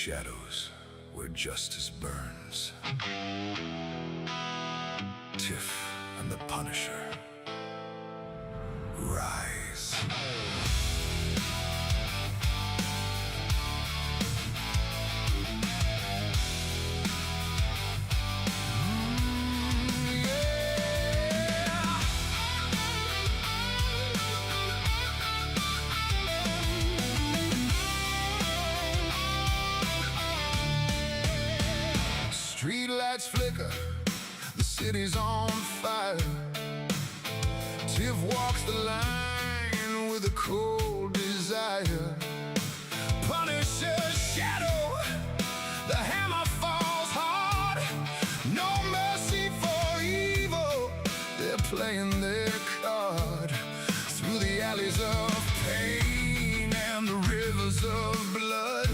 shadows where justice burns. Tiff and the Punisher. Rise. Street lights flicker, the city's on fire. Tiff walks the line with a cold desire. Punisher's shadow, the hammer falls hard. No mercy for evil, they're playing their card. Through the alleys of pain and the rivers of blood,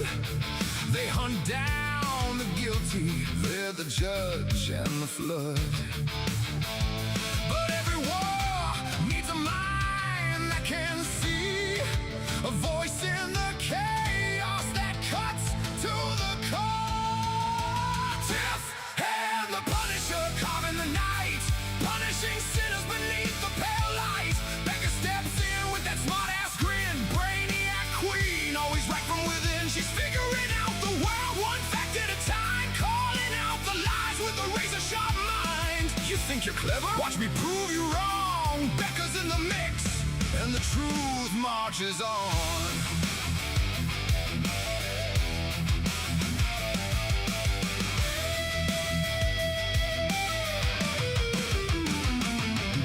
they hunt down the guilty, they're the judge and the flood. But every war needs a mind that can see, a voice in the chaos that cuts to the core. Tiff and the Punisher carving the night, punishing sinners beneath the pale light. Becka steps in with that smart-ass grin, brainiac queen, always right from within. She's figuring out the world one fact at a time, calling out the lies with a razor-sharp mind. You think you're clever? Watch me prove you wrong. Becka's in the mix, and the truth marches on.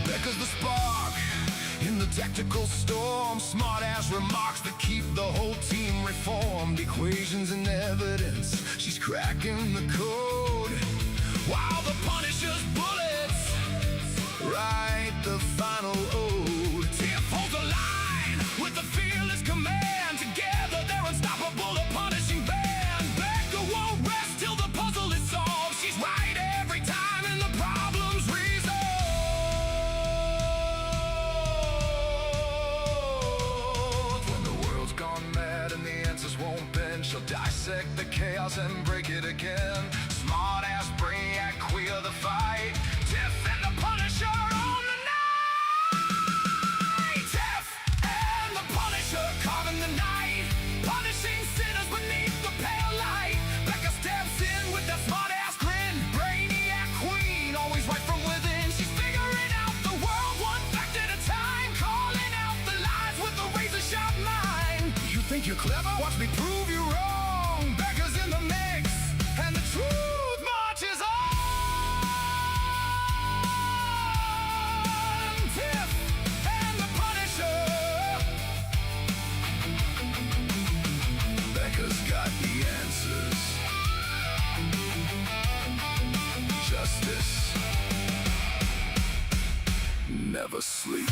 Becka's the spark in the tactical storm, smart-ass remarks that keep the whole team reformed. Equations and evidence, she's cracking the code, while the Punisher's bullets write the final ode. Tiff holds the line with the fearless command. Together they're unstoppable, a punishing band. Becka won't rest till the puzzle is solved. She's right every time and the problem's resolved. When the world's gone mad and the answers won't bend, she'll dissect the chaos and break it again. Smart-ass brainiac, queer the fight. Tiff and the Punisher on the night. Tiff and the Punisher carving the night, punishing sinners beneath the pale light. Becka steps in with that smart-ass grin, brainiac queen, always right from within. She's figuring out the world one fact at a time, calling out the lies with a razor-sharp mind. You think you're clever? Watch me prove you wrong. Becka's in the mix, and the truth marches on. Tiff and the Punisher. Becka's got the answers. Justice never sleeps.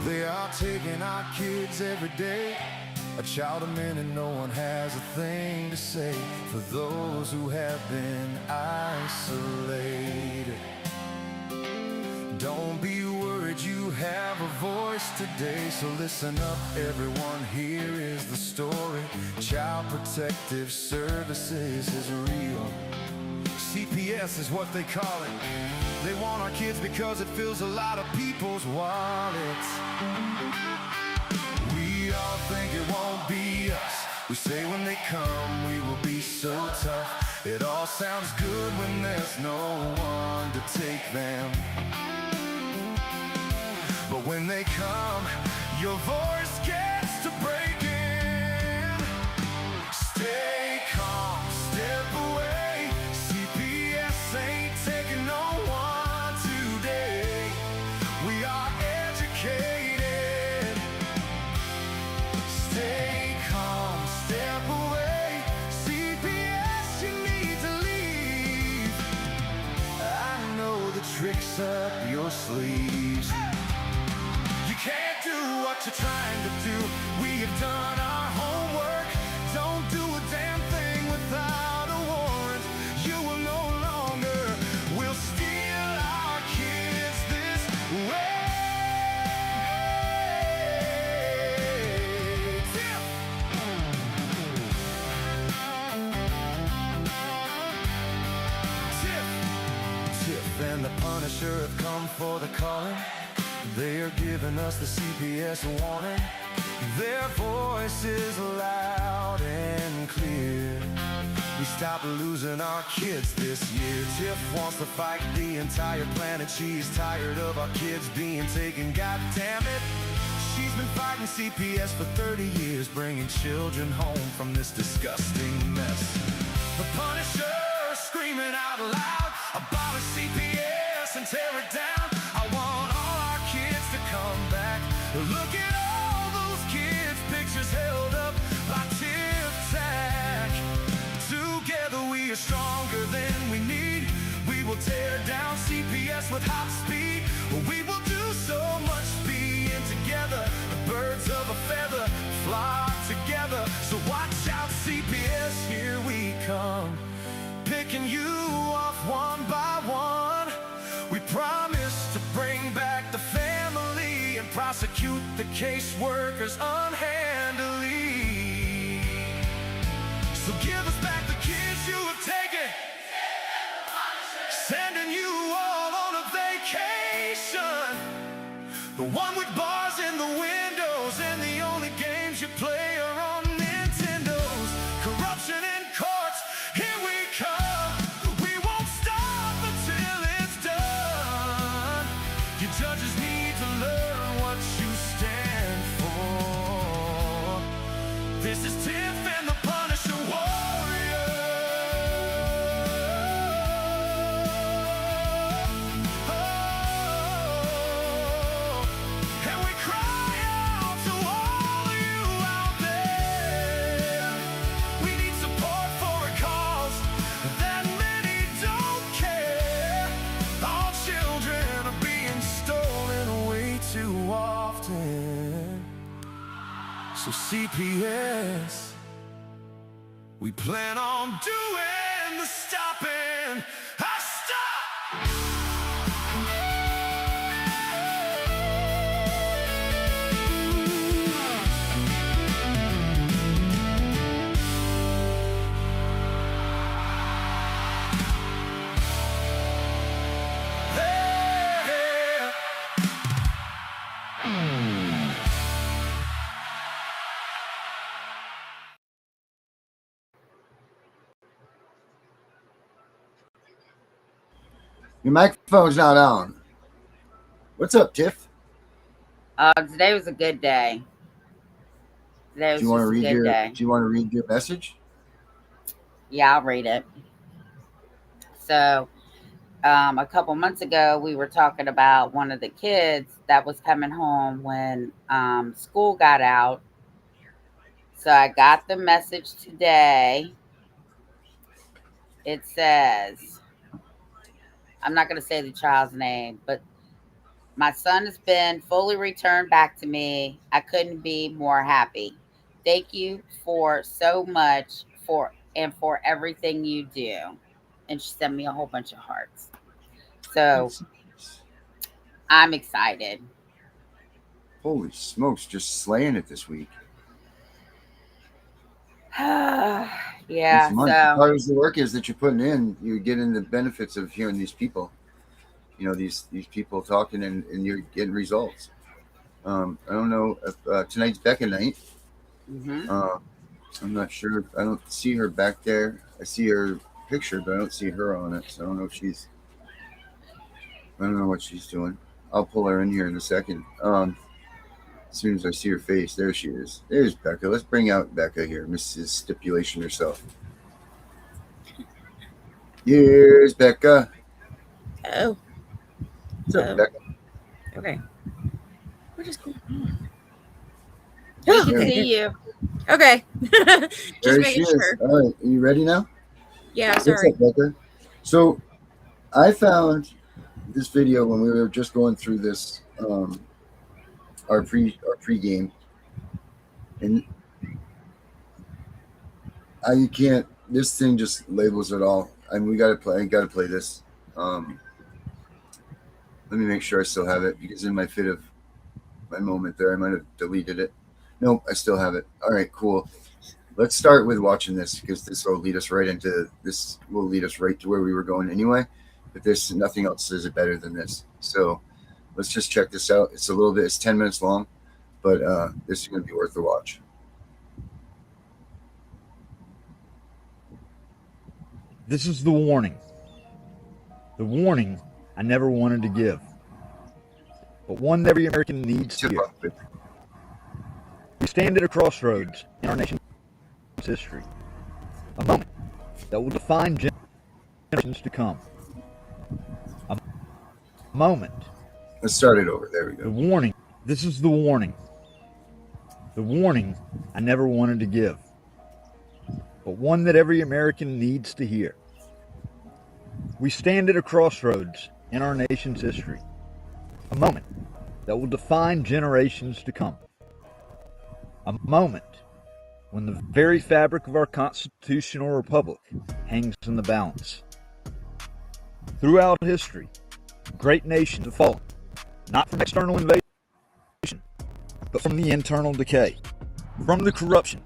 They are taking our kids every day, a child a minute, no one has a thing to say. For those who have been isolated, don't be worried, you have a voice today. So listen up everyone, here is the story. Child Protective Services is real. CPS is what they call it. They want our kids because it fills a lot of people's wallets. We all think it won't be us. We say when they come we will be so tough. It all sounds good when there's no one to take them. But when they come, your voice gets to breaking. Stay calm, step away. Punisher have come for the calling. They are giving us the CPS warning. Their voice is loud and clear. We stopped losing our kids this year. Tiff wants to fight the entire planet. She's tired of our kids being taken, god damn it. She's been fighting CPS for 30 years, bringing children home from this disgusting mess. The Punisher screaming out loud, abolish CPS and tear it down. I want all our kids to come back. Look at all those kids' pictures held up by Tiff Tack. Together we are stronger than we need. We will tear down CPS with hot speed. We will do so much being together. The birds of a feather flock together. So watch out CPS, here we come. Picking you off one by one. We promise to bring back the family and prosecute the caseworkers unhandily. So give us back the kids you have taken, sending you all on a vacation. The one with bars in the windows and the only games you play are on Nintendos. Corruption in courts, here we come. We won't stop until it's done. Your judges need to learn what you stand for. This is Tiff and the Punisher Warrior. And we cry out to all of you out there. We need support for a cause that many don't care. Our children are being stolen way too often. So CPS, we plan on doing the stopping. Stop! Your microphone's not on. What's up, Tiff? Today was a good day. Today was Do you want to just a read good your day. Do you want to read your message? Yeah, I'll read it. So, a couple months ago, we were talking about one of the kids that was coming home when school got out. So I got the message today. It says, I'm not going to say the child's name, but my son has been fully returned back to me. I couldn't be more happy. Thank you for so much for everything you do. And she sent me a whole bunch of hearts. So I'm excited. Holy smokes, just slaying it this week. Yeah, Part so of the work is that you're putting in. You're getting the benefits of hearing these people. You know, these people talking, and you're getting results. I don't know if tonight's Becka night. I'm not sure. I don't see her back there. I see her picture, but I don't see her on it. So I don't know if she's. I don't know what she's doing. I'll pull her in here in a second. As soon as I see her face, there she is. There's Becka. Let's bring out Becka here, Mrs. Stipulation herself. Here's Becka. Oh. What's up, Becka? Okay. What is going we on? can see you. Okay. There Just she making is. sure. All right, are you ready now? Yeah, sorry. What's up, Becka? So, I found this video when we were just going through this, our pregame, and I can't. This thing just labels it all. I mean, I gotta play this. Let me make sure I still have it, because in my fit of my moment there, I might have deleted it. Nope, I still have it. All right, cool. Let's start with watching this, because this will lead us right into this. Will lead us right to where we were going anyway. but this, nothing else says it better than this. So let's just check this out. It's a little bit, it's 10 minutes long, but this is going to be worth the watch. This is the warning. The warning I never wanted to give, but one that every American needs to hear. We stand at a crossroads in our nation's history, a moment that will define generations to come. A moment. Let's start it over. There we The go. warning. This is the warning. The warning I never wanted to give, but one that every American needs to hear. We stand at a crossroads in our nation's history, a moment that will define generations to come. A moment when the very fabric of our constitutional republic hangs in the balance. Throughout history, great nations have fallen, not from external invasion, but from the internal decay, from the corruption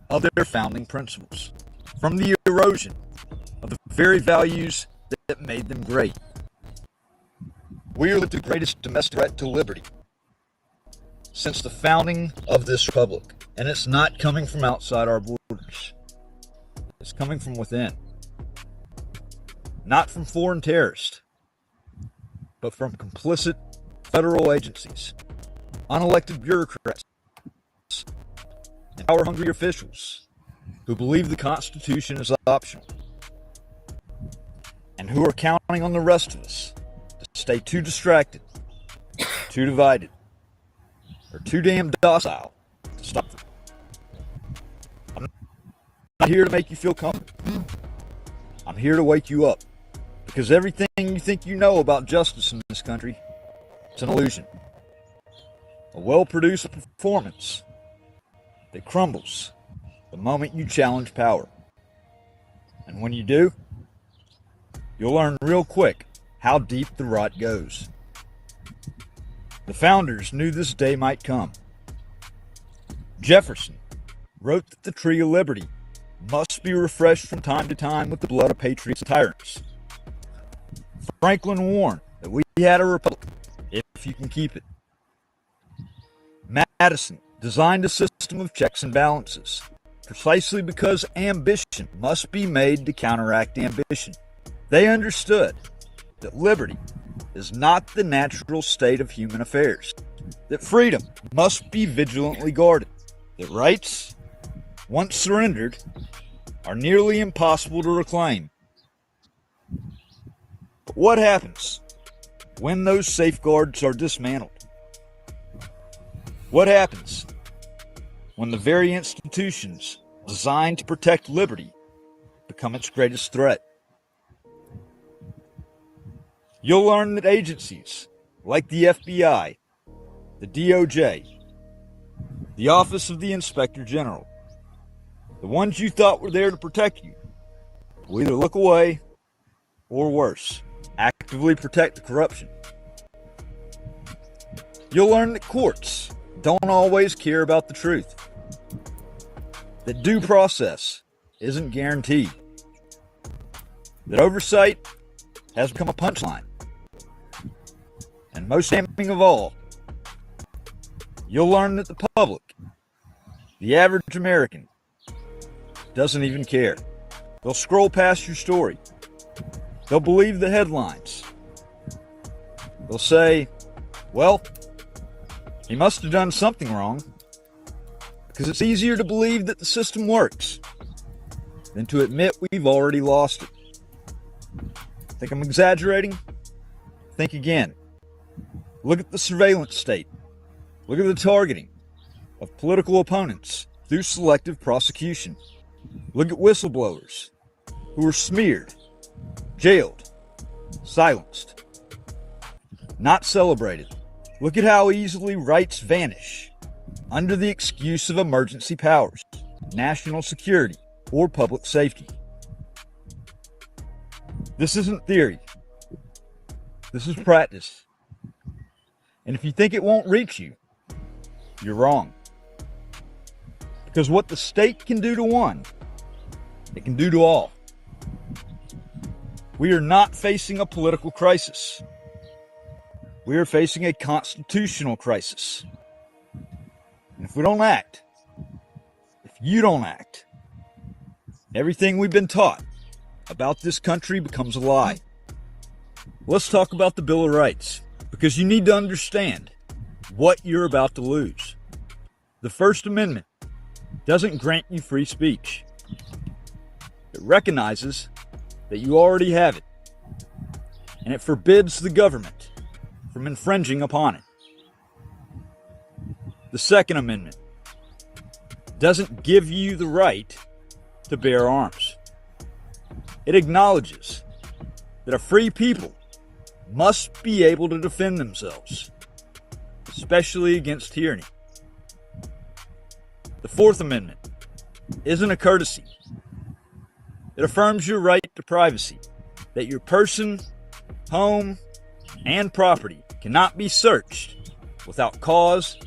of their founding principles, from the erosion of the very values that made them great. We are the greatest domestic threat to liberty since the founding of this republic, and it's not coming from outside our borders. It's coming from within. Not from foreign terrorists, but from complicit federal agencies, unelected bureaucrats, and power-hungry officials who believe the Constitution is optional, and who are counting on the rest of us to stay too distracted, too divided, or too damn docile to stop them. I'm not here to make you feel comfortable. I'm here to wake you up, because everything you think you know about justice in this country, it's an illusion. A well-produced performance that crumbles the moment you challenge power. And when you do, you'll learn real quick how deep the rot goes. The founders knew this day might come. Jefferson wrote that the tree of liberty must be refreshed from time to time with the blood of patriots and tyrants. Franklin warned that we had a republic if you can keep it. Madison designed a system of checks and balances, precisely because ambition must be made to counteract ambition. They understood that liberty is not the natural state of human affairs, that freedom must be vigilantly guarded, that rights, once surrendered, are nearly impossible to reclaim. But what happens when those safeguards are dismantled? What happens when the very institutions designed to protect liberty become its greatest threat? You'll learn that agencies like the FBI, the DOJ, the Office of the Inspector General, the ones you thought were there to protect you, will either look away or worse, actively protect the corruption. You'll learn that courts don't always care about the truth, that due process isn't guaranteed, that oversight has become a punchline, and most damning of all, you'll learn that the public, the average American, doesn't even care. They'll scroll past your story. They'll believe the headlines. They'll say, well, he must have done something wrong, because it's easier to believe that the system works than to admit we've already lost it. Think I'm exaggerating? Think again. Look at the surveillance state. Look at the targeting of political opponents through selective prosecution. Look at whistleblowers who are smeared, jailed, silenced, not celebrated. Look at how easily rights vanish under the excuse of emergency powers, national security, or public safety. This isn't theory. This is practice. And if you think it won't reach you, you're wrong. Because what the state can do to one, it can do to all. We are not facing a political crisis. We are facing a constitutional crisis. And if we don't act, if you don't act, everything we've been taught about this country becomes a lie. Let's talk about the Bill of Rights, because you need to understand what you're about to lose. The First Amendment doesn't grant you free speech. It recognizes that you already have it, and it forbids the government from infringing upon it. The Second Amendment doesn't give you the right to bear arms. It acknowledges that a free people must be able to defend themselves, especially against tyranny. The Fourth Amendment isn't a courtesy. It affirms your right to privacy, that your person, home, and property cannot be searched without cause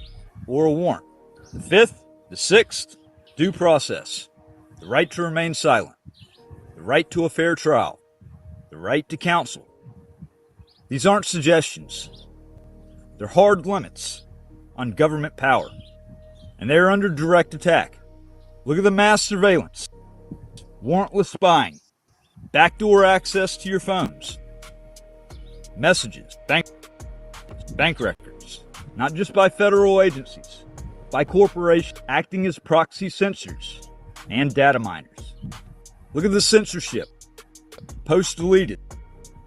or a warrant. The Fifth, the Sixth, due process, the right to remain silent, the right to a fair trial, the right to counsel. These aren't suggestions. They're hard limits on government power, and they're under direct attack. Look at the mass surveillance, warrantless spying, backdoor access to your phones, messages, bank records, not just by federal agencies, by corporations acting as proxy censors and data miners. Look at the censorship, posts deleted,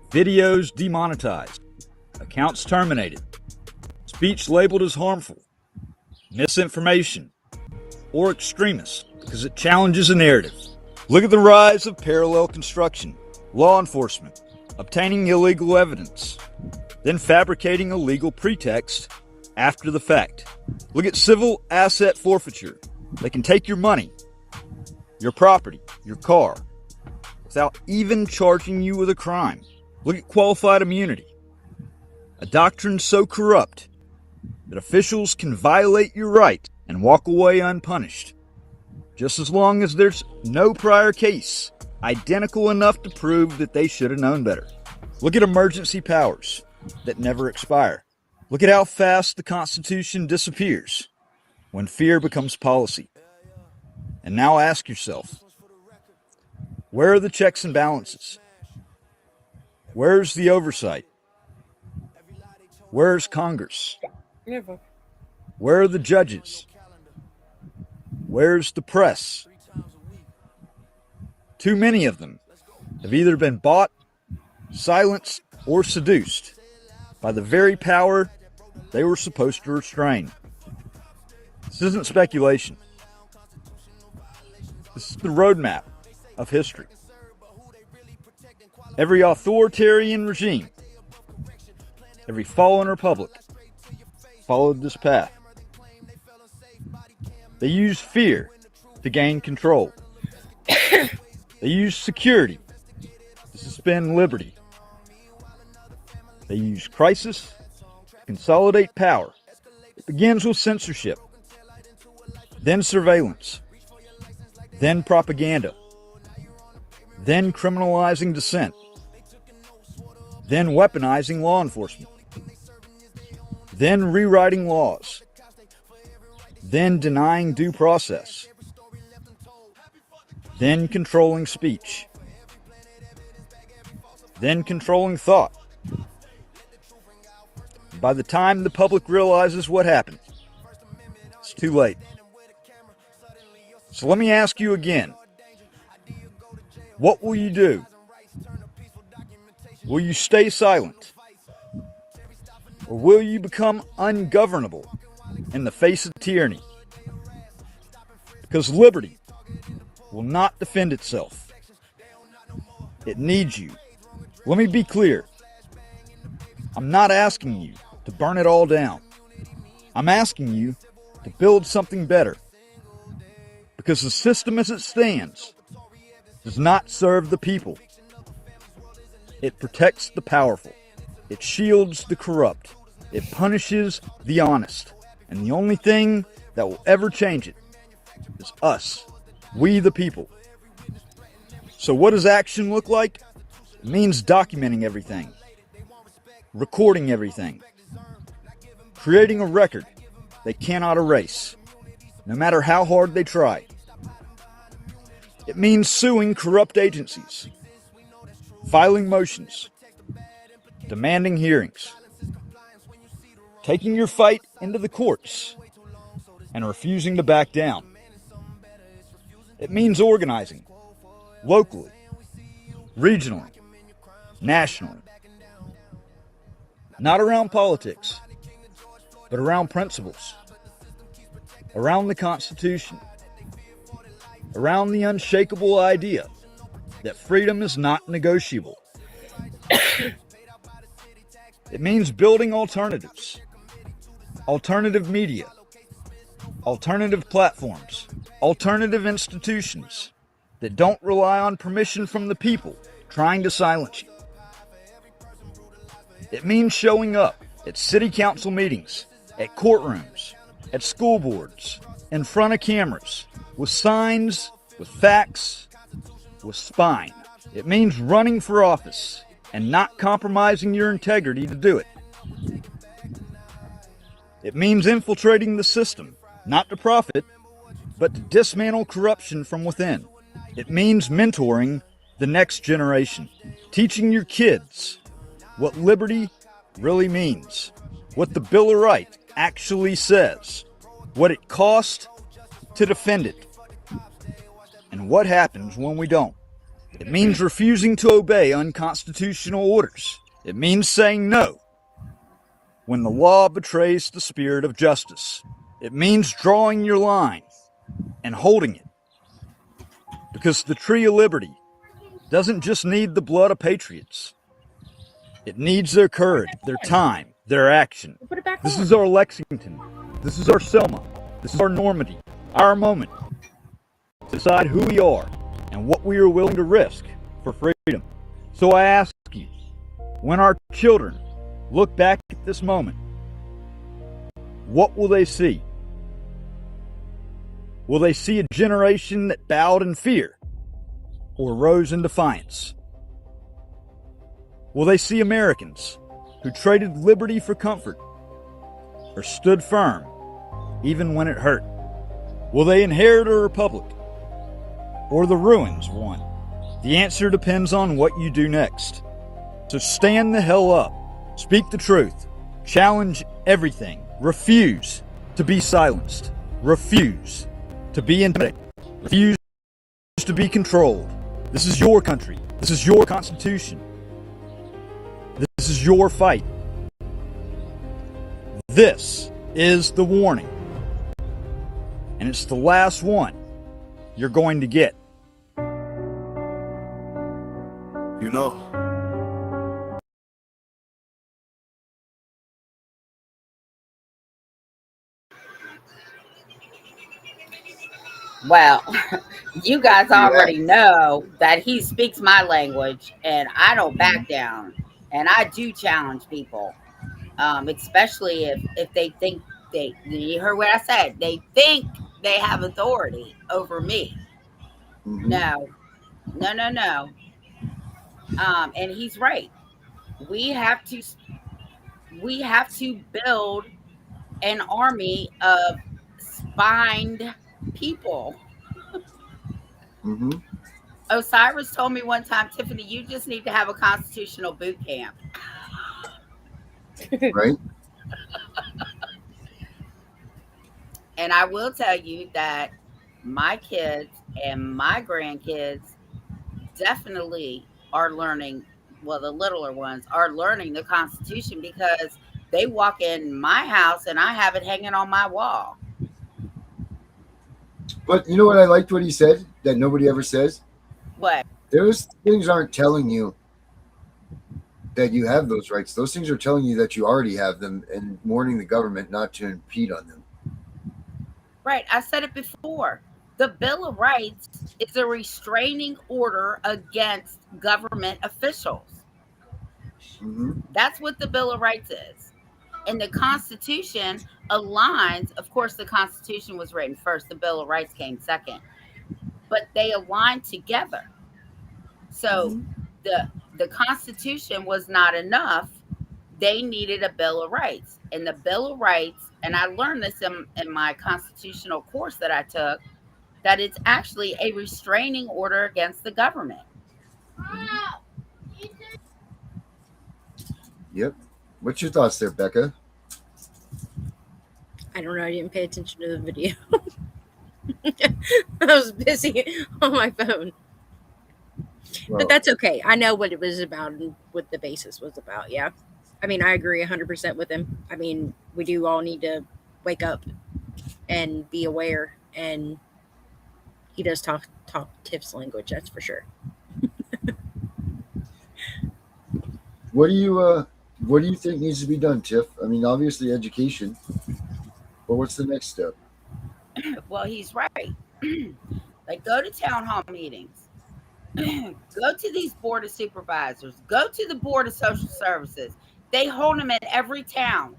videos demonetized, accounts terminated, speech labeled as harmful, misinformation, or extremist because it challenges a narrative. Look at the rise of parallel construction, law enforcement, obtaining illegal evidence, then fabricating a legal pretext after the fact. Look at civil asset forfeiture. They can take your money, your property, your car, without even charging you with a crime. Look at qualified immunity, a doctrine so corrupt that officials can violate your right and walk away unpunished, just as long as there's no prior case identical enough to prove that they should have known better. Look at emergency powers that never expire. Look at how fast the Constitution disappears when fear becomes policy. And now ask yourself, where are the checks and balances? Where's the oversight? Where's Congress? Never. Where are the judges? Where's the press? Too many of them have either been bought, silenced, or seduced by the very power they were supposed to restrain. This isn't speculation. This is the roadmap of history. Every authoritarian regime, every fallen republic followed this path. They used fear to gain control. They used security to suspend liberty. They used crisis to consolidate power. It begins with censorship, then surveillance, then propaganda, then criminalizing dissent, then weaponizing law enforcement, then rewriting laws, then denying due process, then controlling speech, then controlling thought. By the time the public realizes what happened, it's too late. So let me ask you again, what will you do? Will you stay silent? Or will you become ungovernable in the face of tyranny? Because liberty will not defend itself. It needs you. Let me be clear. I'm not asking you to burn it all down. I'm asking you to build something better. Because the system as it stands does not serve the people. It protects the powerful. It shields the corrupt. It punishes the honest. And the only thing that will ever change it is us, we the people. So what does action look like? It means documenting everything, recording everything, creating a record they cannot erase, no matter how hard they try. It means suing corrupt agencies, filing motions, demanding hearings, taking your fight into the courts, and refusing to back down. It means organizing locally, regionally, nationally. Not around politics, but around principles, around the Constitution, around the unshakable idea that freedom is not negotiable. It means building alternatives, alternative media, alternative platforms, alternative institutions that don't rely on permission from the people trying to silence you. It means showing up at city council meetings, at courtrooms, at school boards, in front of cameras, with signs, with facts, with spine. It means running for office and not compromising your integrity to do it. It means infiltrating the system, not to profit, but to dismantle corruption from within. It means mentoring the next generation, teaching your kids what liberty really means, what the Bill of Rights actually says, what it costs to defend it, and what happens when we don't. It means refusing to obey unconstitutional orders. It means saying no when the law betrays the spirit of justice. It means drawing your line and holding it, because the tree of liberty doesn't just need the blood of patriots. It needs their courage, their time, their action. Put it back This on. is our Lexington. This is our Selma. This is our Normandy. Our moment to decide who we are and what we are willing to risk for freedom. So I ask you, when our children look back at this moment, what will they see? Will they see a generation that bowed in fear or rose in defiance? Will they see Americans who traded liberty for comfort or stood firm even when it hurt? Will they inherit a republic or the ruins of one? The answer depends on what you do next. So stand the hell up, speak the truth, challenge everything, refuse to be silenced, refuse to be intimidated, refuse to be controlled. This is your country. This is your constitution. This is your fight. This is the warning. And it's the last one you're going to get. You know. Well, you guys already know that he speaks my language and I don't back down. And I do challenge people, especially if they think you heard what I said, they think they have authority over me. No, no, no, no. And he's right. We have to build an army of spined people. Osiris told me one time, Tiffany, you just need to have a constitutional boot camp. Right? And I will tell you that my kids and my grandkids definitely are learning, well, the littler ones are learning the Constitution because they walk in my house and I have it hanging on my wall. But you know what I liked what he said that nobody ever says? What? Those things aren't telling you that you have those rights. Those things are telling you that you already have them and warning the government not to impede on them. Right. I said it before. The Bill of Rights is a restraining order against government officials. That's what the Bill of Rights is. And the Constitution aligns, of course, the Constitution was written first, the Bill of Rights came second, but they align together. So the Constitution was not enough. They needed a Bill of Rights. And the Bill of Rights, and I learned this in my constitutional course that I took, that it's actually a restraining order against the government. Yep. What's your thoughts there, Becca? I don't know. I didn't pay attention to the video. I was busy on my phone. Well, But that's okay. I know what it was about and what the basis was about. Yeah. I mean, I agree 100% with him. I mean, we do all need to wake up and be aware. And he does talk Tiff's language, that's for sure. what do you think needs to be done, Tiff? I mean, obviously education, but what's the next step? Well, he's right. Like, go to town hall meetings, go to these board of supervisors, go to the board of social services. They hold them in every town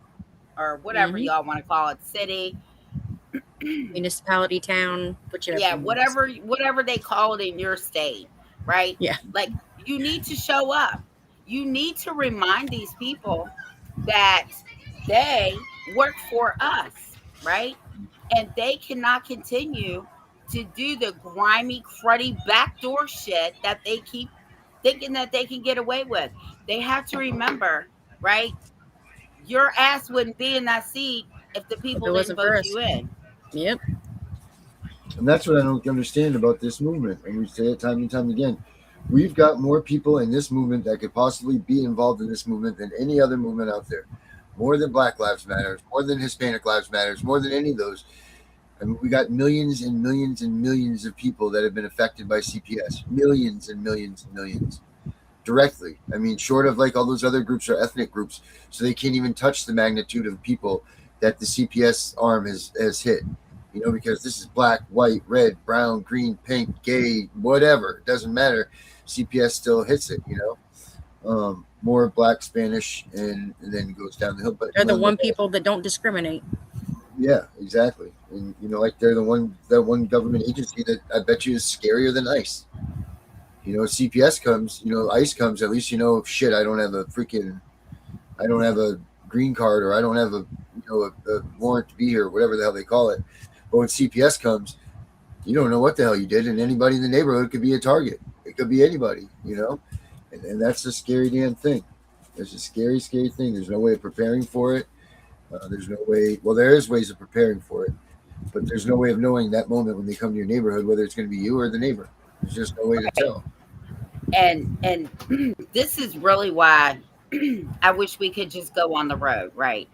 or whatever Mhm. y'all want to call it, city. Municipality, town, whichever. Yeah, you want to say. whatever they call it in your state, right? Yeah. Like, you need to show up. You need to remind these people that they work for us, right? And they cannot continue to do the grimy, cruddy backdoor shit that they keep thinking that they can get away with. They have to remember, right? Your ass wouldn't be in that seat if the If people it didn't wasn't for vote us. you in. Yep. And that's what I don't understand about this movement. And we say it time and time again. We've got more people in this movement that could possibly be involved in this movement than any other movement out there. More than Black Lives Matters, more than Hispanic Lives Matters, more than any of those. I mean, we got millions and millions and millions of people that have been affected by CPS. Millions and millions and millions. Directly. I mean, short of like all those other groups are ethnic groups, so they can't even touch the magnitude of people that the CPS arm has hit. You know, because this is black, white, red, brown, green, pink, gay, whatever. It doesn't matter. CPS still hits it, you know. More black, Spanish, and then goes down the hill. But They're the one people that don't discriminate. yeah, exactly. And you know, like they're the one government agency that I bet you is scarier than ICE. You know, CPS comes, you know, ICE comes, at least you know, shit, I don't have a green card, or I don't have a warrant to be here, or whatever the hell they call it. But when CPS comes, you don't know what the hell you did, and anybody in the neighborhood could be a target. It could be anybody, you know, and that's a scary damn thing. It's a scary, scary thing. There's no way of preparing for it. There's no way. Well, there is ways of preparing for it, but there's no way of knowing that moment when they come to your neighborhood whether it's going to be you or the neighbor. There's just no way to tell. And this is really why I wish we could just go on the road, right?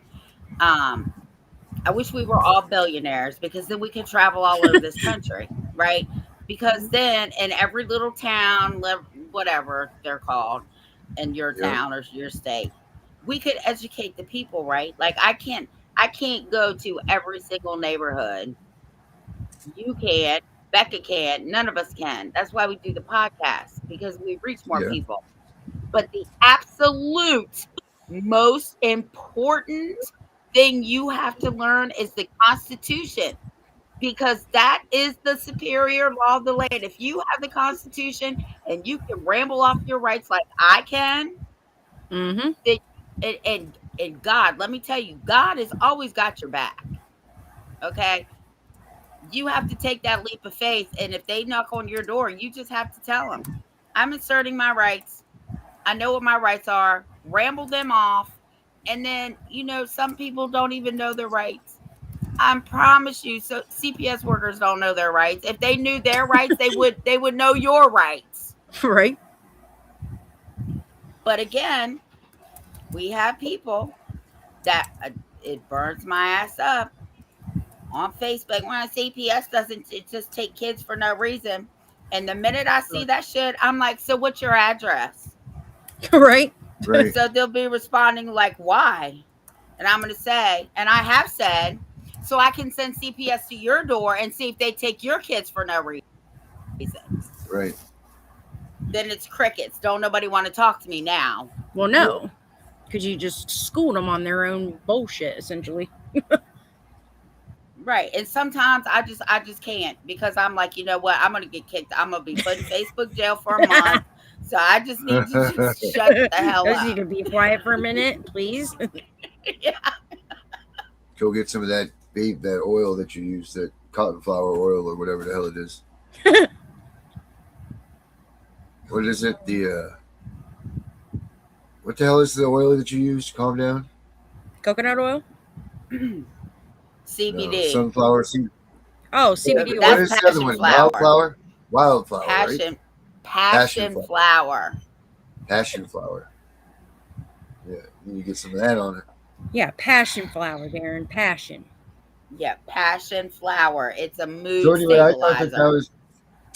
I wish we were all billionaires, because then we could travel all over this country, right? Because then in every little town, whatever they're called, in your Yeah. town or your state, we could educate the people, right? Like, I can't go to every single neighborhood. You can't. Becca can't. None of us can. That's why we do the podcast, because we reach more Yeah. people. But the absolute most important thing you have to learn is the Constitution, because that is the superior law of the land. If you have the Constitution and you can ramble off your rights like I can, Mm-hmm. then, and God, let me tell you, God has always got your back. Okay, you have to take that leap of faith, and if they knock on your door, you just have to tell them, I'm asserting my rights. I know what my rights are. Ramble them off. And then, some people don't even know their rights. I promise you, so CPS workers don't know their rights. If they knew their rights, they would know your rights. Right. But again, we have people that it burns my ass up on Facebook when CPS doesn't just take kids for no reason. And the minute I see that shit, I'm like, so what's your address? Right. Right. So they'll be responding like, why? And I'm going to say, and I have said, so I can send CPS to your door and see if they take your kids for no reason. Right. Then it's crickets. Don't nobody want to talk to me now. Well, no, because you just schooled them on their own bullshit, essentially. Right. And sometimes I just can't, because I'm like, you know what? I'm going to get kicked. I'm going to be put in Facebook jail for a month. So I just need you to shut the hell Those need up. to be quiet for a minute, please. Yeah. Go get some of that that oil that you use, that cotton flower oil or whatever the hell it is. What is it? What the hell is the oil that you use to calm down? Coconut oil? No, CBD. sunflower seed. Oh, CBD What oil. That's is the other passion one? flower. Wildflower. Wildflower, right? Passion. Passion Passion flower. flower. Passion flower. Yeah, you need to get some of that on it. Yeah, passion flower, Darren. Passion. Yeah, passion flower. It's a So mood anyway, stabilizer.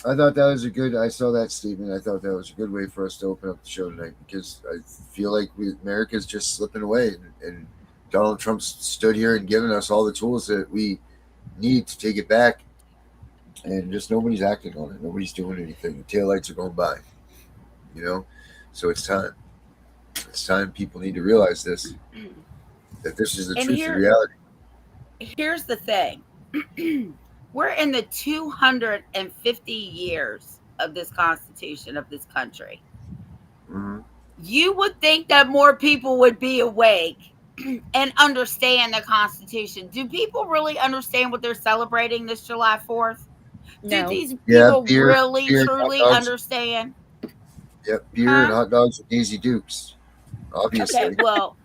I thought that was a good. I saw that statement. I thought that was a good way for us to open up the show tonight, because I feel like America's just slipping away, and Donald Trump stood here and given us all the tools that we need to take it back, and just nobody's acting on it. Nobody's doing anything. The taillights are going by, you know. So it's time. It's time people need to realize this, that this is the And truth of reality. here's the thing. We're in the 250 years of this constitution of this country. Mm-hmm. You would think that more people would be awake and understand the constitution. Do people really understand what they're celebrating this July 4th? Do No. these Yeah, people really beer, and hot truly dogs. understand? Yep, beer and Huh? hot dogs and Daisy Dukes, Okay, obviously. well,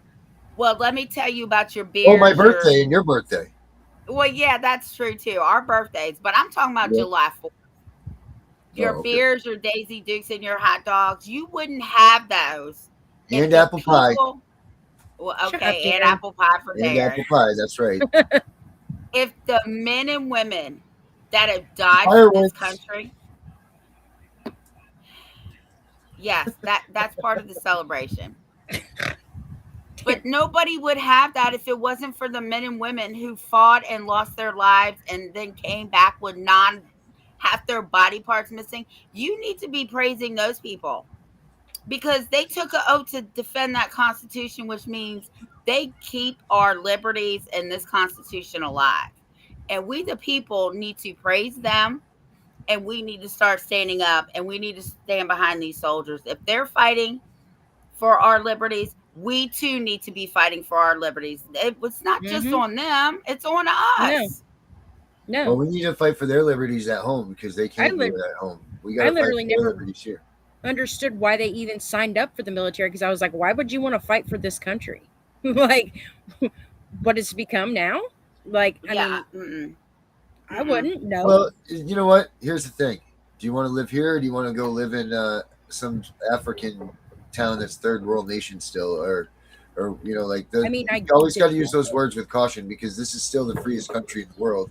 let me tell you about your Oh, my beers, your birthday and your birthday. well, yeah, that's true too. Our birthdays, but I'm talking about Yep. July 4th. Oh, Your okay. beers, your Daisy Dukes, and your hot dogs, you wouldn't have those if And the apple pie. people, well, Shut up, okay, and Darren. apple pie for And apple Darren. pie. That's right. If the men and women that have died for this Fireworks. country, yes, that's part of the celebration. But nobody would have that if it wasn't for the men and women who fought and lost their lives and then came back with half their body parts missing. You need to be praising those people, because they took an oath to defend that constitution, which means they keep our liberties and this constitution alive. And we, the people, need to praise them, and we need to start standing up, and we need to stand behind these soldiers. If they're fighting for our liberties, we too need to be fighting for our liberties. It's not just Mm-hmm. on them, it's on No. us. Well, No. we need to fight for their liberties at home, because they can't do it at home. We got I to fight literally for their never liberties here. understood why they even signed up for the military, because I was like, why would you want to fight for this country? Like, what it's become now? Like, I Yeah. mean, I wouldn't. No. Well, you know what? Here's the thing. Do you want to live here, or do you want to go live in some African town that's third world nation still, or like I mean, I you always get got to use that. those words with caution, because this is still the freest country in the world.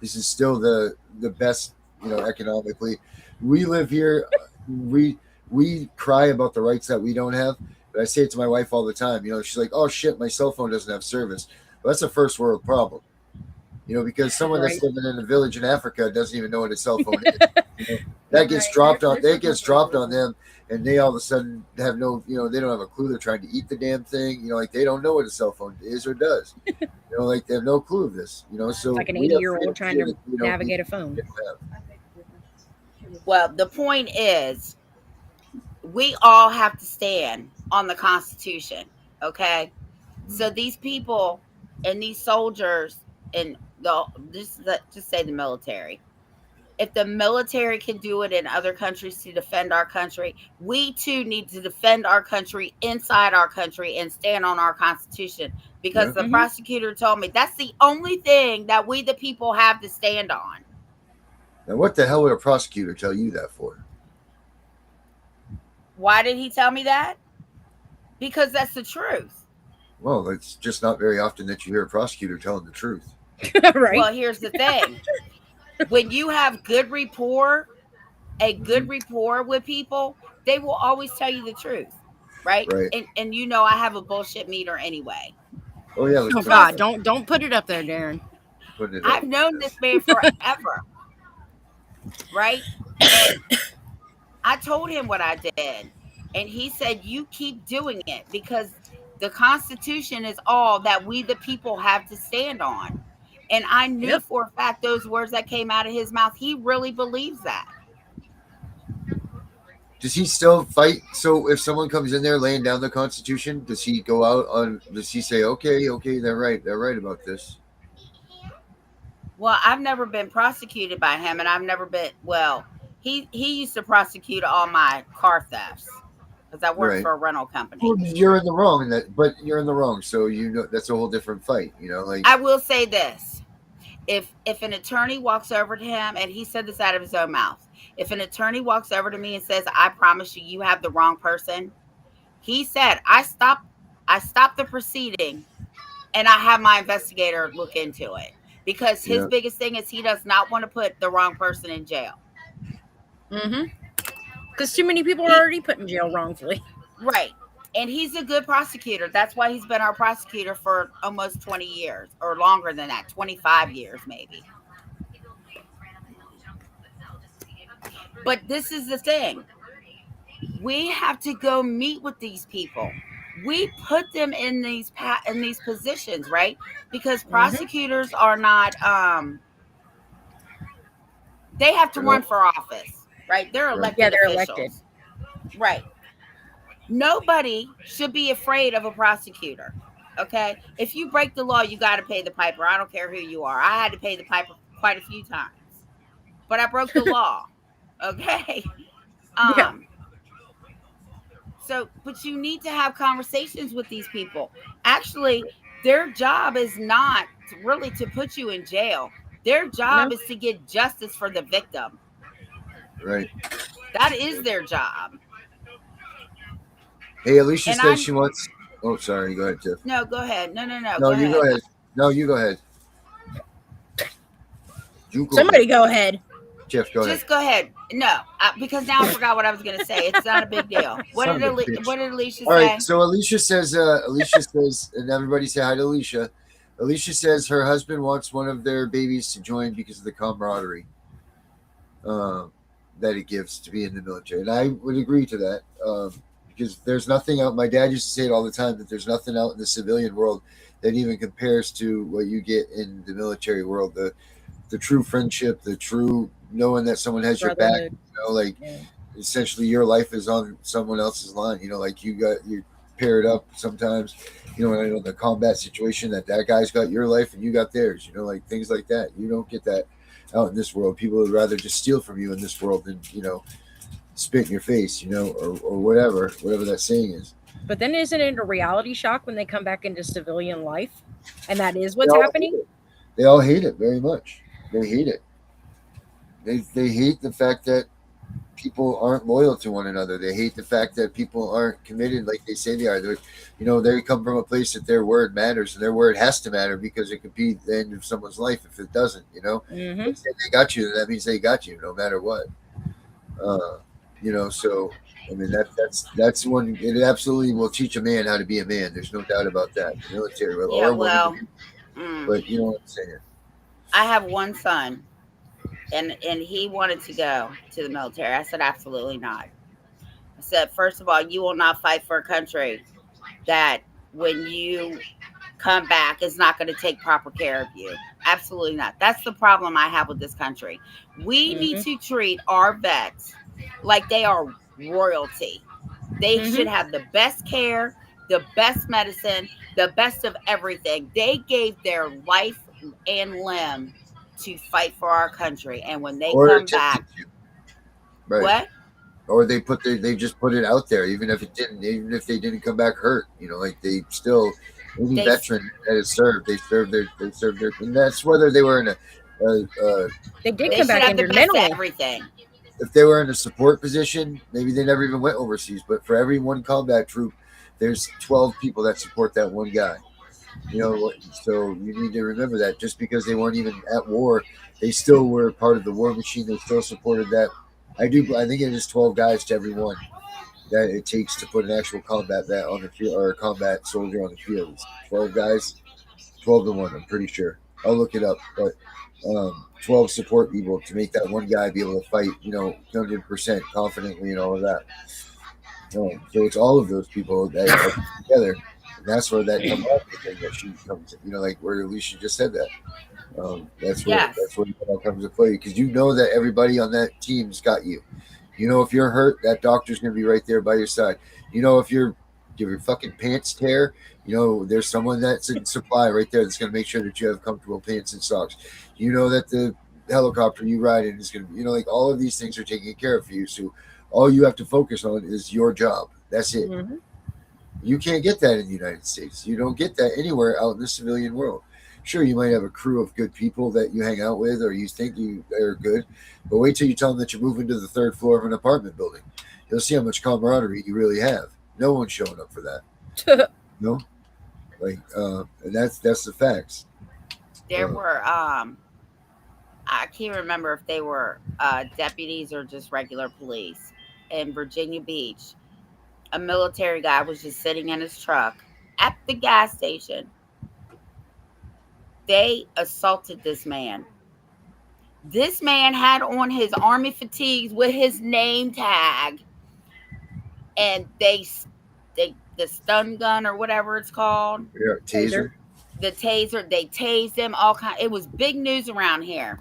This is still the best, economically. We live here. We cry about the rights that we don't have, but I say it to my wife all the time. She's like, "Oh shit, my cell phone doesn't have service." Well, that's a first world problem. Because someone Right. that's living in a village in Africa doesn't even know what a cell phone is. That gets dropped on. That gets dropped on them, and they all of a sudden have no. They don't have a clue. They're trying to eat the damn thing. Like they don't know what a cell phone is or does. Like they have no clue of this. So It's like an we have 80-year-old freedoms trying here to that we don't navigate a phone. need to have. Well, the point is, we all have to stand on the Constitution, okay? So these people and these soldiers and just say the military. If the military can do it in other countries to defend our country, we too need to defend our country inside our country and stand on our Constitution. Because Yeah. the prosecutor told me that's the only thing that we, the people, have to stand on. Now, what the hell would a prosecutor tell you that for? Why did he tell me that? Because that's the truth. Well, it's just not very often that you hear a prosecutor telling the truth. Right. Well, here's the thing. When you have good rapport with people, they will always tell you the truth, right? Right. And I have a bullshit meter anyway. Oh yeah. Oh God, don't put it up there, Darren. Putting it I've up. known this man forever, right? And I told him what I did, and he said, "You keep doing it, because the Constitution is all that we, the people, have to stand on." And I knew Yep. for a fact those words that came out of his mouth, he really believes that. Does he still fight? So if someone comes in there laying down the Constitution, does he go out on? Does he say, okay, they're right about this? Well, I've never been prosecuted by him, and I've never been. Well, he used to prosecute all my car thefts because I worked Right. for a rental company. Well, you're in the wrong in that, but you're in the wrong. So you know that's a whole different fight. You know, like I will say this: if an attorney walks over to him, and he said this out of his own mouth, if an attorney walks over to me and says, "I promise you, you have the wrong person," he said, I stopped the proceeding, and I have my investigator look into it because his Yeah. biggest thing is he does not want to put the wrong person in jail. Because too many people are already put in jail wrongfully. Right. And he's a good prosecutor. That's why he's been our prosecutor for almost 20 years or longer than that, 25 years maybe. But this is the thing. We have to go meet with these people. We put them in these positions, right? Because prosecutors are not they have to run for office, right? They're elected Yeah, they're officials. elected. Right. Nobody should be afraid of a prosecutor. Okay? If you break the law, you got to pay the piper. I don't care who you are. I had to pay the piper quite a few times. But I broke the law. Okay? Yeah. So, but you need to have conversations with these people. Actually, their job is not really to put you in jail. Their job is to get justice for the victim. Right. That is their job. Hey, Alicia And says she wants. Oh, sorry. Go ahead, Tiff. No, go ahead. No. No, you go ahead. No, you go ahead. Somebody go ahead. Jeff, go ahead. Just go ahead. No, because now I forgot what I was going to say. It's not a big deal. What did Alicia say? All right. So Alicia says, and everybody say hi to Alicia. Alicia says her husband wants one of their babies to join because of the camaraderie that it gives to be in the military. And I would agree to that because there's nothing out. My dad used to say it all the time that there's nothing out in the civilian world that even compares to what you get in the military world. The true friendship, the true knowing that someone has your back, essentially your life is on someone else's line, like you're paired up sometimes, and I know the combat situation that guy's got your life and you got theirs, like things like that. You don't get that out in this world. People would rather just steal from you in this world than, spit in your face, or whatever that saying is. But then isn't it a reality shock when they come back into civilian life? And that is what's happening? They all hate it very much. They hate it. They hate the fact that people aren't loyal to one another. They hate the fact that people aren't committed like they say they are. They come from a place that their word matters, and their word has to matter because it could be the end of someone's life if it doesn't. Mm-hmm. If they got you, that means they got you, no matter what. So I mean that's one. It absolutely will teach a man how to be a man. There's no doubt about that. The military, but you know what I'm saying. I have one son, and he wanted to go to the military. I said, absolutely not. I said, first of all, you will not fight for a country that when you come back is not going to take proper care of you. Absolutely not. That's the problem I have with this country. We need to treat our vets like they are royalty. They should have the best care, the best medicine, the best of everything. They gave their life and limb to fight for our country, and when they come back, right. What? Or they just put it out there, even if they didn't come back hurt, like they still, any veteran that has served, they served their, and that's whether they were in they did come back into everything. If they were in a support position, maybe they never even went overseas. But for every one combat troop, there's 12 people that support that one guy. So you need to remember that just because they weren't even at war, they still were part of the war machine. They still supported that. I think it is 12 guys to every one that it takes to put an actual combat vet on the field or a combat soldier on the field. It's 12 guys, 12 to 1. I'm pretty sure. I'll look it up, but 12 support people to make that one guy be able to fight, 100% confidently and all of that. So it's all of those people that are together. And that's where that thing that she comes, like where Alicia just said that. That's where that comes to play because that everybody on that team's got you. You know, if you're hurt, that doctor's going to be right there by your side. You know, if your fucking pants tear, you know, there's someone that's in supply right there that's going to make sure that you have comfortable pants and socks. You know that the helicopter you ride in is going to, you know, like all of these things are taken care of for you. So all you have to focus on is your job. That's it. Mm-hmm. You can't get that in the United States. You don't get that anywhere out in the civilian world. Sure, you might have a crew of good people that you hang out with or you think you are good, but wait till you tell them that you're moving to the third floor of an apartment building. You'll see how much camaraderie you really have. No one's showing up for that. No, like, and that's the facts. There were I can't remember if they were deputies or just regular police in Virginia Beach. A military guy was just sitting in his truck at the gas station. They assaulted this man. This man had on his army fatigues with his name tag, and the stun gun or whatever it's called, Yeah, taser. the taser, they tased him. All kind. It was big news around here.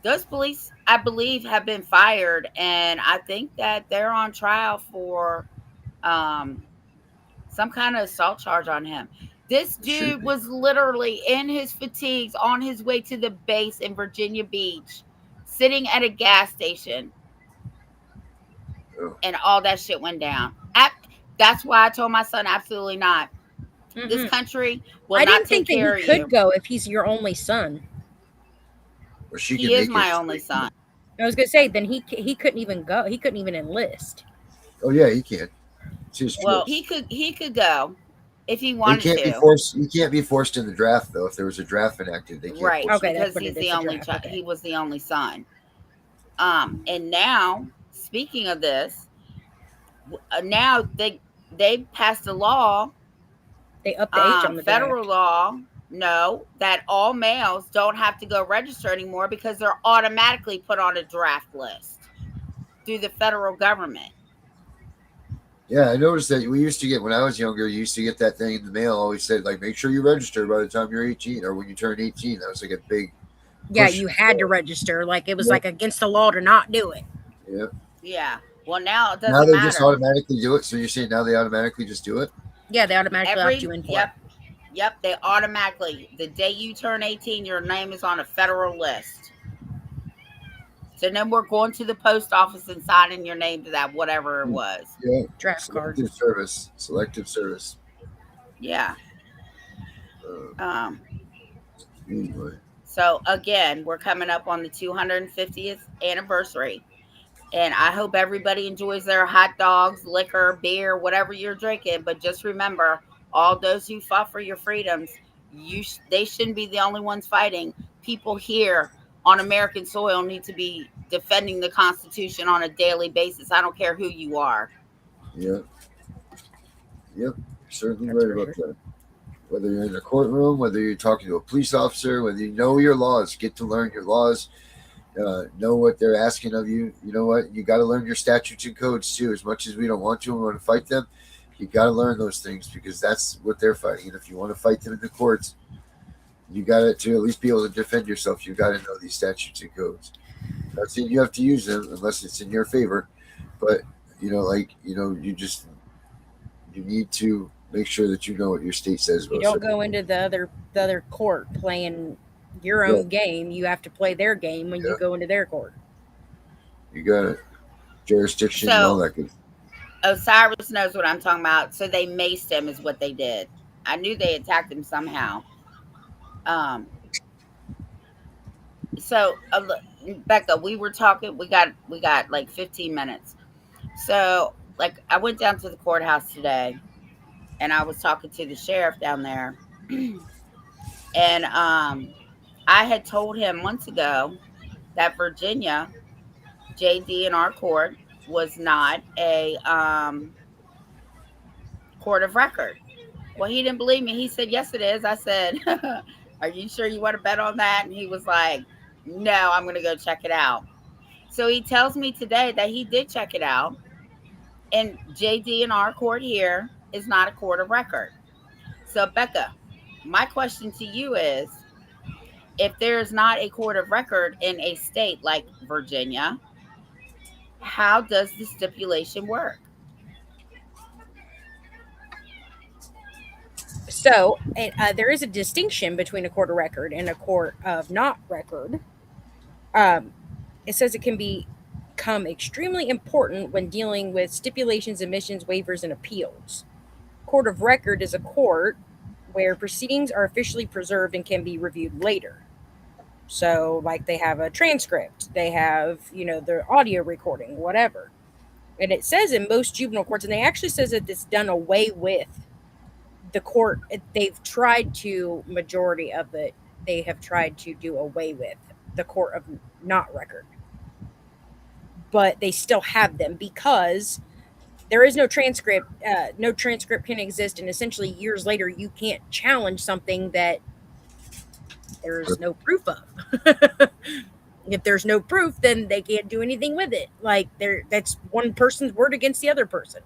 Those police, I believe, have been fired, and I think that they're on trial for some kind of assault charge on him. This dude was literally in his fatigues on his way to the base in Virginia Beach, sitting at a gas station, Oh. and all that shit went down. That's why I told my son, absolutely not. Mm-hmm. This country will I not didn't take think care that of he could you. go if he's your only son. Well, she He can is make my it. only son. I was gonna say then he couldn't even go. He couldn't even enlist. Oh yeah, he can. It's his Well, choice. he could go if he He wanted can't be to. forced. He can't be forced in the draft though. If there was a draft enacted, they can't Right, force Okay, him. that's because what he's it is. the The only draft. child. Okay. He was the only son. And now, speaking of this, now they passed a law, They upped the age on the federal draft. law, no, that all males don't have to go register anymore because they're automatically put on a draft list through the federal government. Yeah, I noticed that we used to get when I was younger. You used to get that thing in the mail. Always said like, make sure you register by the time you're 18 or when you turn 18. That was like a big Yeah, push. you had to register. Like it was Yeah. like against the law to not do it. Yeah. Yeah. Well, now it Now doesn't they just matter. automatically do it. So you're saying now they automatically just do it? Yeah, they automatically opt you in for it. Yep, they automatically, the day you turn 18, your name is on a federal list. So no more going to the post office and signing your name to that, whatever it was. Yeah. Draft card. Selective service. Selective service. Yeah. Um. Anyway. So again, we're coming up on the 250th anniversary. And I hope everybody enjoys their hot dogs, liquor, beer, whatever you're drinking. But just remember, all those who fought for your freedoms, they shouldn't be the only ones fighting. People here on American soil need to be defending the Constitution on a daily basis. I don't care who you are. Yeah. Yep. You're certainly That's right for about that. Whether you're in a courtroom, whether you're talking to a police officer, whether you know your laws, get to learn your laws. Know what they're asking of you. You know what? You got to learn your statutes and codes too. As much as we don't want to and want to fight them, you got to learn those things because that's what they're fighting. And if you want to fight them in the courts, you got to at least be able to defend yourself. You got to know these statutes and codes. Not saying you have to use them unless it's in your favor, but you need to make sure that you know what your state says. You don't go into the other court playing your own game. You have to play their game when you go into their court. You got it. Jurisdiction and all that good. Osiris knows what I'm talking about. So they maced him is what they did. I knew they attacked him somehow. So Becka, we were talking, we got like 15 minutes. So like I went down to the courthouse today and I was talking to the sheriff down there. And I had told him months ago that Virginia, JD in our court, was not a court of record. Well, he didn't believe me. He said, yes, it is. I said, are you sure you want to bet on that? And he was like, no, I'm going to go check it out. So he tells me today that he did check it out. And JD in our court here is not a court of record. So, Becka, my question to you is, if there's not a court of record in a state like Virginia, How does the stipulation work? So there is a distinction between a court of record and a court of not record. Um, it says it can become extremely important when dealing with stipulations, admissions, waivers, and appeals. Court of record is a court where proceedings are officially preserved and can be reviewed later. So, like, they have a transcript, they have, their audio recording, whatever. And it says in most juvenile courts, and they actually says that it's done away with the court. They've tried to, majority of it, they have tried to do away with the court of not record. But they still have them because there is no transcript. No transcript can exist, and essentially years later, you can't challenge something that there's no proof of. If there's no proof, then they can't do anything with it. Like, that's one person's word against the other person.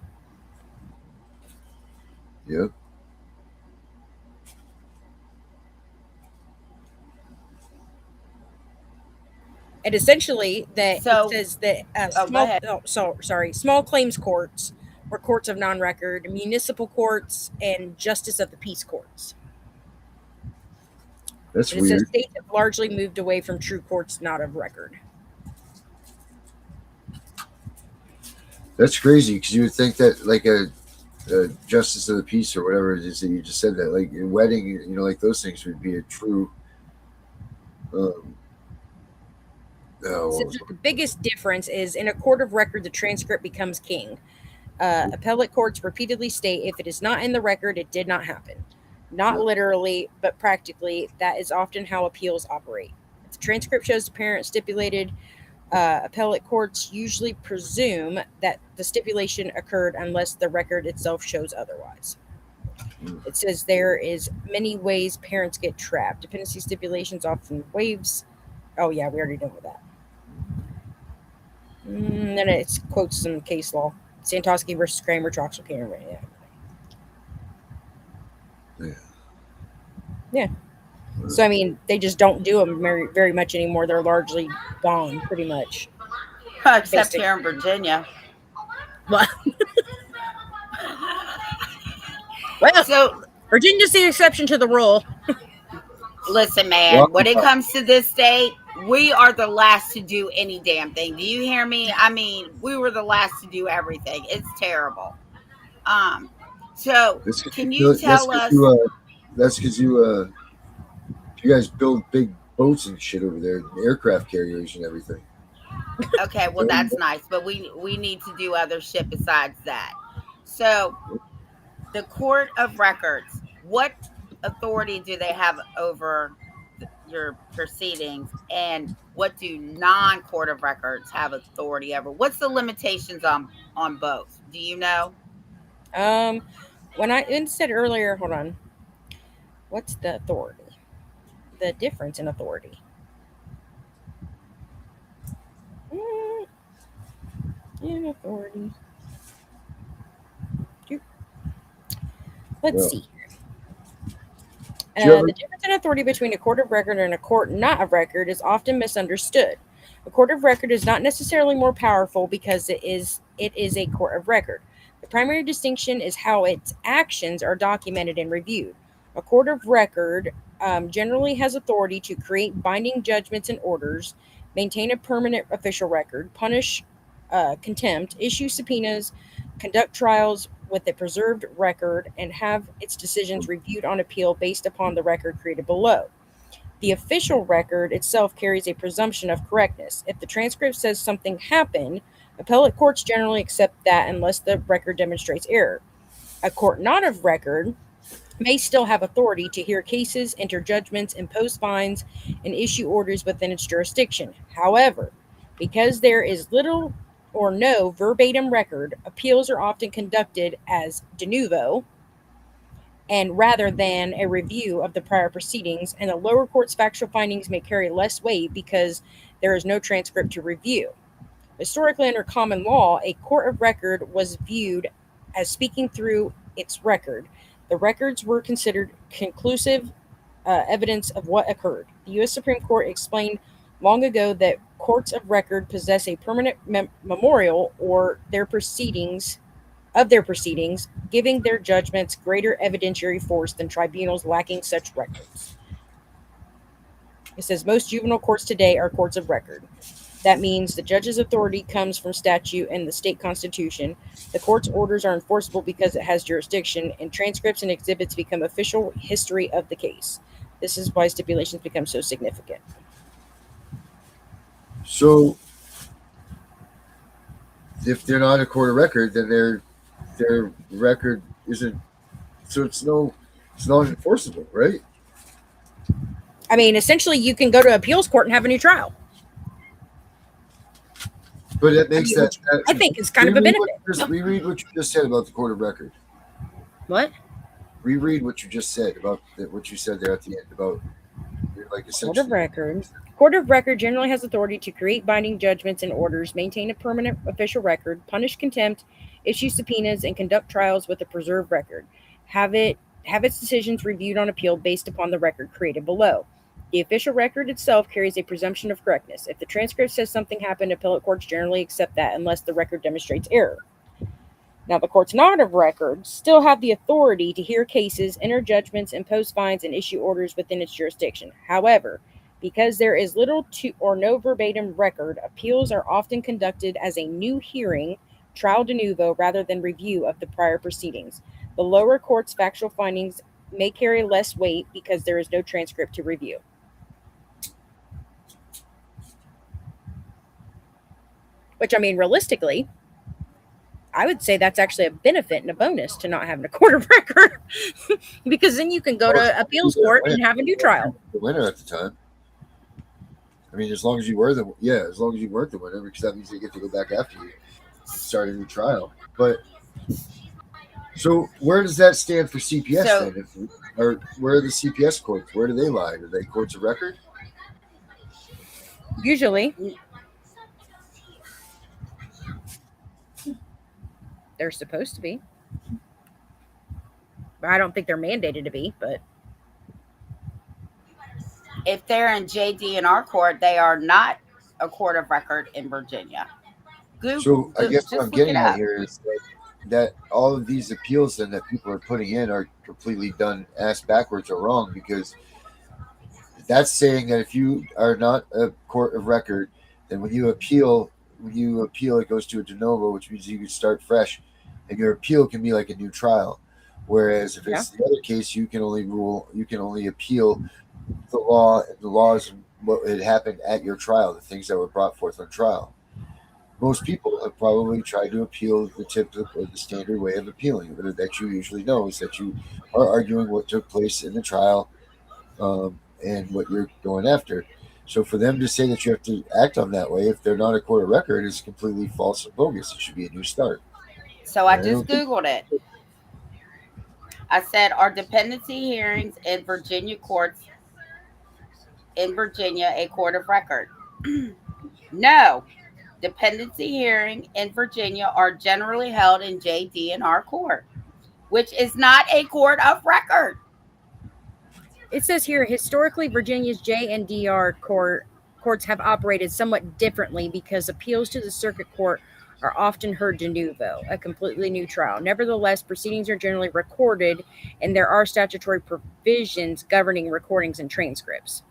Yep. And essentially, that So- it says that go ahead. small claims courts or courts of non-record, municipal courts, and justice of the peace courts. That's And it says weird. states have largely moved away from true courts not of record. That's crazy because you would think that like a justice of the peace or whatever it is that you just said, that like in wedding, like those things would be a true. Since the biggest difference is in a court of record, the transcript becomes king. Appellate courts repeatedly state if it is not in the record, it did not happen. Not literally, but practically, that is often how appeals operate. If the transcript shows the parent stipulated, appellate courts usually presume that the stipulation occurred unless the record itself shows otherwise. It says there is many ways parents get trapped. Dependency stipulations often waives. Oh yeah, we already done with that. Then it quotes some case law. Santosky versus Kramer, Troxel, Cameron. Yeah. So, I mean, they just don't do them very much anymore. They're largely gone, pretty much. Except Basically. here in Virginia. Well, well, So Virginia's the exception to the rule. listen, man, when it comes to this state, we are the last to do any damn thing. Do you hear me? I mean, we were the last to do everything. It's terrible. So can you tell us? That's because you guys build big boats and shit over there, aircraft carriers and everything. Okay, well that's nice, but we need to do other shit besides that. So the court of records, what authority do they have over your proceedings, and what do non-court of records have authority over? What's the limitations on both? Do you know? When I said earlier, hold on. What's the authority? The difference in authority. In authority. Let's see here. The difference in authority between a court of record and a court not of record is often misunderstood. A court of record is not necessarily more powerful because it is a court of record. The primary distinction is how its actions are documented and reviewed. A court of record generally has authority to create binding judgments and orders, maintain a permanent official record, punish contempt, issue subpoenas, conduct trials with a preserved record, and have its decisions reviewed on appeal based upon the record created below. The official record itself carries a presumption of correctness. If the transcript says something happened, appellate courts generally accept that unless the record demonstrates error. A court not of record may still have authority to hear cases, enter judgments, impose fines, and issue orders within its jurisdiction. However, because there is little or no verbatim record, appeals are often conducted as de novo, and rather than a review of the prior proceedings, and the lower court's factual findings may carry less weight because there is no transcript to review. Historically, under common law, a court of record was viewed as speaking through its record. The records were considered conclusive evidence of what occurred. The U.S. Supreme Court explained long ago that courts of record possess a permanent memorial or their proceedings of their proceedings, giving their judgments greater evidentiary force than tribunals lacking such records. It says most juvenile courts today are courts of record. That means the judge's authority comes from statute and the state constitution. The court's orders are enforceable because it has jurisdiction, and transcripts and exhibits become official history of the case. This is why stipulations become so significant. So, if they're not a court of record, then their record isn't. So it's not enforceable, right? I mean, essentially, you can go to appeals court and have a new trial. But it makes that. I think it's kind of a benefit. Reread what you just said about the court of record. What? Reread what you just said about what you said there at the end about like essentially. Court of record. Court of record generally has authority to create binding judgments and orders, maintain a permanent official record, punish contempt, issue subpoenas, and conduct trials with a preserved record. Have its decisions reviewed on appeal based upon the record created below. The official record itself carries a presumption of correctness. If the transcript says something happened, appellate courts generally accept that unless the record demonstrates error. Now, the courts not of record still have the authority to hear cases, enter judgments, impose fines, and issue orders within its jurisdiction. However, because there is little to or no verbatim record, appeals are often conducted as a new hearing, trial de novo, rather than review of the prior proceedings. The lower court's factual findings may carry less weight because there is no transcript to review. Which, I mean, realistically, I would say that's actually a benefit and a bonus to not having a court of record. Because then you can go to appeals court and have a new trial. The winner at the time. I mean, as long as you were the winner, because that means they get to go back after you, start a new trial. But so where does that stand for CPS then? Or where are the CPS courts? Where do they lie? Are they courts of record? Usually. They're supposed to be. But I don't think they're mandated to be, but if they're in JD&R court, they are not a court of record in Virginia. So I guess what I'm getting at here is that all of these appeals then that people are putting in are completely done ass backwards or wrong, because that's saying that if you are not a court of record, then when you appeal, it goes to a de novo, which means you can start fresh, and your appeal can be like a new trial. Whereas if it's the other case, you can only appeal the laws and what had happened at your trial, the things that were brought forth on trial. Most people have probably tried to appeal the typical or the standard way of appealing that you usually know is that you are arguing what took place in the trial and what you're going after. So for them to say that you have to act on that way if they're not a court of record is completely false and bogus. It should be a new start. So I just Googled it. I said, are dependency hearings in Virginia courts a court of record? No. Dependency hearing in Virginia are generally held in JD&R court, which is not a court of record. It says here, historically, Virginia's J&DR courts have operated somewhat differently because appeals to the circuit court are often heard de novo, a completely new trial. Nevertheless, proceedings are generally recorded, and there are statutory provisions governing recordings and transcripts.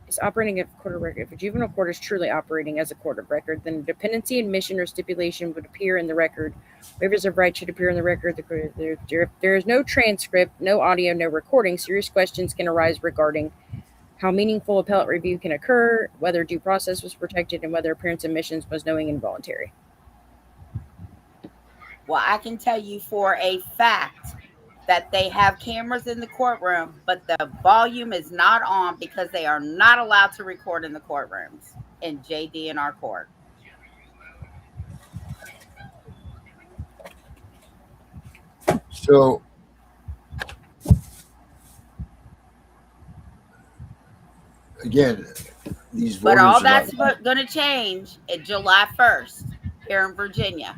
Is operating a court of record. If a juvenile court is truly operating as a court of record, then a dependency admission or stipulation would appear in the record. Waivers of right should appear in the record. If there is no transcript, no audio, no recording, serious questions can arise regarding how meaningful appellate review can occur, whether due process was protected, and whether appearance admissions was knowing and voluntary. Well, I can tell you for a fact that they have cameras in the courtroom, but the volume is not on because they are not allowed to record in the courtrooms in JD&R court. So again, these but all that's going to change at July 1st here in Virginia.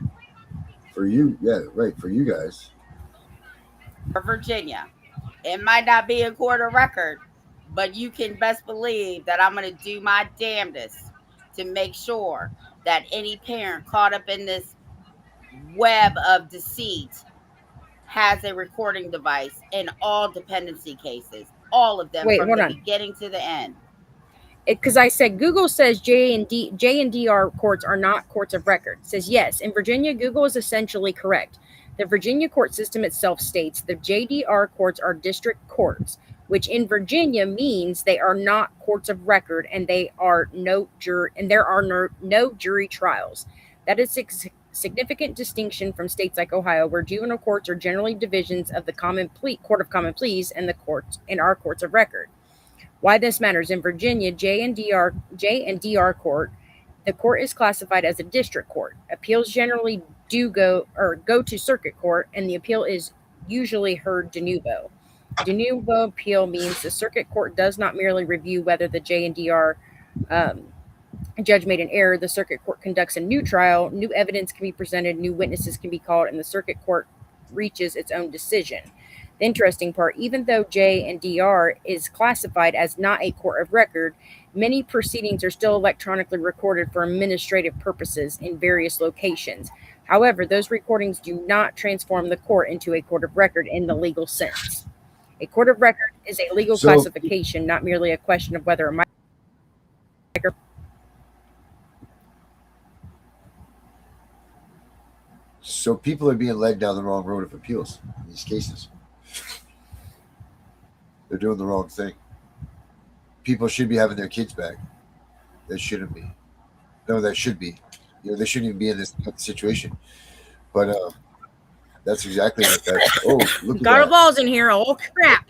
For you, yeah, right, for you guys. For Virginia. It might not be a court of record, But you can best believe that I'm going to do my damnedest to make sure that any parent caught up in this web of deceit has a recording device in all dependency cases, all of them Wait, from hold the on. beginning to the end. Because I said Google says J and DR courts are not courts of record. It says yes. In Virginia, Google is essentially correct. The Virginia court system itself states the JDR courts are district courts, which in Virginia means they are not courts of record and there are no jury trials. That is a significant distinction from states like Ohio, where juvenile courts are generally divisions of the Court of Common Pleas and the courts and our courts of record. Why this matters: in Virginia, J and DR court, the court is classified as a district court. Appeals generally go to circuit court, and the appeal is usually heard de novo. De novo appeal means the circuit court does not merely review whether the J and DR judge made an error. The circuit court conducts a new trial, new evidence can be presented, new witnesses can be called, and the circuit court reaches its own decision. The interesting part, even though J and DR is classified as not a court of record, many proceedings are still electronically recorded for administrative purposes in various locations. However, those recordings do not transform the court into a court of record in the legal sense. A court of record is a legal classification, not merely a question of whether a micro. So people are being led down the wrong road of appeals in these cases. They're doing the wrong thing. People should be having their kids back. They shouldn't be. No, that should be. They shouldn't even be in this situation. But that's exactly what that. Oh, look at Got that. a balls in here. Oh crap!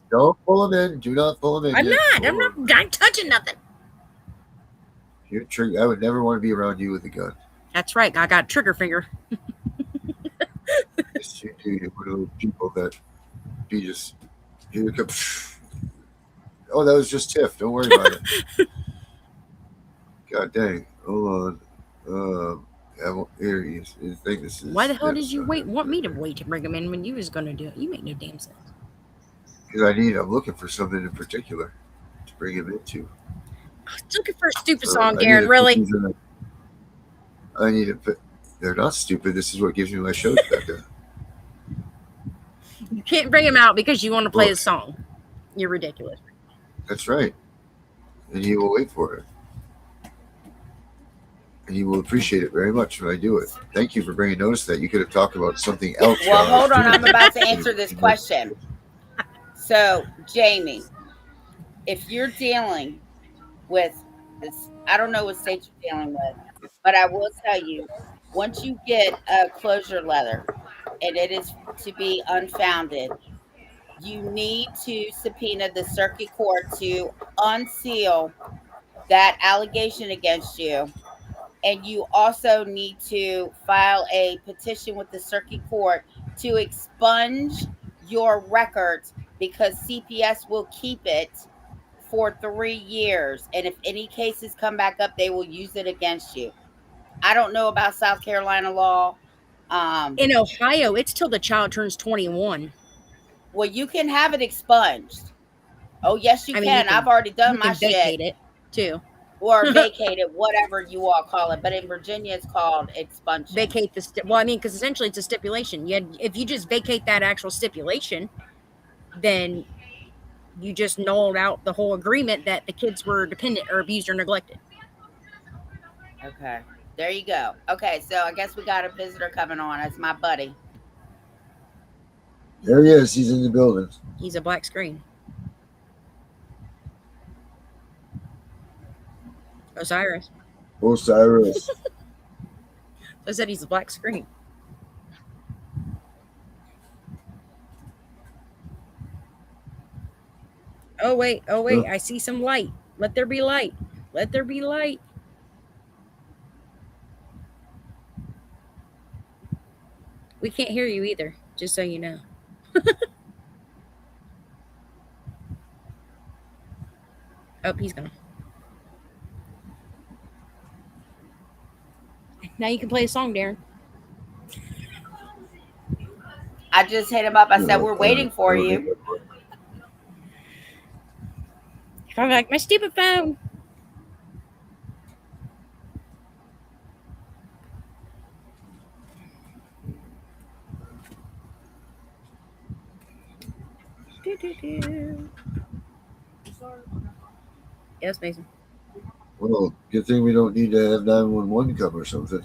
Don't pull them in. Do not pull them in. I'm not touching nothing. I would never want to be around you with a gun. That's right. I got a trigger finger. Yes, you do. You're one of those people that you just. Here it comes. Oh, that was just Tiff. Don't worry about it. God dang. Hold on. Here he is. I think this is. Why the hell did you want me to wait to bring him in when you was going to do it? You make no damn sense. Because I'm looking for something in particular to bring him into. I was looking for a stupid song, Darren. Really? I need to put. They're not stupid. This is what gives me my shows, Becka. You can't bring him out because you want to play a song. You're ridiculous. That's right. And he will wait for it. And he will appreciate it very much when I do it. Thank you for bringing notice that. You could have talked about something else. Well, hold on. I'm about to answer this question. So, Jamie, if you're dealing with this, I don't know what state you're dealing with, but I will tell you, once you get a closure letter and it is to be unfounded, you need to subpoena the circuit court to unseal that allegation against you. And you also need to file a petition with the circuit court to expunge your records, because CPS will keep it for 3 years. And if any cases come back up, they will use it against you. I don't know about South Carolina law. In Ohio, it's till the child turns 21. Well, you can have it expunged. Oh, yes, you can. I've already done my shit. Vacate it too. Or vacate it, whatever you all call it. But in Virginia, it's called expunging. Vacate because essentially it's a stipulation. If you just vacate that actual stipulation, then you just nulled out the whole agreement that the kids were dependent or abused or neglected. Okay. There you go. Okay, so I guess we got a visitor coming on. It's my buddy. There he is. He's in the building. He's a black screen. Osiris. I said he's a black screen. Oh wait, I see some light. Let there be light. Let there be light. We can't hear you either, just so you know. Oh, he's gone. Now you can play a song, Darren. I just hit him up. I said, we're waiting for you. I'm like, my stupid phone. Yes, Mason. Well, good thing we don't need to have 911 come or something.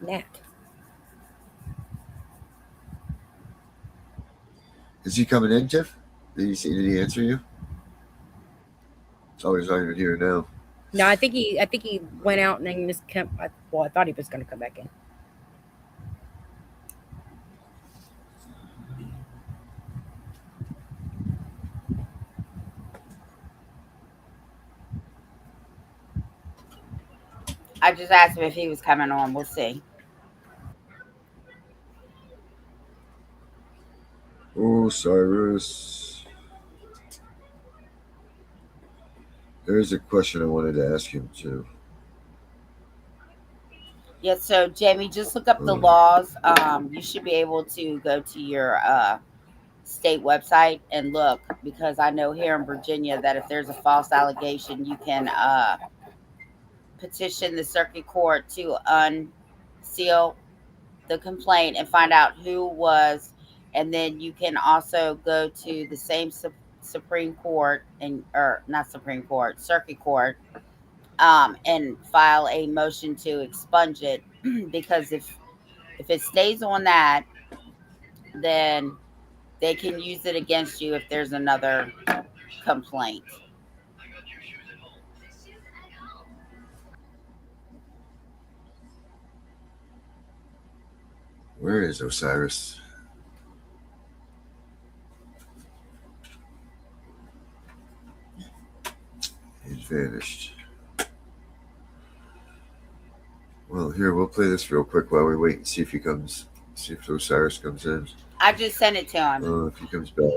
Nat. Is he coming in, Tiff? Did he answer you? Oh, he's not even here now. No, I think he went out and then just come. Well, I thought he was going to come back in. I just asked him if he was coming on. We'll see. Oh, Cyrus. There's a question I wanted to ask him too. Yeah, so Jamie, just look up the laws. You should be able to go to your state website and look, because I know here in Virginia that if there's a false allegation, you can petition the circuit court to unseal the complaint and find out who was, and then you can also go to the same Supreme Court or not Supreme Court, Circuit Court, and file a motion to expunge it because if it stays on that, then they can use it against you if there's another complaint. Where is Osiris? He's vanished. Well, here, we'll play this real quick while we wait and see if he comes. See if Osiris comes in. I just sent it to him. If he comes back.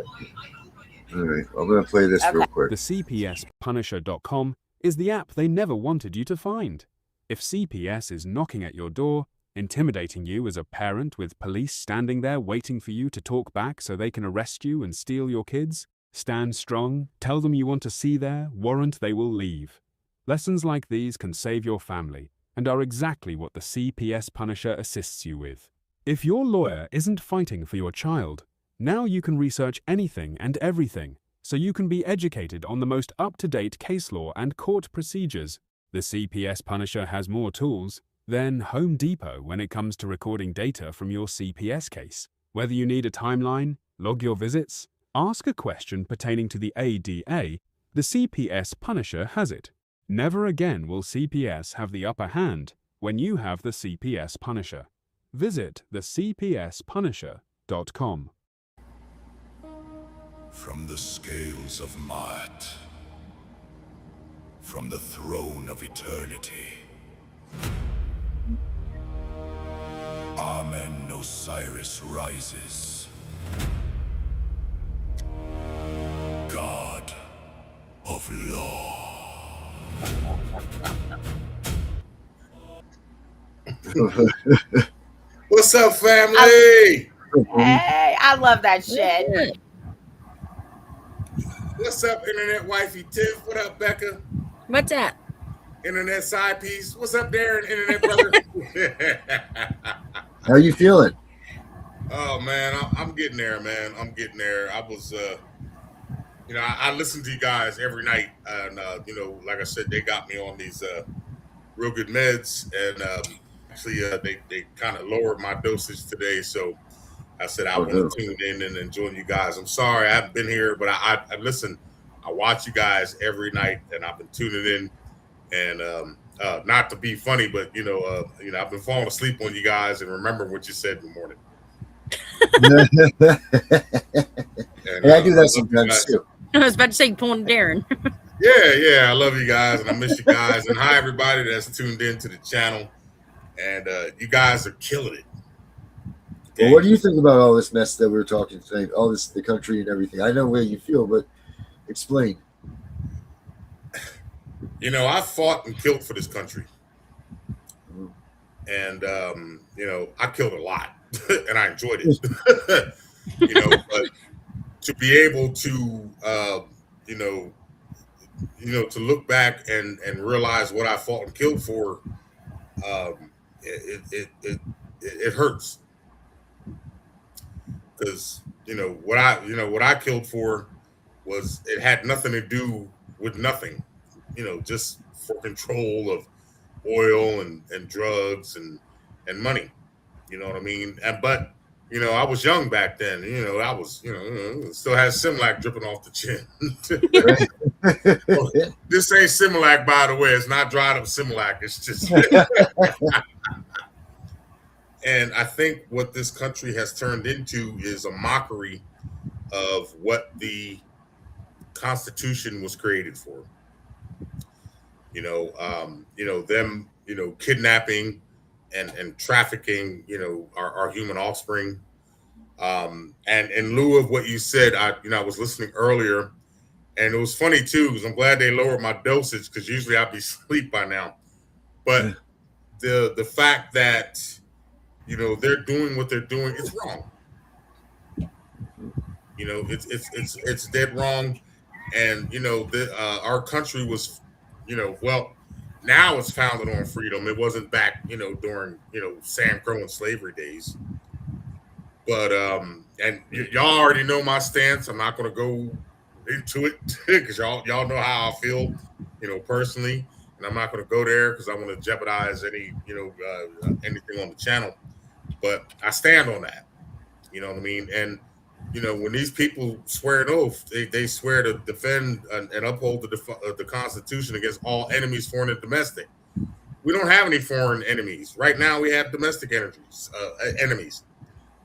All right, I'm going to play this real quick. The CPSpunisher.com is the app they never wanted you to find. If CPS is knocking at your door, intimidating you as a parent with police standing there waiting for you to talk back so they can arrest you and steal your kids, stand strong, tell them you want to see their warrant they will leave. Lessons like these can save your family and are exactly what the CPS Punisher assists you with. If your lawyer isn't fighting for your child, now you can research anything and everything so you can be educated on the most up-to-date case law and court procedures. The CPS Punisher has more tools than Home Depot when it comes to recording data from your CPS case. Whether you need a timeline, log your visits, ask a question pertaining to the ADA, the CPS Punisher has it. Never again will CPS have the upper hand when you have the CPS Punisher. Visit the CPSpunisher.com. From the scales of might, from the throne of eternity, Amen Osiris rises. God of law. What's up, family? Hey, I love that shit. What's up, internet wifey Tiff? What up, Becka? What's that? Internet side piece. What's up, Darren? Internet brother. How you feeling? Oh man, I'm getting there, man. I'm getting there. I was, I listen to you guys every night, and like I said, they got me on these real good meds, and actually, they kind of lowered my dosage today, so I said I want to tune in and join you guys. I'm sorry I haven't been here, but I listen. I watch you guys every night, and I've been tuning in. And not to be funny, but I've been falling asleep on you guys and remembering what you said in the morning. And I do that sometimes too. I was about to say pulling Darren. Yeah, I love you guys and I miss you guys. And hi everybody that's tuned in to the channel. And you guys are killing it. Okay? Well, what do you think about all this mess that we were talking tonight? All this, the country and everything. I know where you feel, but explain. I fought and killed for this country. And, I killed a lot and I enjoyed it. But to be able to, to look back and realize what I fought and killed for, it hurts because what I killed for was it had nothing to do with nothing, just for control of oil and drugs and money. You know what I mean? But I was young back then. I was still had Similac dripping off the chin. This ain't Similac, by the way. It's not dried up Similac. It's just. And I think what this country has turned into is a mockery of what the Constitution was created for. Them, kidnapping and trafficking, our human offspring. And in lieu of what you said, I was listening earlier, and it was funny too, because I'm glad they lowered my dosage, because usually I'd be asleep by now. But the fact that they're doing what they're doing, it's wrong. It's dead wrong. And our country was, well, now it's founded on freedom. It wasn't back, during Sam Crow and slavery days. But and y'all already know my stance. I'm not going to go into it because y'all know how I feel, personally. And I'm not going to go there because I want to jeopardize any, anything on the channel. But I stand on that. You know what I mean? And when these people swear an oath, they swear to defend and uphold the Constitution against all enemies, foreign and domestic. We don't have any foreign enemies right now. We have domestic enemies.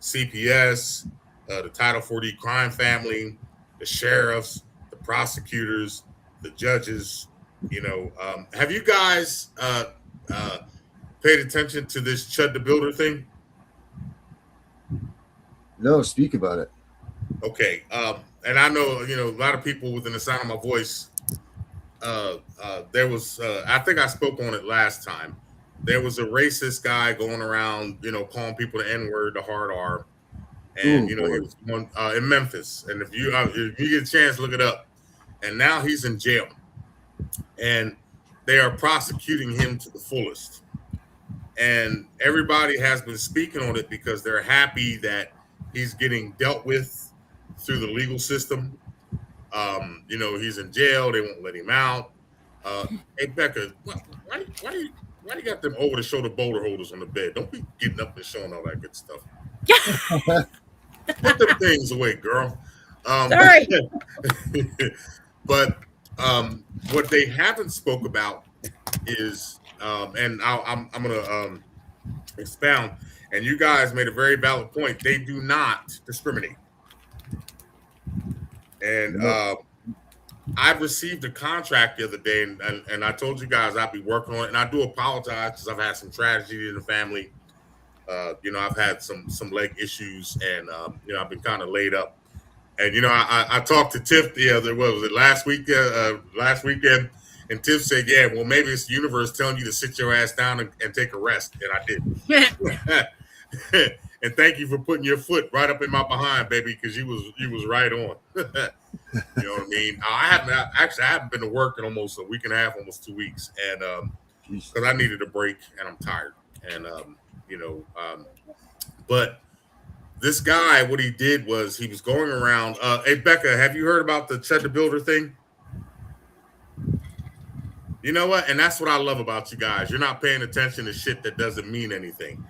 CPS, the Title 40 crime family, the sheriffs, the prosecutors, the judges. Have you guys paid attention to this Chud the Builder thing? No, speak about it. Okay. And I know, a lot of people within the sound of my voice, there was, I think I spoke on it last time. There was a racist guy going around, calling people the N-word, the hard R. And, he was one in Memphis. And if you get a chance, look it up. And now he's in jail. And they are prosecuting him to the fullest. And everybody has been speaking on it because they're happy that he's getting dealt with through the legal system. He's in jail. They won't let him out. Hey, Becka, why do you got them over-the-shoulder boulder holders on the bed? Don't be getting up and showing all that good stuff. Put them things away, girl. Sorry. But what they haven't spoke about is, and I'm going to expound, and you guys made a very valid point. They do not discriminate. And I've received a contract the other day, and I told you guys I'd be working on it. And I do apologize because I've had some tragedy in the family. I've had some leg issues, and I've been kind of laid up. And I talked to Tiff last weekend, and Tiff said, "Yeah, well, maybe it's the universe telling you to sit your ass down and take a rest." And I did. And thank you for putting your foot right up in my behind, baby, because you was right on. You know what I mean? I haven't been to work in almost a week and a half, almost 2 weeks, and because I needed a break and I'm tired, and but this guy, what he did was he was going around. Hey, Becka, have you heard about the Chud the Builder thing? You know what? And that's what I love about you guys. You're not paying attention to shit that doesn't mean anything.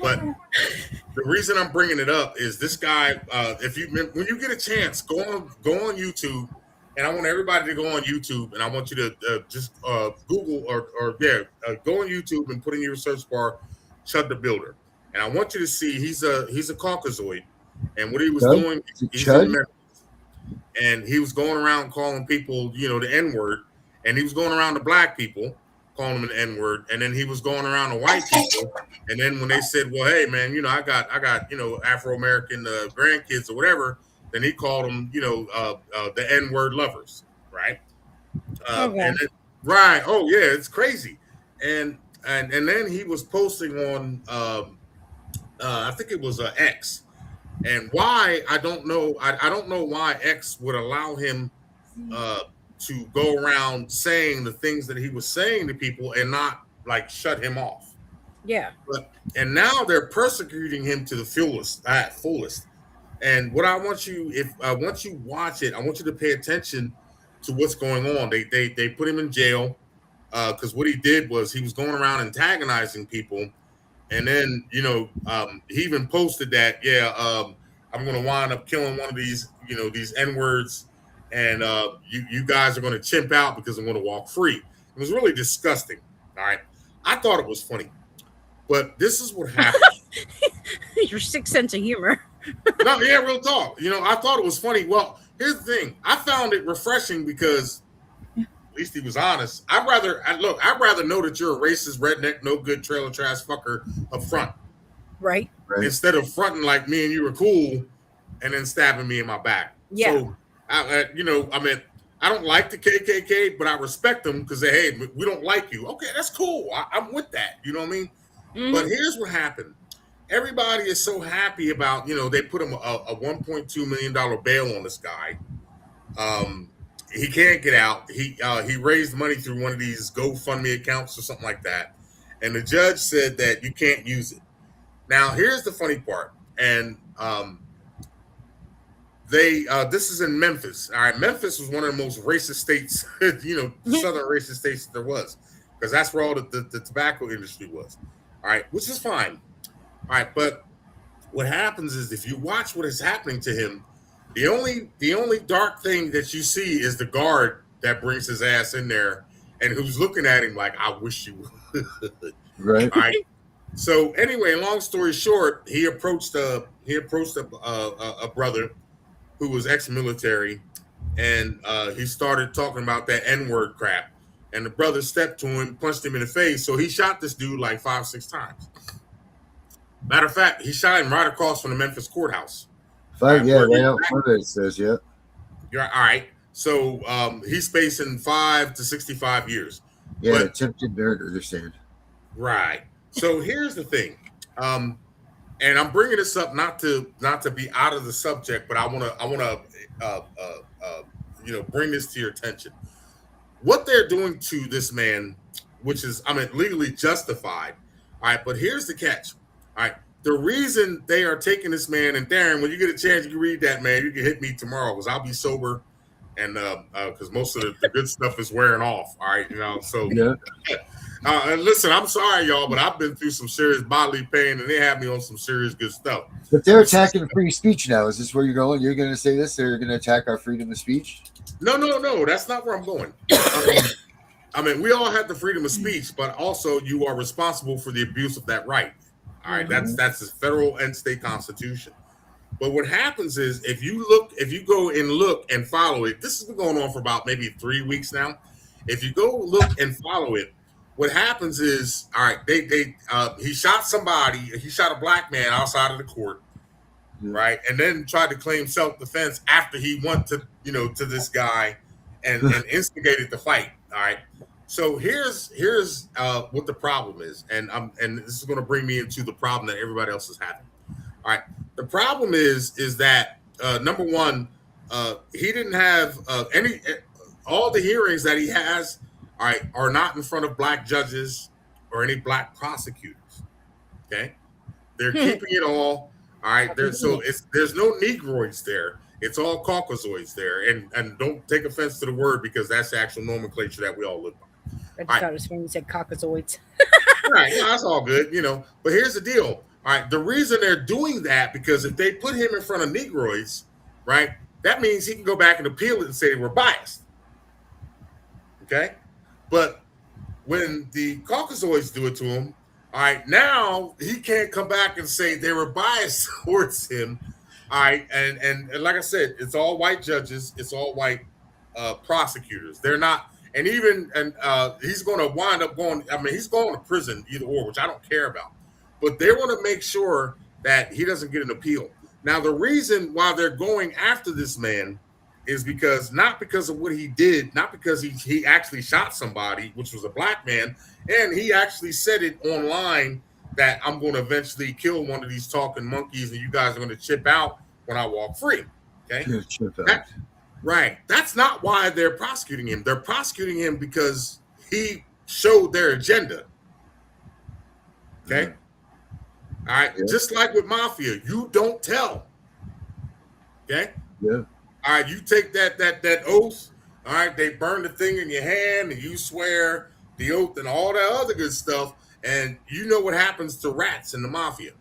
But the reason I'm bringing it up is this guy. When you get a chance, go on YouTube, and I want everybody to go on YouTube, and I want you to just Google go on YouTube and put in your search bar Chud the Builder, and I want you to see he's a Caucasoid, and what he was doing, and he was going around calling people the N-word, and he was going around to black people, calling them an N-word, and then he was going around to white people, and then when they said, "Well, hey man, I got Afro-American grandkids or whatever," then he called them the N-word lovers, right? Right. Oh yeah, it's crazy, and then he was posting on I think it was X, and why I don't know. I don't know why X would allow him to go around saying the things that he was saying to people and not like shut him off. Yeah. And now they're persecuting him to the fullest. And what I want you, once you watch it, I want you to pay attention to what's going on. They put him in jail because what he did was he was going around antagonizing people, and then he even posted that I'm going to wind up killing one of these these N-words, and you guys are going to chimp out because I'm going to walk free. It was really disgusting. All right, I thought it was funny. But this is what happened. Your sick sense of humor. No, yeah, real talk. I thought it was funny. Well, here's the thing. I found it refreshing because at least he was honest. I'd rather know that you're a racist, redneck, no good, trailer trash fucker up front. Right. Instead of fronting like me and you were cool and then stabbing me in my back. Yeah. So, I don't like the KKK, but I respect them because hey, we don't like you. Okay, that's cool. I'm with that. You know what I mean? Mm-hmm. But here's what happened. Everybody is so happy about, they put him a $1.2 million bail on this guy. He can't get out. He raised money through one of these GoFundMe accounts or something like that. And the judge said that you can't use it. Now, here's the funny part. And this is in Memphis. All right. Memphis was one of the most racist states, southern racist states that there was, because that's where all the tobacco industry was. All right, which is fine. All right, but what happens is if you watch what is happening to him, the only dark thing that you see is the guard that brings his ass in there and who's looking at him like, I wish you would. Right. All right. So anyway, long story short, he approached a brother who was ex-military, and he started talking about that N-word crap. And the brother stepped to him, punched him in the face. So he shot this dude like 5-6 times. Matter of fact, he shot him right across from the Memphis courthouse. Right out front of it says, yeah. You're all right. So he's facing 5 to 65 years. Yeah, attempted murder, they're saying. Right. So here's the thing. And I'm bringing this up not to be out of the subject, but I want to bring this to your attention. What they're doing to this man, which is, legally justified. All right, but here's the catch. All right, the reason they are taking this man, and Darren, when you get a chance, you can read that, man. You can hit me tomorrow because I'll be sober, and because most of the good stuff is wearing off. All right, so yeah. And listen, I'm sorry, y'all, but I've been through some serious bodily pain, and they have me on some serious good stuff. But they're attacking free speech now. Is this where you're going? You're going to say this? They're going to attack our freedom of speech? No, that's not where I'm going. We all have the freedom of speech, but also you are responsible for the abuse of that right. All right, that's the federal and state constitution. But what happens is if you go and look and follow it, this has been going on for about maybe 3 weeks now. If you go look and follow it, what happens is, all right, he shot somebody. He shot a black man outside of the court, right, and then tried to claim self-defense after he went to this guy and instigated the fight. All right, so here's what the problem is, and this is going to bring me into the problem that everybody else is having. All right, the problem is that number one, he didn't have all the hearings that he has. All right, are not in front of black judges or any black prosecutors. Okay, they're keeping it all. All right, there's no Negroids there. It's all Caucasoids there, and don't take offense to the word because that's the actual nomenclature that we all live by. I just thought it was when you said Caucasoids. Right, that's all good, But here's the deal. All right, the reason they're doing that because if they put him in front of Negroids, right, that means he can go back and appeal it and say we're biased. Okay. But when the Caucasoids do it to him, all right, now he can't come back and say they were biased towards him. All right, and like I said, it's all white judges, it's all white prosecutors. They're not, and he's going to wind up going. He's going to prison either or, which I don't care about. But they want to make sure that he doesn't get an appeal. Now, the reason why they're going after this man is not because of what he did, not because he actually shot somebody, which was a black man, and he actually said it online that I'm going to eventually kill one of these talking monkeys and you guys are going to chip out when I walk free. Okay. Right. That's not why they're prosecuting him. They're prosecuting him because he showed their agenda. Okay. All right. Yeah. Just like with mafia, you don't tell. Okay. Yeah. All right. You take that oath. All right. They burn the thing in your hand and you swear the oath and all that other good stuff. And you know what happens to rats in the mafia.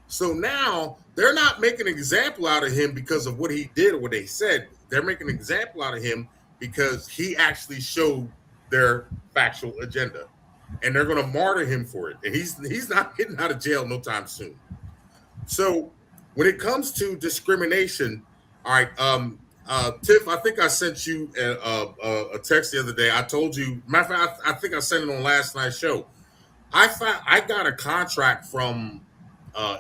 So now they're not making an example out of him because of what he did or what they said. They're making an example out of him because he actually showed their factual agenda. And they're going to martyr him for it. And he's not getting out of jail no time soon. So when it comes to discrimination, all right, Tiff, I think I sent you a text the other day. I told you, matter of fact, I think I sent it on last night's show. I got a contract from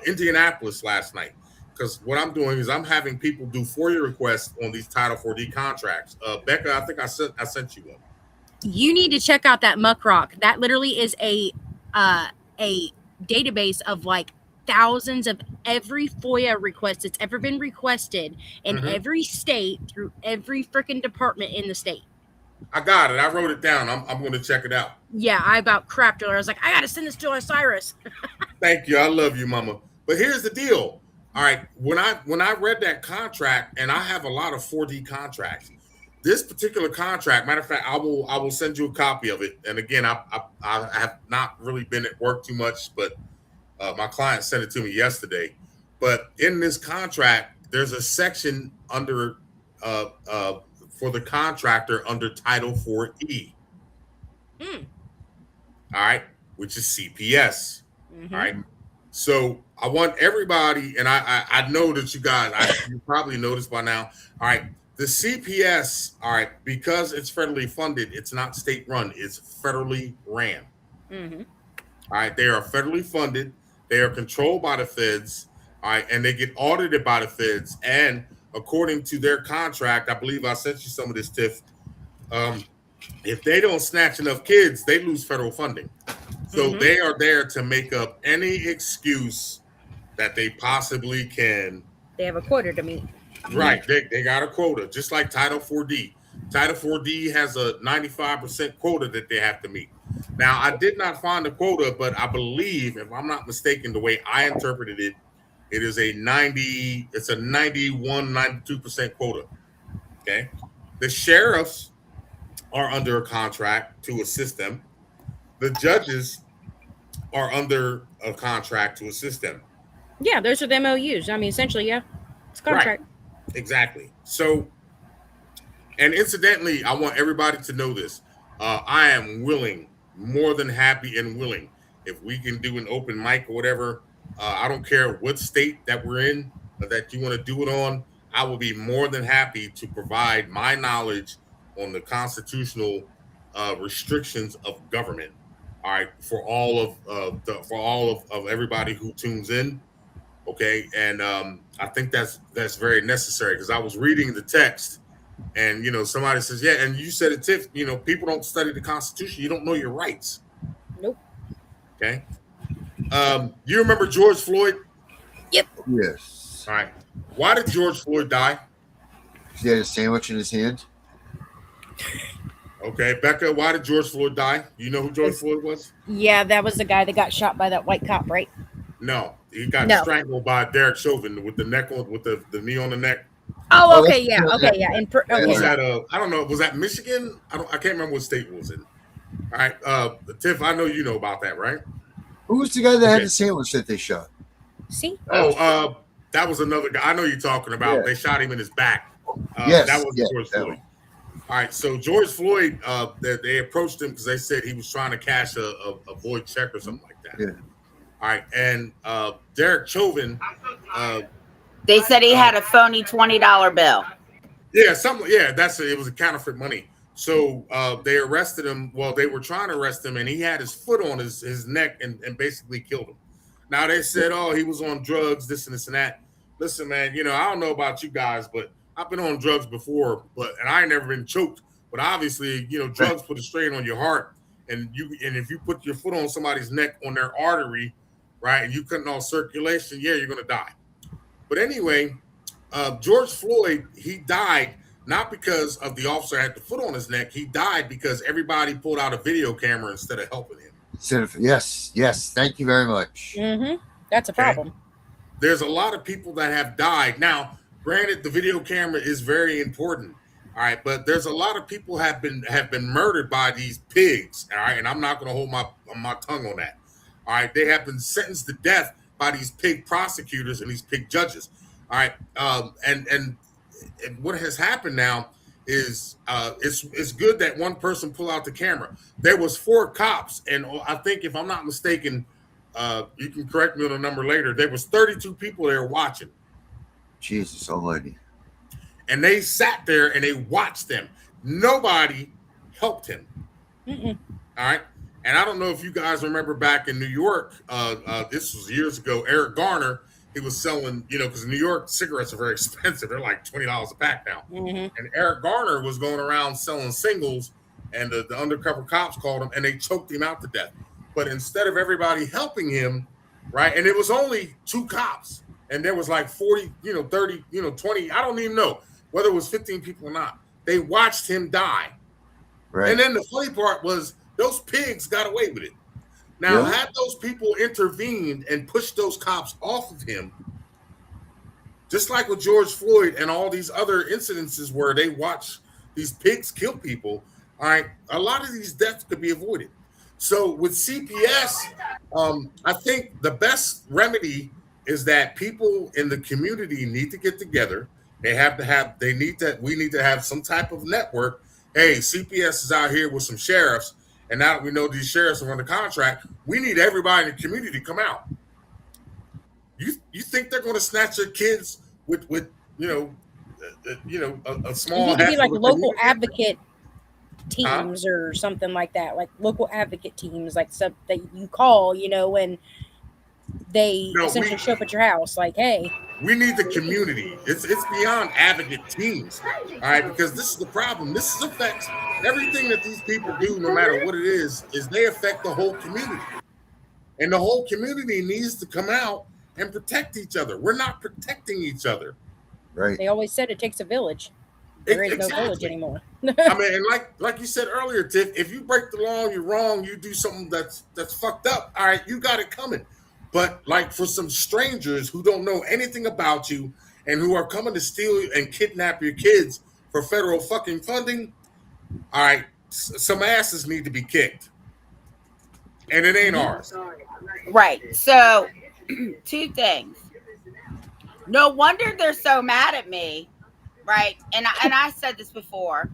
Indianapolis last night because what I'm doing is I'm having people do FOIA requests on these Title 4D contracts. Becka, I think I sent you one. You need to check out that Muck Rock. That literally is a database of like thousands of every FOIA request that's ever been requested in every state through every freaking department in the state. I got it. I wrote it down. I'm going to check it out. Yeah, I about crapped her. I was like, I got to send this to Osiris. Thank you. I love you, Mama. But here's the deal. All right, when I read that contract, and I have a lot of 4D contracts. This particular contract, matter of fact, I will send you a copy of it. And again, I have not really been at work too much, but my client sent it to me yesterday. But in this contract, there's a section under for the contractor under Title 4E. All right, which is CPS. All right. So I want everybody, and I know that you guys, you probably noticed by now. All right. The CPS, all right, because it's federally funded, it's not state run, it's federally ran. All right. They are federally funded. They are controlled by the feds. All right. And they get audited by the feds. And according to their contract, I believe I sent you some of this, Tiff. If they don't snatch enough kids, they lose federal funding. So they are there to make up any excuse that they possibly can. They have a quota to meet. Right. They got a quota, just like Title 4D. Title 4D has a 95% quota that they have to meet. Now, I did not find the quota, but I believe, if I'm not mistaken, the way I interpreted it, it is a 91, 92% quota. Okay. The sheriffs are under a contract to assist them. The judges are under a contract to assist them. Yeah, those are the MOUs. I mean, essentially, yeah, it's a contract. Right. Exactly. So, and incidentally, I want everybody to know this. I am willing, more than happy and willing, if we can do an open mic or whatever. I don't care what state that we're in, that you want to do it on. I will be more than happy to provide my knowledge on the constitutional restrictions of government. All right, for all of everybody who tunes in. Okay, and I think that's very necessary because I was reading the text, and somebody says, yeah, and you said it, Tiff. People don't study the Constitution. You don't know your rights. Nope. Okay. You remember George Floyd? Yep. Yes. All right. Why did George Floyd die? He had a sandwich in his hand. Okay, Becka, why did George Floyd die? You know who George Floyd was? Yeah, that was the guy that got shot by that white cop, right? No, he got strangled by Derek Chauvin with the neck on, with the knee on the neck. Oh, okay, yeah, okay, yeah. Was that I don't know. Was that Michigan? I can't remember what state it was in. All right, Tiff, I know you know about that, right? Who was the guy that had the sandwich that they shot? See? Oh, that was another guy. I know you're talking about. Yeah. They shot him in his back. Yes, that was George Floyd. All right, so George Floyd, they approached him because they said he was trying to cash a void check or something like that. Yeah. All right, and Derek Chauvin. They said he had a phony $20 bill. Yeah, it was a counterfeit money. So they arrested him. Well, they were trying to arrest him, and he had his foot on his neck and basically killed him. Now they said, oh, he was on drugs, this and this and that. Listen, man, I don't know about you guys, but I've been on drugs before, and I ain't never been choked. But obviously, drugs put a strain on your heart, and if you put your foot on somebody's neck on their artery, right, and you cutting off circulation, yeah, you're gonna die. But anyway, George Floyd, he died not because of the officer had the foot on his neck. He died because everybody pulled out a video camera instead of helping him. Yes. Thank you very much. That's a problem. There's a lot of people that have died. Now, granted, the video camera is very important. All right, but there's a lot of people have been murdered by these pigs. All right, and I'm not going to hold my tongue on that. All right, they have been sentenced to death by these pig prosecutors and these pig judges. All right, and what has happened now is it's good that one person pull out the camera. There was 4 cops, and I think if I'm not mistaken, you can correct me on the number later. There was 32 people there watching. Jesus Almighty. And they sat there and they watched them. Nobody helped him. All right. And I don't know if you guys remember back in New York, this was years ago, Eric Garner, he was selling, because in New York, cigarettes are very expensive. They're like $20 a pack now. And Eric Garner was going around selling singles, and the undercover cops called him and they choked him out to death. But instead of everybody helping him, right, and it was only 2 cops, and there was like 40, 30, 20, I don't even know whether it was 15 people or not. They watched him die. Right. And then the funny part was those pigs got away with it. Now, had those people intervened and pushed those cops off of him, just like with George Floyd and all these other incidences where they watch these pigs kill people, all right, a lot of these deaths could be avoided. So with CPS, I think the best remedy is that people in the community need to get together. We need to have some type of network. Hey, CPS is out here with some sheriffs, and now that we know these sheriffs are under contract, we need everybody in the community to come out. You think they're going to snatch their kids with a small? You need to be like local advocate teams or something like that, like local advocate teams, like stuff that you call, when they essentially show up at your house, like, hey. We need the community. It's beyond advocate teams, all right? Because this is the problem. This affects everything that these people do, no matter what it is they affect the whole community. And the whole community needs to come out and protect each other. We're not protecting each other. Right. They always said it takes a village. There is no village anymore. I mean, and like you said earlier, Tiff, if you break the law, you're wrong, you do something that's fucked up, all right, you got it coming. But like for some strangers who don't know anything about you and who are coming to steal and kidnap your kids for federal fucking funding, all right, some asses need to be kicked. And it ain't ours. Right. So, 2 things. No wonder they're so mad at me, right? And I said this before.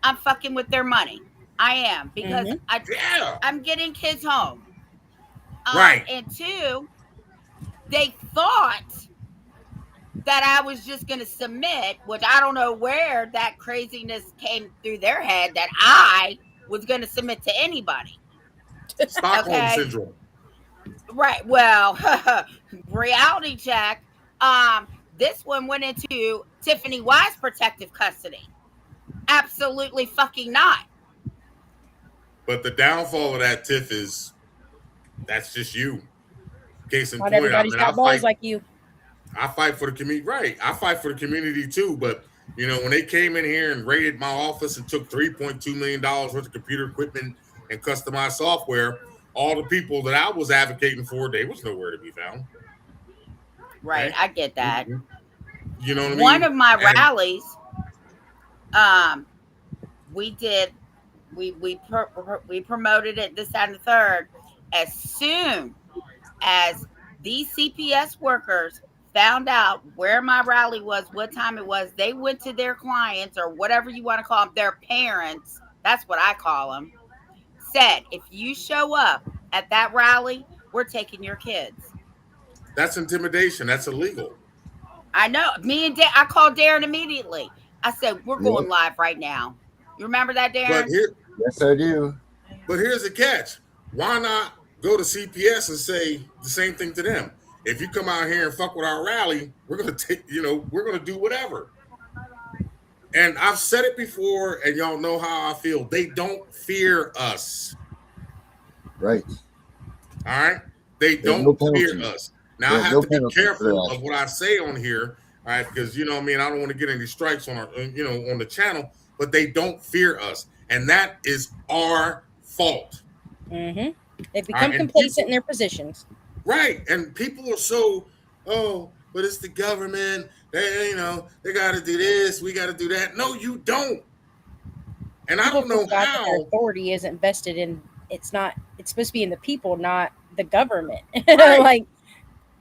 I'm fucking with their money. I am, because I'm getting kids home. Right. And 2, they thought that I was just going to submit, which I don't know where that craziness came through their head, that I was going to submit to anybody. Stockholm syndrome. Right. Well, reality check. This one went into Tiffany Wise protective custody. Absolutely fucking not. But the downfall of that, Tiff, is that's just you. Case in Not point, everybody's got balls like you. I fight for the community, right? I fight for the community too. But when they came in here and raided my office and took $3.2 million worth of computer equipment and customized software, all the people that I was advocating for, they was nowhere to be found. Right, I get that. You know what I mean? One of my rallies, we promoted it, this, that, and the third. As soon as these CPS workers found out where my rally was, what time it was, they went to their clients, or whatever you want to call them, their parents, that's what I call them, said, if you show up at that rally, we're taking your kids. That's intimidation. That's illegal. I know. Me and I called Darren immediately. I said, we're going live right now. You remember that, Darren? Yes, I do. But here's the catch. Why not go to CPS and say the same thing to them? If you come out here and fuck with our rally, we're going to we're going to do whatever. And I've said it before, and y'all know how I feel. They don't fear us. Right. All right? They don't fear us. Now, I have to be careful of what I say on here, All right, because you know what I mean, I don't want to get any strikes on our, on the channel, but they don't fear us, and that is our fault. Mm-hmm. They've become All right, and complacent in their positions. right, and people are so, oh, but it's the government. They, they got to do this, we got to do that. No, you don't. And I don't know forgot that their how. authority isn't vested in. It's supposed to be in the people, not the government. Right. Like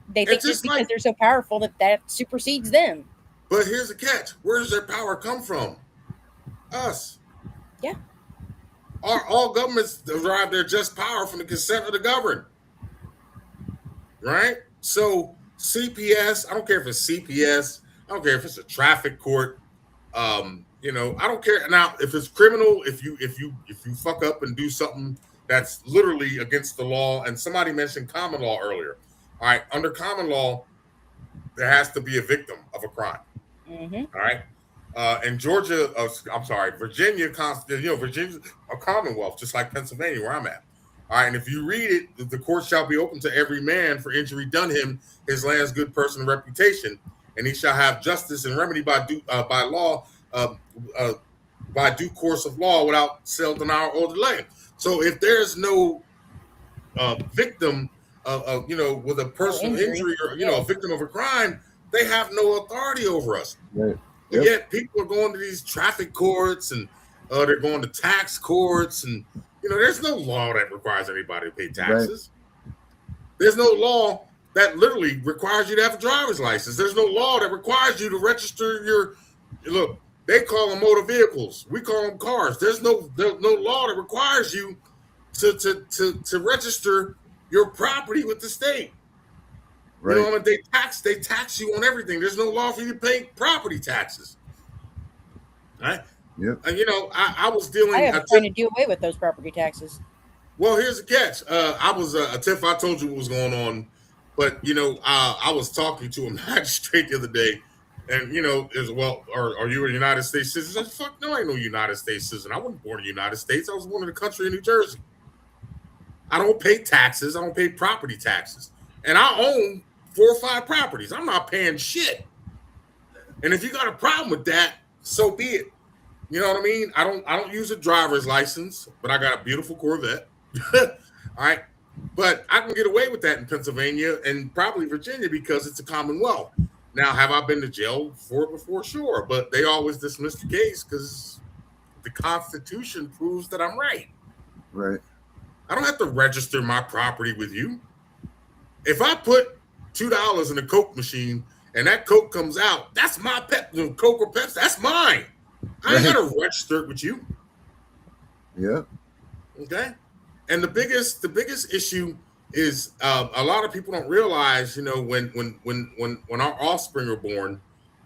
they It's think just just because like- they're so powerful that supersedes them. But here's the catch: where does their power come from? Us. Yeah. All governments derive their just power from the consent of the governed. Right? So CPS, I don't care if it's CPS, I don't care if it's a traffic court. I don't care. Now, if it's criminal, if you fuck up and do something that's literally against the law, and somebody mentioned common law earlier. All right, under common law, there has to be a victim of a crime. Mm-hmm. All right. And Virginia, Virginia's a commonwealth, just like Pennsylvania, where I'm at. All right. And if you read it, the court shall be open to every man for injury done him, his land's good person and reputation, and he shall have justice and remedy by due course of law without sale, denial, or delay. So if there's no victim, with a personal injury or a victim of a crime, they have no authority over us. Right. Yep. Yet people are going to these traffic courts and they're going to tax courts, and there's no law that requires anybody to pay taxes. Right. There's no law that literally requires you to have a driver's license. There's no law that requires you to register your look. They call them motor vehicles. We call them cars. There's no law that requires you to register your property with the state. Right. They tax you on everything. There's no law for you to pay property taxes. Right? Yep. And I was dealing. I have trying to do away with those property taxes. Well, here's the catch. I was Tiff. I told you what was going on, but I was talking to a magistrate the other day, and as well, are you a United States citizen? I said, fuck no, I ain't no United States citizen. I wasn't born in the United States. I was born in the country of New Jersey. I don't pay taxes. I don't pay property taxes, and I own 4 or 5 properties. I'm not paying shit. And if you got a problem with that, so be it. You know what I mean? I don't use a driver's license, but I got a beautiful Corvette. All right. But I can get away with that in Pennsylvania and probably Virginia because it's a commonwealth. Now, have I been to jail for it before? Sure. But they always dismiss the case because the Constitution proves that I'm right. Right. I don't have to register my property with you. If I put $2 in a Coke machine and that Coke comes out, that's my Coke or Pepsi. That's mine. I ain't got to register it with you. Yeah. Okay. And the biggest issue is a lot of people don't realize, when our offspring are born,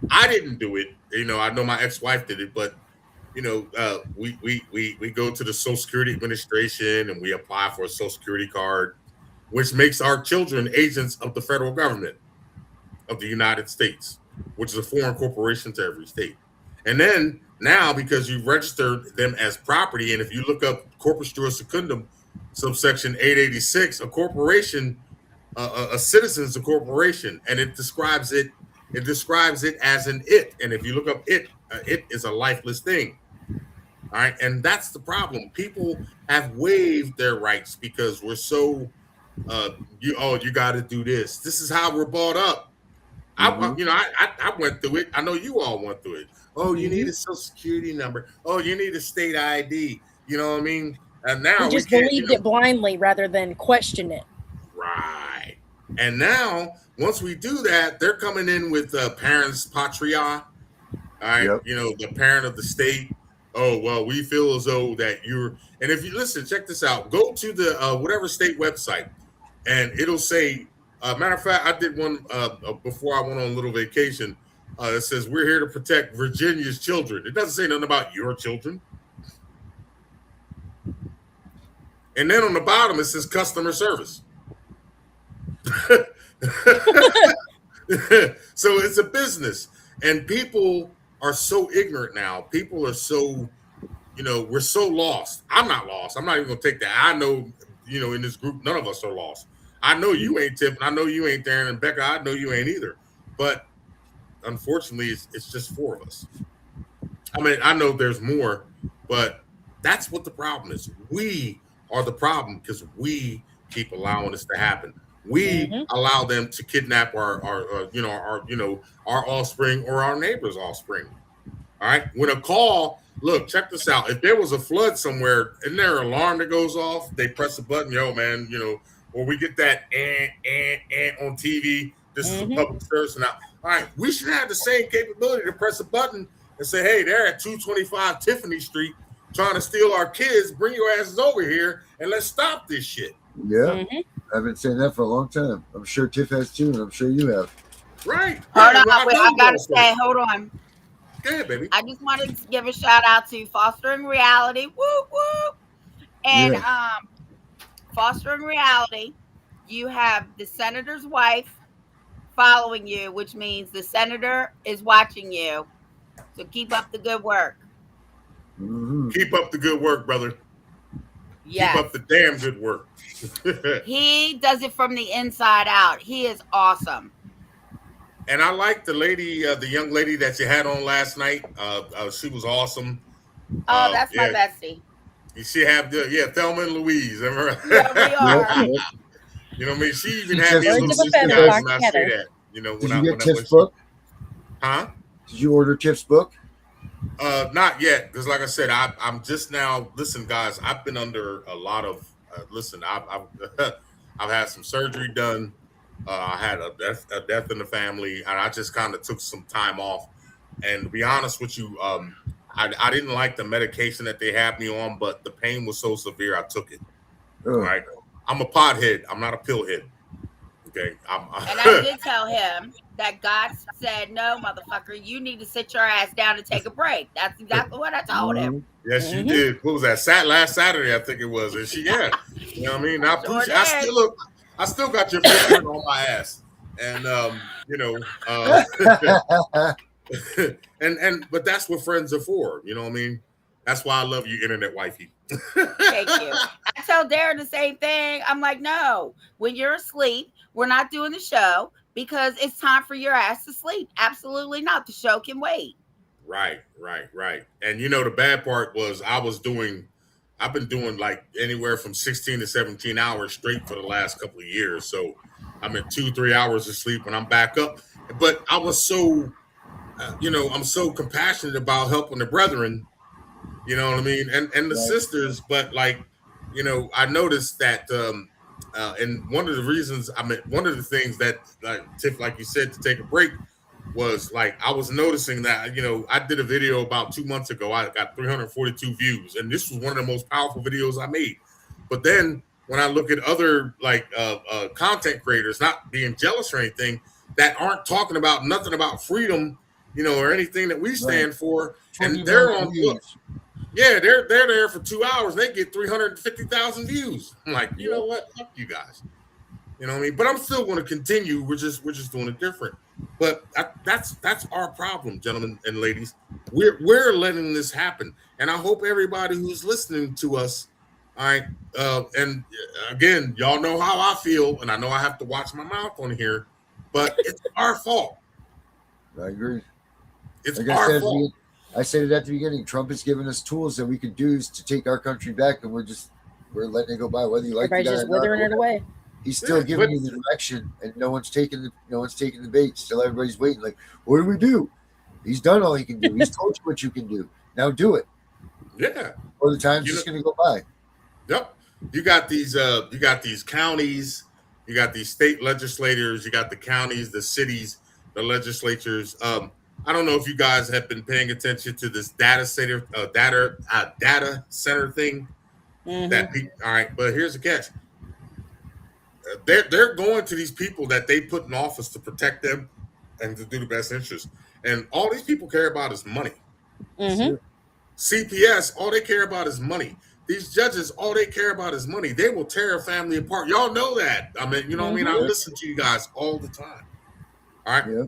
I didn't do it. I know my ex-wife did it, but we go to the Social Security Administration and we apply for a Social Security card, which makes our children agents of the federal government of the United States, which is a foreign corporation to every state. And then now, because you registered them as property, and if you look up Corpus Juris Secundum, subsection 886, a corporation, a citizen is a corporation, and it describes it as an it. And if you look up it is a lifeless thing. All right, and that's the problem. People have waived their rights because we're so you got to do this. This is how we're brought up. Mm-hmm. I went through it. I know you all went through it. Oh, you need a Social Security number. Oh, you need a state ID. You know what I mean? And now we just believed it blindly rather than question it. Right. And now, once we do that, they're coming in with parents patria. All right. Yep. The parent of the state. Oh, well, we feel as though that you're. And if you listen, check this out. Go to the whatever state website, and it'll say. Matter of fact, I did one before I went on a little vacation. It says we're here to protect Virginia's children. It doesn't say nothing about your children. And then on the bottom it says customer service. So it's a business, and people are so ignorant now. People are so, we're so lost. I'm not lost. I'm not even gonna take that. I know, in this group, none of us are lost. I know you ain't Tiff, and I know you ain't Darren and Becca. I know you ain't either. But unfortunately, it's just 4 of us. I mean, I know there's more, but that's what the problem is. We are the problem because we keep allowing this to happen. We allow them to kidnap our offspring or our neighbor's offspring. All right. When a call, look, check this out. If there was a flood somewhere, isn't there an alarm that goes off? They press a button, yo, man, or we get that on TV. This is a public service. Now, all right, we should have the same capability to press a button and say, hey, they're at 225 Tiffany Street trying to steal our kids. Bring your asses over here and let's stop this shit. Yeah. I've been saying that for a long time. I'm sure Tiff has too, and I'm sure you have. Right. Hold on. I got to say, hold on. Go ahead, baby. I just wanted to give a shout out to Fostering Reality. Woo, woo. And Fostering Reality, you have the senator's wife following you, which means the senator is watching you. So keep up the good work. Keep up the good work, brother. Yes. Keep up the damn good work. He does it from the inside out. He is awesome. And I like the lady, the young lady that you had on last night. She was awesome. Oh, that's my bestie. She have Thelma and Louise. Remember? Yeah, we are. You know what I mean? She even had me a little sister guys when I say that. You know, Did you get Tiff's book? Huh? Did you order Tiff's book? Not yet, because like I said, I'm just now. Listen, guys, I've been under a lot of. I've had some surgery done. I had a death in the family, and I just kind of took some time off. And to be honest with you, I didn't like the medication that they had me on, but the pain was so severe, I took it. Oh. All right, I'm a pothead. I'm not a pillhead. Okay, and I did tell him that God said, "No, motherfucker, you need to sit your ass down and take a break." That's exactly what I told him. Yes, you did. What was that? Last Saturday, I think it was. And you know what I mean? I still got your footprint on my ass, and but that's what friends are for. You know what I mean? That's why I love you, internet wifey. Thank you. I tell Darren the same thing. I'm like, no, when you're asleep, we're not doing the show because it's time for your ass to sleep. Absolutely not. The show can wait. Right. And the bad part was I've been doing like anywhere from 16 to 17 hours straight for the last couple of years. So I'm at 2-3 hours of sleep when I'm back up. But I was so, I'm so compassionate about helping the brethren, you know what I mean? And the sisters. But like, I noticed that, and one of the things that, Tiff, like you said, to take a break was like, I was noticing that, I did a video about 2 months ago. I got 342 views, and this was one of the most powerful videos I made. But then when I look at other content creators, not being jealous or anything, that aren't talking about nothing about freedom, or anything that we stand for, and they're on, they're there for 2 hours, they get 350,000 views. I'm like, you know what? Fuck you guys. You know what I mean? But I'm still going to continue. We're just doing it different. But that's our problem, gentlemen and ladies. We're letting this happen, and I hope everybody who's listening to us, all right. And again, y'all know how I feel, and I know I have to watch my mouth on here, but it's our fault. I agree. It's like our fault. I said it at the beginning. Trump has given us tools that we could use to take our country back, and we're letting it go by. Whether you like it or just withering it away. He's still giving you the direction, and no one's taking the bait. Still, everybody's waiting. Like, what do we do? He's done all he can do. He's told you what you can do. Now do it. Yeah. Or the time's just going to go by. Yep. You got these counties. You got these state legislators. You got the counties, the cities, the legislatures. I don't know if you guys have been paying attention to this data center thing. All right, but here's the catch. They're going to these people that they put in office to protect them and to do the best interest. And all these people care about is money. CPS, all they care about is money. These judges, all they care about is money. They will tear a family apart. Y'all know that. I mean, what I mean? I listen to you guys all the time. All right. Yeah.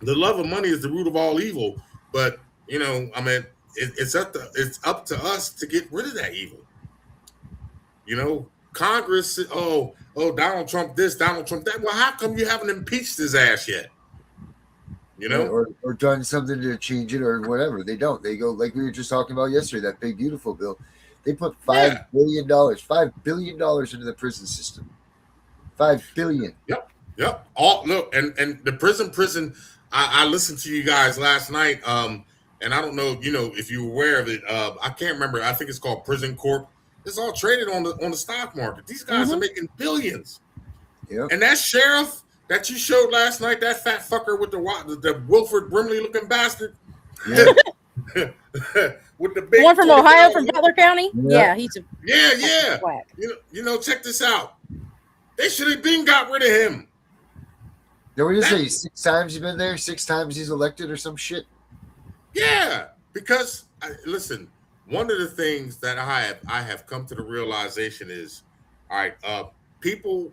The love of money is the root of all evil. But, I mean, it's up to us to get rid of that evil. Congress, Donald Trump this, Donald Trump that. Well, how come you haven't impeached his ass yet? You know, or done something to change it or whatever. They don't. They go like we were just talking about yesterday. That big beautiful bill. They put $5 billion into the prison system. $5 billion. Yep. All look, and the prison. I listened to you guys last night. And I don't know, if you're aware of it. I can't remember. I think it's called Prison Corp. It's all traded on the stock market. These guys are making billions. Yep. And that sheriff that you showed last night, that fat fucker with the Wilford Brimley looking bastard. Yeah. With the big one from Ohio, from Butler County. Yeah, he's a yeah. whack. Check this out. They should have been got rid of him. What did you say? 6 times he's been there. 6 times he's elected or some shit. Yeah, because listen, one of the things that I have come to the realization is, all right, people,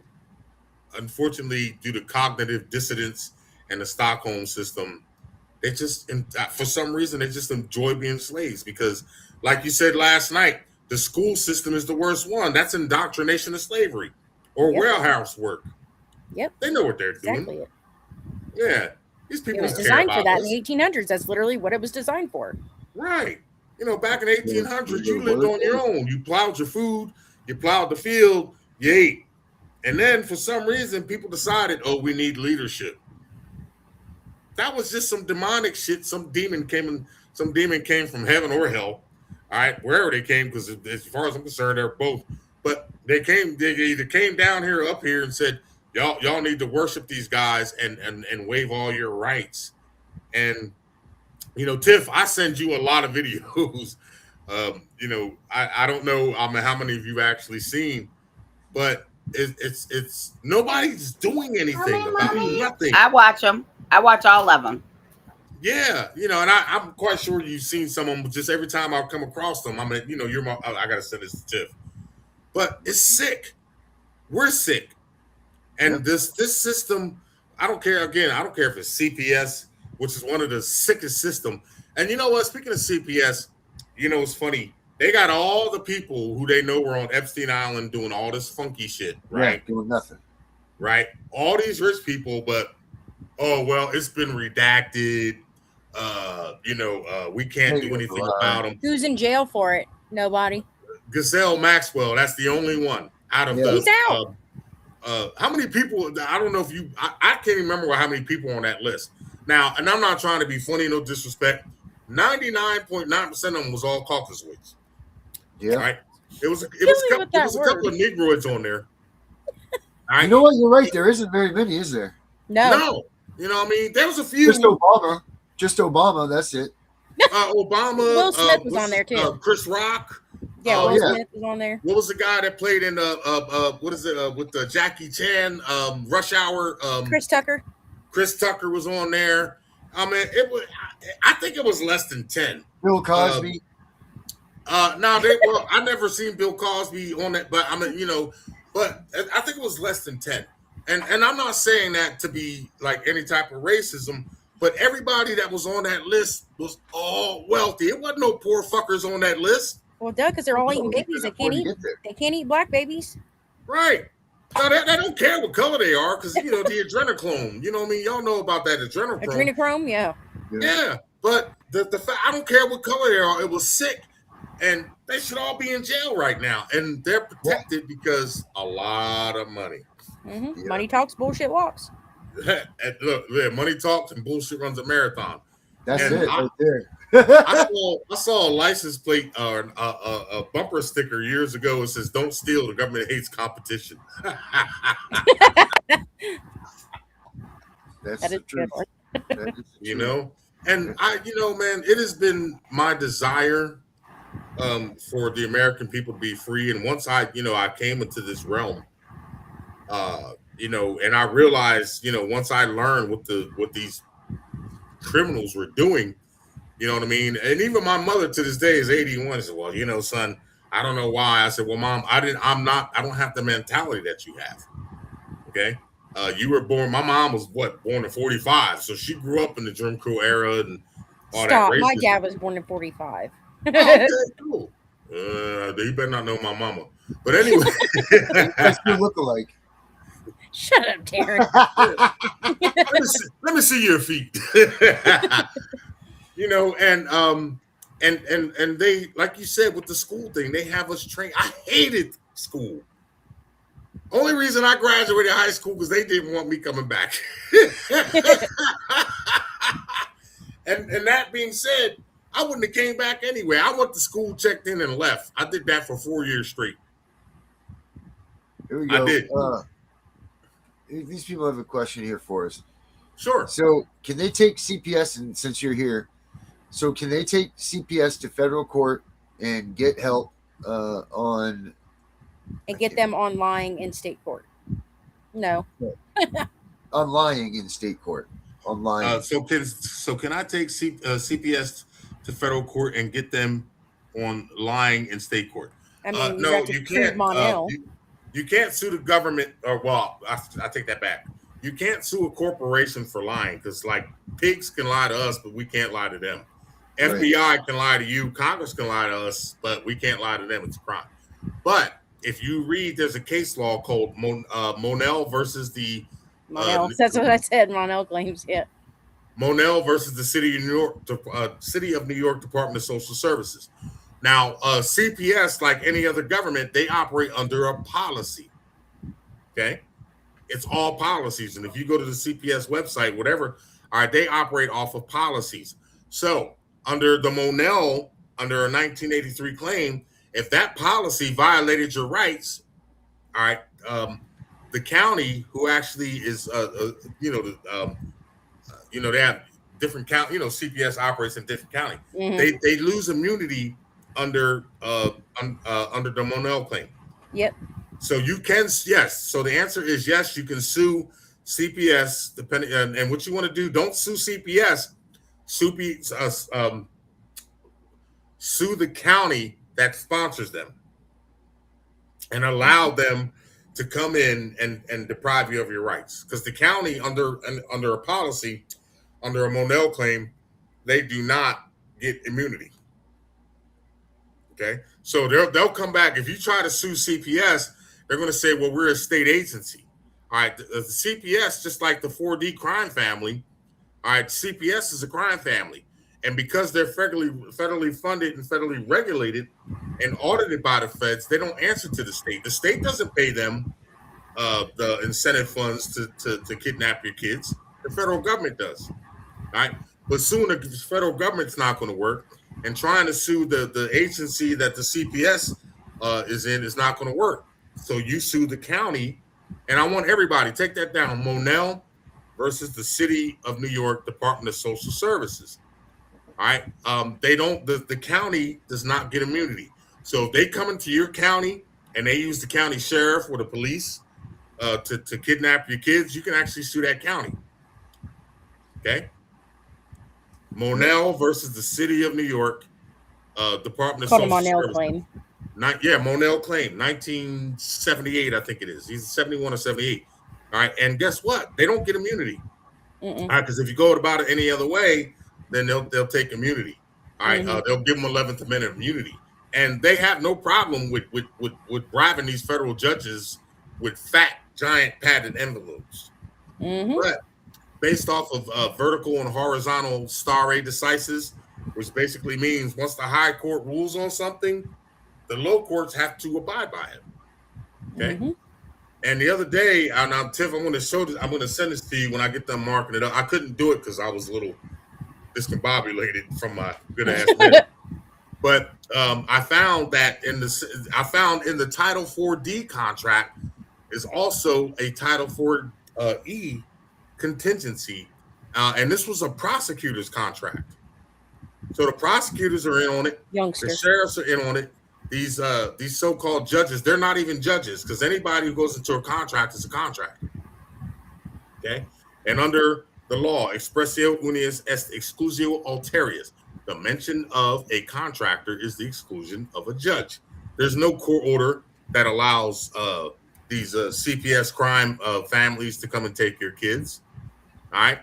unfortunately, due to cognitive dissonance and the Stockholm system, they just, for some reason, they just enjoy being slaves because, like you said last night, the school system is the worst one. That's indoctrination of slavery or warehouse work. Yep. They know what they're doing. Exactly. Yeah. These people it was don't designed care for about that in the 1800s. That's literally what it was designed for. Right. Back in 1800s, you lived on your own. You plowed your food, you plowed the field, you ate. And then for some reason, people decided, we need leadership. That was just some demonic shit. Some demon came from heaven or hell. All right, wherever they came, because as far as I'm concerned, they're both. But they either came down here or up here and said, y'all need to worship these guys and waive all your rights. And Tiff, I send you a lot of videos. I don't know how many of you've actually seen, but it's nobody's doing anything about nothing. I watch them. I watch all of them. Yeah, and I'm quite sure you've seen some of them. Just every time I come across them, I gotta send this to Tiff. But it's sick. We're sick, and this system. I don't care. Again, I don't care if it's CPS, which is one of the sickest systems. And you know what? Speaking of CPS, it's funny. They got all the people who they know were on Epstein Island doing all this funky shit, right? Doing nothing. Right? All these rich people, but it's been redacted. We can't do anything about them. Who's in jail for it? Nobody. Gazelle Maxwell, that's the only one out of He's out. How many people? I don't know if I can't remember how many people on that list. Now, and I'm not trying to be funny, no disrespect. 99.9% of them was all Caucasoids. Yeah. Right? It was a couple of Negroids on there. You know what? You're right. There isn't very many, is there? No. You know what I mean? There was a few. Just Obama. That's it. Obama. Will Smith was on there too. Chris Rock. Yeah, Will Smith was on there. What was the guy that played in what is it with the Jackie Chan Rush Hour? Chris Tucker. Chris Tucker was on there. I mean, I think it was less than 10. Bill Cosby. I never seen Bill Cosby on that, but but I think it was less than 10. And I'm not saying that to be like any type of racism, but everybody that was on that list was all wealthy. It wasn't no poor fuckers on that list. Well, duh, because they're all eating babies. They can't eat black babies. Right. No, they don't care what color they are because, the adrenochrome. You know what I mean? Y'all know about that adrenochrome. Adrenochrome, yeah. Yeah. But the fact, I don't care what color they are. It was sick. And they should all be in jail right now. And they're protected because a lot of money. Mm-hmm. Yeah. Money talks, bullshit walks. Look, money talks and bullshit runs a marathon. That's it right there. I saw a license plate or a bumper sticker years ago. It says, "Don't steal. The government hates competition." That is true. And man, it has been my desire for the American people to be free. And once I came into this realm, and I realized, once I learned what these criminals were doing. You know what I mean? And even my mother to this day is 81. She said, well, son, I don't know why. I said, well, Mom, I don't have the mentality that you have. Okay. You were born, my mom was born in 45. So she grew up in the Jim Crow era and all that racism. My dad was born in 45. Okay, cool. You better not know my mama. But anyway. That's your look-alike. Shut up, Darren. Let me see your feet. You know, and they, like you said, with the school thing, they have us trained. I hated school. Only reason I graduated high school because they didn't want me coming back. And that being said, I wouldn't have came back anyway. I went to school, checked in, and left. I did that for 4 years straight. Here we go. I did. These people have a question here for us. Sure. So, can they take CPS, and since you're here, so can they take CPS to federal court and get help on And get them on lying in state court. No. on lying in state court? On lying. So can I take CPS to federal court and get them on lying in state court? I mean, you no, have to you prove can't. Monel. You can't sue the government, or well, I take that back. You can't sue a corporation for lying because, like, pigs can lie to us, but we can't lie to them. Right. FBI can lie to you. Congress can lie to us, but we can't lie to them. It's a crime. But if you read, there's a case law called Monell versus the Monel. That's what I said. Monel claims, yeah. Monell versus the City of New York Department of Social Services. Now, CPS, like any other government, they operate under a policy. Okay, it's all policies, and if you go to the CPS website, whatever, all right, they operate off of policies. So, under the Monell, under a 1983 claim, if that policy violated your rights, all right, the county who actually is, they have different county. CPS operates in different county. Mm-hmm. They lose immunity under the Monell claim. Yep. So you can, yes. So the answer is yes. You can sue CPS depending, and what you want to do. Don't sue CPS. Sue the county that sponsors them, and allow them to come in and deprive you of your rights. Because the county, under a policy, under a Monell claim, they do not get immunity. Okay, so they'll come back. If you try to sue CPS, they're going to say, well, we're a state agency. All right, the CPS, just like the 4D crime family, all right, CPS is a crime family. And because they're federally funded and federally regulated and audited by the feds, they don't answer to the state. The state doesn't pay them the incentive funds to kidnap your kids. The federal government does. All right, but soon the federal government's not going to work. And trying to sue the agency that the CPS is in is not going to work. So you sue the county, and I want everybody, take that down, Monell versus the City of New York Department of Social Services. All right, the county does not get immunity. So if they come into your county and they use the county sheriff or the police to kidnap your kids, you can actually sue that county. Okay? Monell versus the City of New York Department of Social Services. Claim. Monell claim, 1978, I think it is. He's 71 or 78. All right, and guess what? They don't get immunity. All right, because if you go about it any other way, then they'll take immunity. All right, they'll give them 11th Amendment immunity, and they have no problem with bribing these federal judges with fat, giant padded envelopes. But based off of vertical and horizontal stare decisis, which basically means once the high court rules on something, the low courts have to abide by it. Okay. And the other day, now Tiff, I'm going to show this. I'm going to send this to you when I get done marking it up. I couldn't do it because I was a little discombobulated from my good ass minute. But I found that in the Title 4D contract is also a Title 4E contingency, and this was a prosecutor's contract. So the prosecutors are in on it. The sheriffs are in on it. These so-called judges, they're not even judges, because anybody who goes into a contract is a contract. Okay, and under the law, expressio unius est exclusio alterius, the mention of a contractor is the exclusion of a judge. There's no court order that allows these CPS crime families to come and take your kids. All right.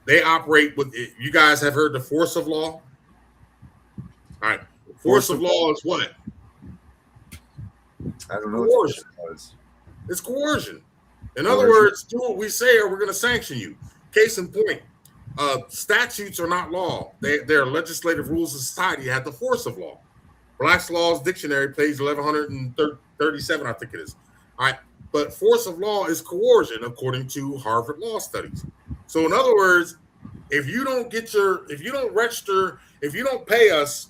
They operate with, you guys have heard the force of law? All right. Force of law is what? I don't know. Coercion. It's coercion. In other words, do what we say or we're going to sanction you. Case in point, statutes are not law. They're legislative rules of society have the force of law. Black's Laws Dictionary, page 1137, I think it is. All right. But force of law is coercion, according to Harvard Law Studies. So in other words, if you don't pay us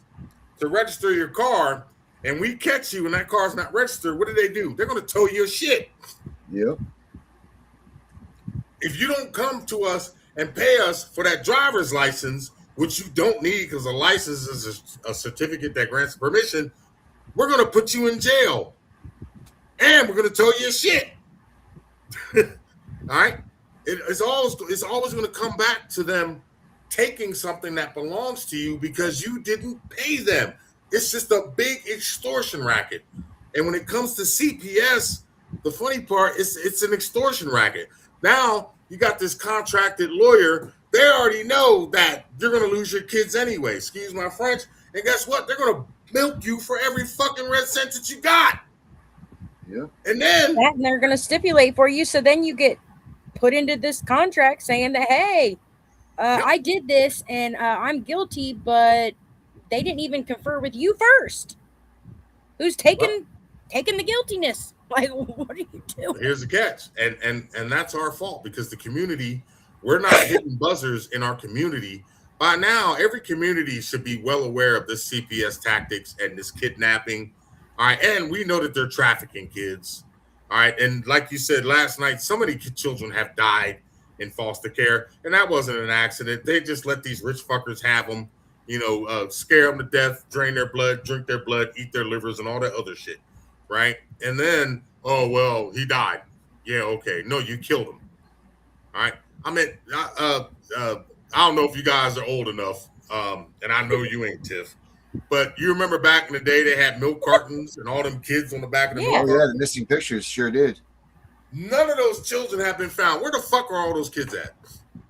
to register your car and we catch you and that car's not registered, what do? They're going to tow your shit. Yep. If you don't come to us and pay us for that driver's license, which you don't need because a license is a certificate that grants permission, we're going to put you in jail. And we're going to tow your shit. All right? It's always going to come back to them taking something that belongs to you because you didn't pay them. It's just a big extortion racket. And when it comes to CPS, the funny part is it's an extortion racket. Now you got this contracted lawyer. They already know that you're going to lose your kids anyway. Excuse my French. And guess what? They're going to milk you for every fucking red cent that you got. Yeah. And then they're going to stipulate for you. So then you get put into this contract saying that, hey, I did this and I'm guilty, but they didn't even confer with you first. Who's taking the guiltiness? Like, what are you doing? Here's the catch. And that's our fault because the community, we're not hitting buzzers in our community. By now, every community should be well aware of this CPS tactics and this kidnapping. All right. And we know that they're trafficking kids. All right. And like you said last night, so many children have died in foster care. And that wasn't an accident. They just let these rich fuckers have them, scare them to death, drain their blood, drink their blood, eat their livers and all that other shit. Right. And then, oh, well, he died. Yeah. Okay. No, you killed him. All right. I mean, I don't know if you guys are old enough. And I know you ain't, Tiff. But you remember back in the day, they had milk cartons and all them kids on the back of the milk. Oh, yeah, the missing pictures sure did. None of those children have been found. Where the fuck are all those kids at?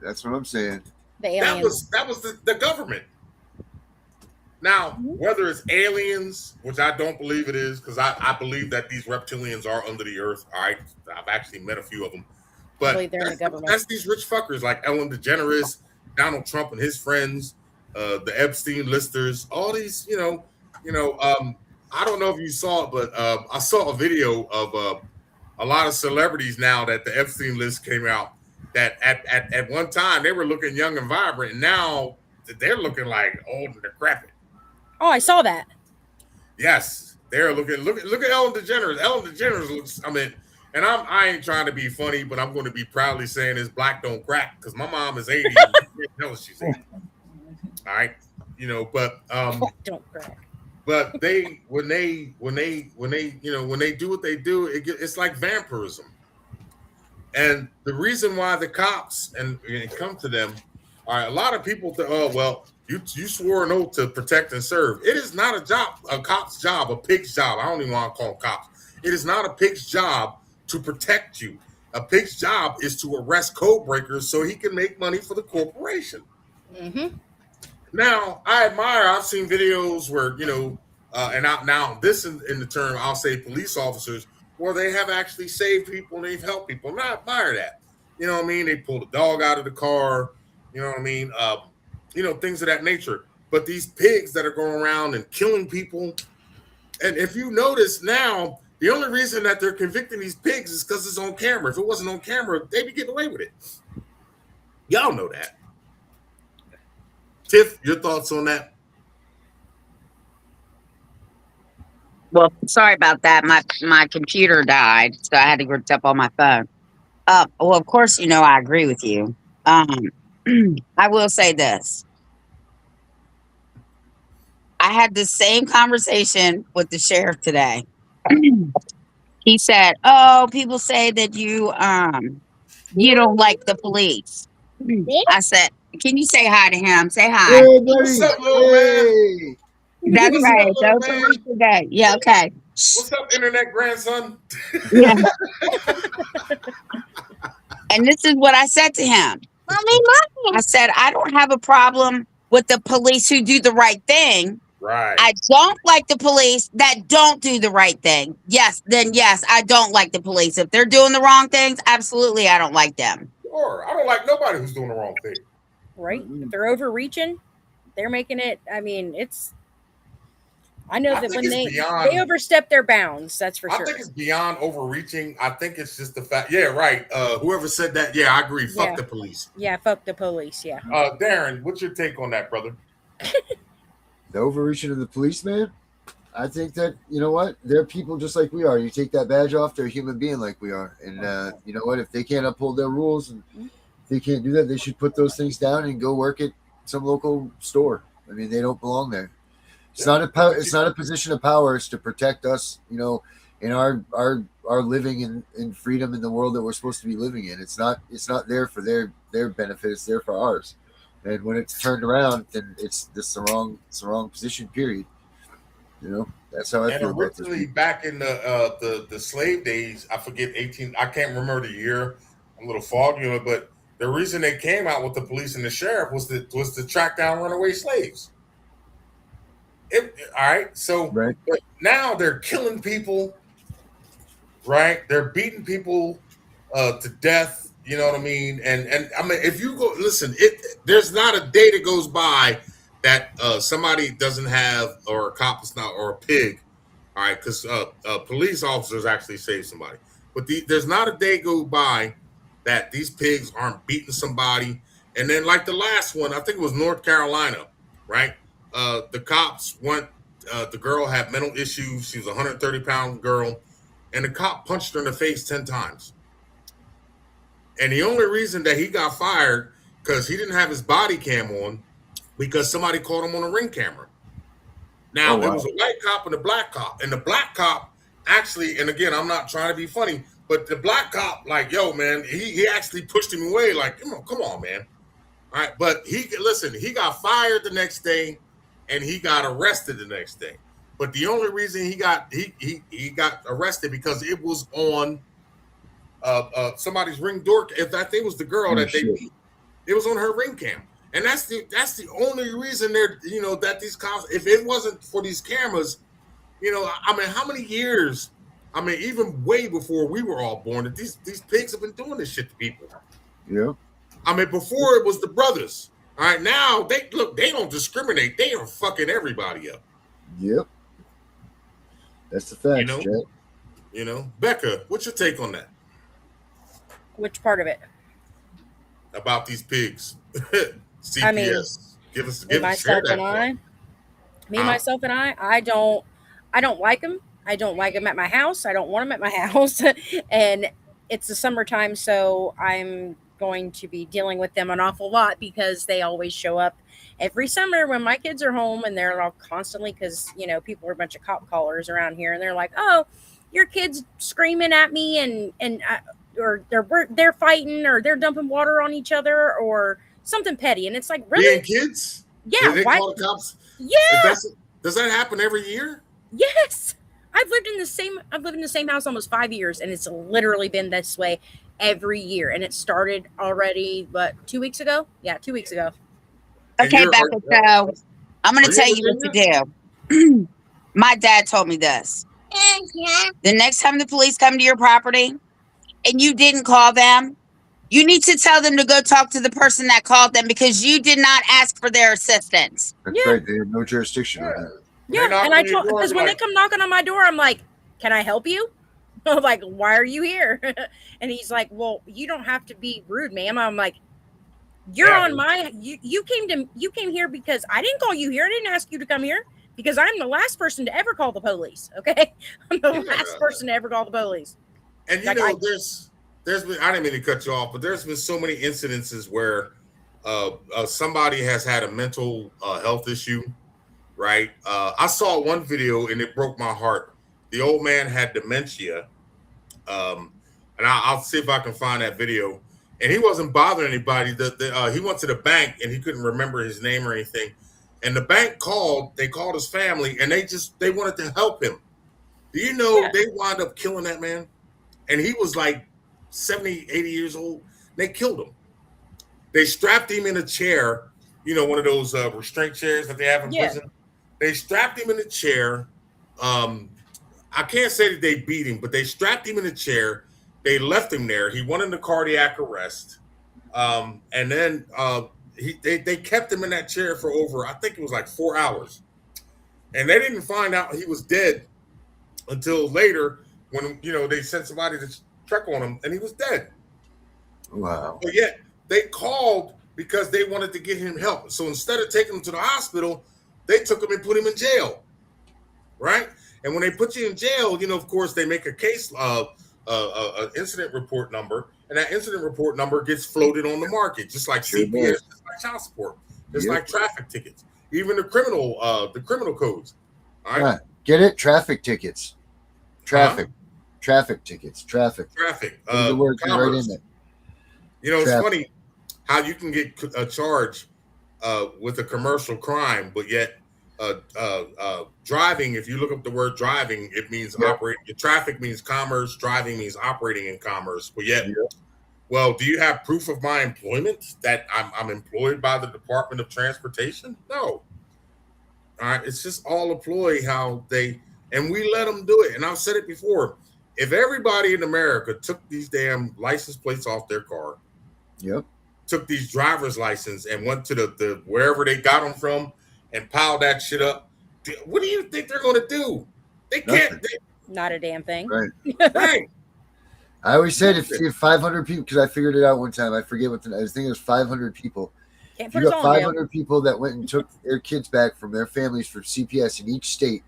That's what I'm saying. That was the government. Now, whether it's aliens, which I don't believe it is, because I believe that these reptilians are under the earth. All right, I've actually met a few of them. But that's these rich fuckers like Ellen DeGeneres, Donald Trump and his friends, the Epstein listers, all these, I don't know if you saw it, but I saw a video of a lot of celebrities now that the Epstein list came out that at one time they were looking young and vibrant, and now they're looking like old and decrepit. Oh, I saw that. Yes, they're looking. Look at Ellen DeGeneres. Ellen DeGeneres looks. I mean, and I ain't trying to be funny, but I'm going to be proudly saying this: black don't crack, because my mom is 80. Hell, she's 80. All right, but don't crack. But when they do what they do, it's like vampirism. And the reason why the cops and come to them, all right, a lot of people think, oh well, you swore an oath to protect and serve. It is not a cop's job, a pig's job. I don't even want to call them cops. It is not a pig's job to protect you. A pig's job is to arrest code breakers so he can make money for the corporation. Mm-hmm. Now, I've seen videos where, now this in the term, I'll say police officers, where they have actually saved people and they've helped people. And I admire that. You know what I mean? They pulled a dog out of the car, you know what I mean? Things of that nature. But these pigs that are going around and killing people, and if you notice now, the only reason that they're convicting these pigs is because it's on camera. If it wasn't on camera, they'd be getting away with it. Y'all know that. Tiff, your thoughts on that? Well, sorry about that. My computer died, so I had to look up on my phone. Well, of course, I agree with you. I will say this. I had the same conversation with the sheriff today. He said, "Oh, people say that you don't like the police." I said, "Can you say hi to him? Say hi." Hey, What's up, little man? That's What's right. up, little man? Today. Yeah, okay. What's up, internet grandson? Yeah. And this is what I said to him. Mommy. I said, I don't have a problem with the police who do the right thing. Right. I don't like the police that don't do the right thing. Yes, I don't like the police. If they're doing the wrong things, absolutely, I don't like them. Sure. I don't like nobody who's doing the wrong thing. Right? If they're overreaching, they're making it. I mean, I know that when they overstep their bounds, that's for sure. I think it's beyond overreaching. I think it's just the fact. Yeah, right. Whoever said that, yeah, I agree. Fuck the police. Yeah, fuck the police. Yeah. Darren, what's your take on that, brother? The overreaching of the policeman? I think that, you know what? They're people just like we are. You take that badge off, they're a human being like we are. And you know what? If they can't uphold their rules and if they can't do that, they should put those things down and go work at some local store. I mean, they don't belong there. It's not a position of power. It's to protect us, you know, in our living in freedom in the world that we're supposed to be living in. It's not there for their benefit. It's there for ours. And when it's turned around, then it's the wrong position. Period. You know, that's how I feel about this. Originally, back in the slave days, I forget 18. I can't remember the year. I'm a little foggy on it, but the reason they came out with the police and the sheriff was to track down runaway slaves. All right, so right. But now they're killing people, right? They're beating people to death. You know what I mean? And I mean, if you go listen, there's not a day that goes by that somebody doesn't have, or a cop is not, or a pig. All right, because police officers actually save somebody, but there's not a day go by that these pigs aren't beating somebody. And then, like the last one, I think it was North Carolina, right? The cops went, the girl had mental issues. She was a 130-pound girl, and the cop punched her in the face 10 times. And the only reason that he got fired, because he didn't have his body cam on, because somebody caught him on a ring camera. Now, It was a white cop and a black cop. And the black cop actually, and again, I'm not trying to be funny, but the black cop, like, yo, man, he actually pushed him away, like, come on, man. All right, but he got fired the next day, and he got arrested the next day. But the only reason he got arrested because it was on somebody's ring door. If I think it was the girl that they beat, it was on her ring cam, and that's the only reason they're that these cops. If it wasn't for these cameras, I mean, how many years? I mean, even way before we were all born, that these pigs have been doing this shit to people. Yeah. I mean, before it was the brothers. All right, now they don't discriminate. They are fucking everybody up. Yep. That's the fact, Becka, what's your take on that? Which part of it? About these pigs. CPS. I mean, give us myself and I. I don't like them. I don't like them at my house. I don't want them at my house. And it's the summertime, so I'm going to be dealing with them an awful lot because they always show up every summer when my kids are home, and they're all constantly, because people are a bunch of cop callers around here, and they're like, oh, your kid's screaming at me, or they're fighting, or they're dumping water on each other, or something petty. And it's like, really? Being kids? Yeah. They call the cops? Yeah. Does that happen every year? Yes. I've lived in the same house almost 5 years, and it's literally been this way every year. And it started already, 2 weeks ago? Yeah, 2 weeks ago. Okay, Becka, so I'm going to tell you what to do. My dad told me this. The next time the police come to your property and you didn't call them, you need to tell them to go talk to the person that called them, because you did not ask for their assistance. That's right. They have no jurisdiction on that. Yeah, and I told, because when they come knocking on my door, I'm like, can I help you? I'm like, why are you here? And he's like, well, you don't have to be rude, ma'am. I'm like, you came here because I didn't call you here. I didn't ask you to come here, because I'm the last person to ever call the police. Okay, I'm the last person to ever call the police. And there's been, I didn't mean to cut you off, but there's been so many incidences where somebody has had a mental health issue. Right. I saw one video and it broke my heart. The old man had dementia. And I'll see if I can find that video. And he wasn't bothering anybody. He went to the bank and he couldn't remember his name or anything. And the bank they called his family, and they wanted to help him. Do you know they wound up killing that man? And he was like 70, 80 years old. They killed him. They strapped him in a chair, one of those restraint chairs that they have in prison. They strapped him in a chair. I can't say that they beat him, but they strapped him in a chair. They left him there. He went into cardiac arrest. And then they kept him in that chair for over, I think it was like 4 hours. And they didn't find out he was dead until later when, they sent somebody to check on him and he was dead. Wow. But yet they called because they wanted to get him help. So instead of taking him to the hospital, they took him and put him in jail. Right? And when they put you in jail, of course, they make a case, an incident report number, and that incident report number gets floated on the market, just like CPS, just like child support, just like traffic tickets, even the criminal codes. All right? Get it? Traffic tickets. Traffic. Traffic tickets. Traffic. The word right in it. It's funny how you can get a charge with a commercial crime, but yet driving, if you look up the word driving, it means operating. Traffic means commerce. Driving means operating in commerce. But yet, well, do you have proof of my employment that I'm employed by the Department of Transportation? No. All right. It's just all a ploy and we let them do it. And I've said it before. If everybody in America took these damn license plates off their car, took these driver's license and went to the wherever they got them from and piled that shit up, what do you think they're going to do? They can't. Not a damn thing. Right. Right. I always said if 500 people, because I figured it out one time. I forget I was thinking it was 500 people. Can't you got 500 people that went and took their kids back from their families for CPS in each state.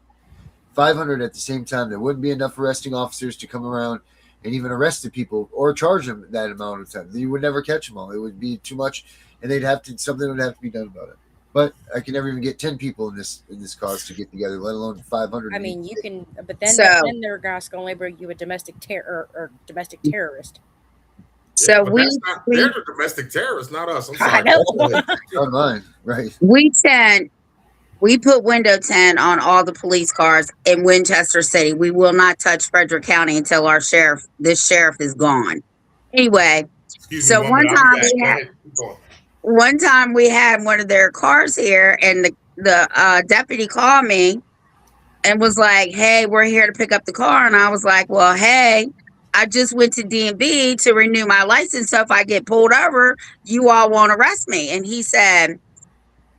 500 at the same time. There wouldn't be enough arresting officers to come around and even arrest the people or charge them that amount of time. You would never catch them all. It would be too much, and something would have to be done about it. But I can never even get 10 people in this cause to get together, let alone 500. I mean, you can, but then they're going to label you a domestic terror or domestic terrorist. So they're the domestic terrorists, not us. I'm sorry. I know. Not mine, right? We put window tint on all the police cars in Winchester City. We will not touch Frederick County until this sheriff is gone. Anyway, one time we had one of their cars here, and the deputy called me and was like, "Hey, we're here to pick up the car." And I was like, "Well, hey, I just went to DMV to renew my license, so if I get pulled over, you all won't arrest me." And he said,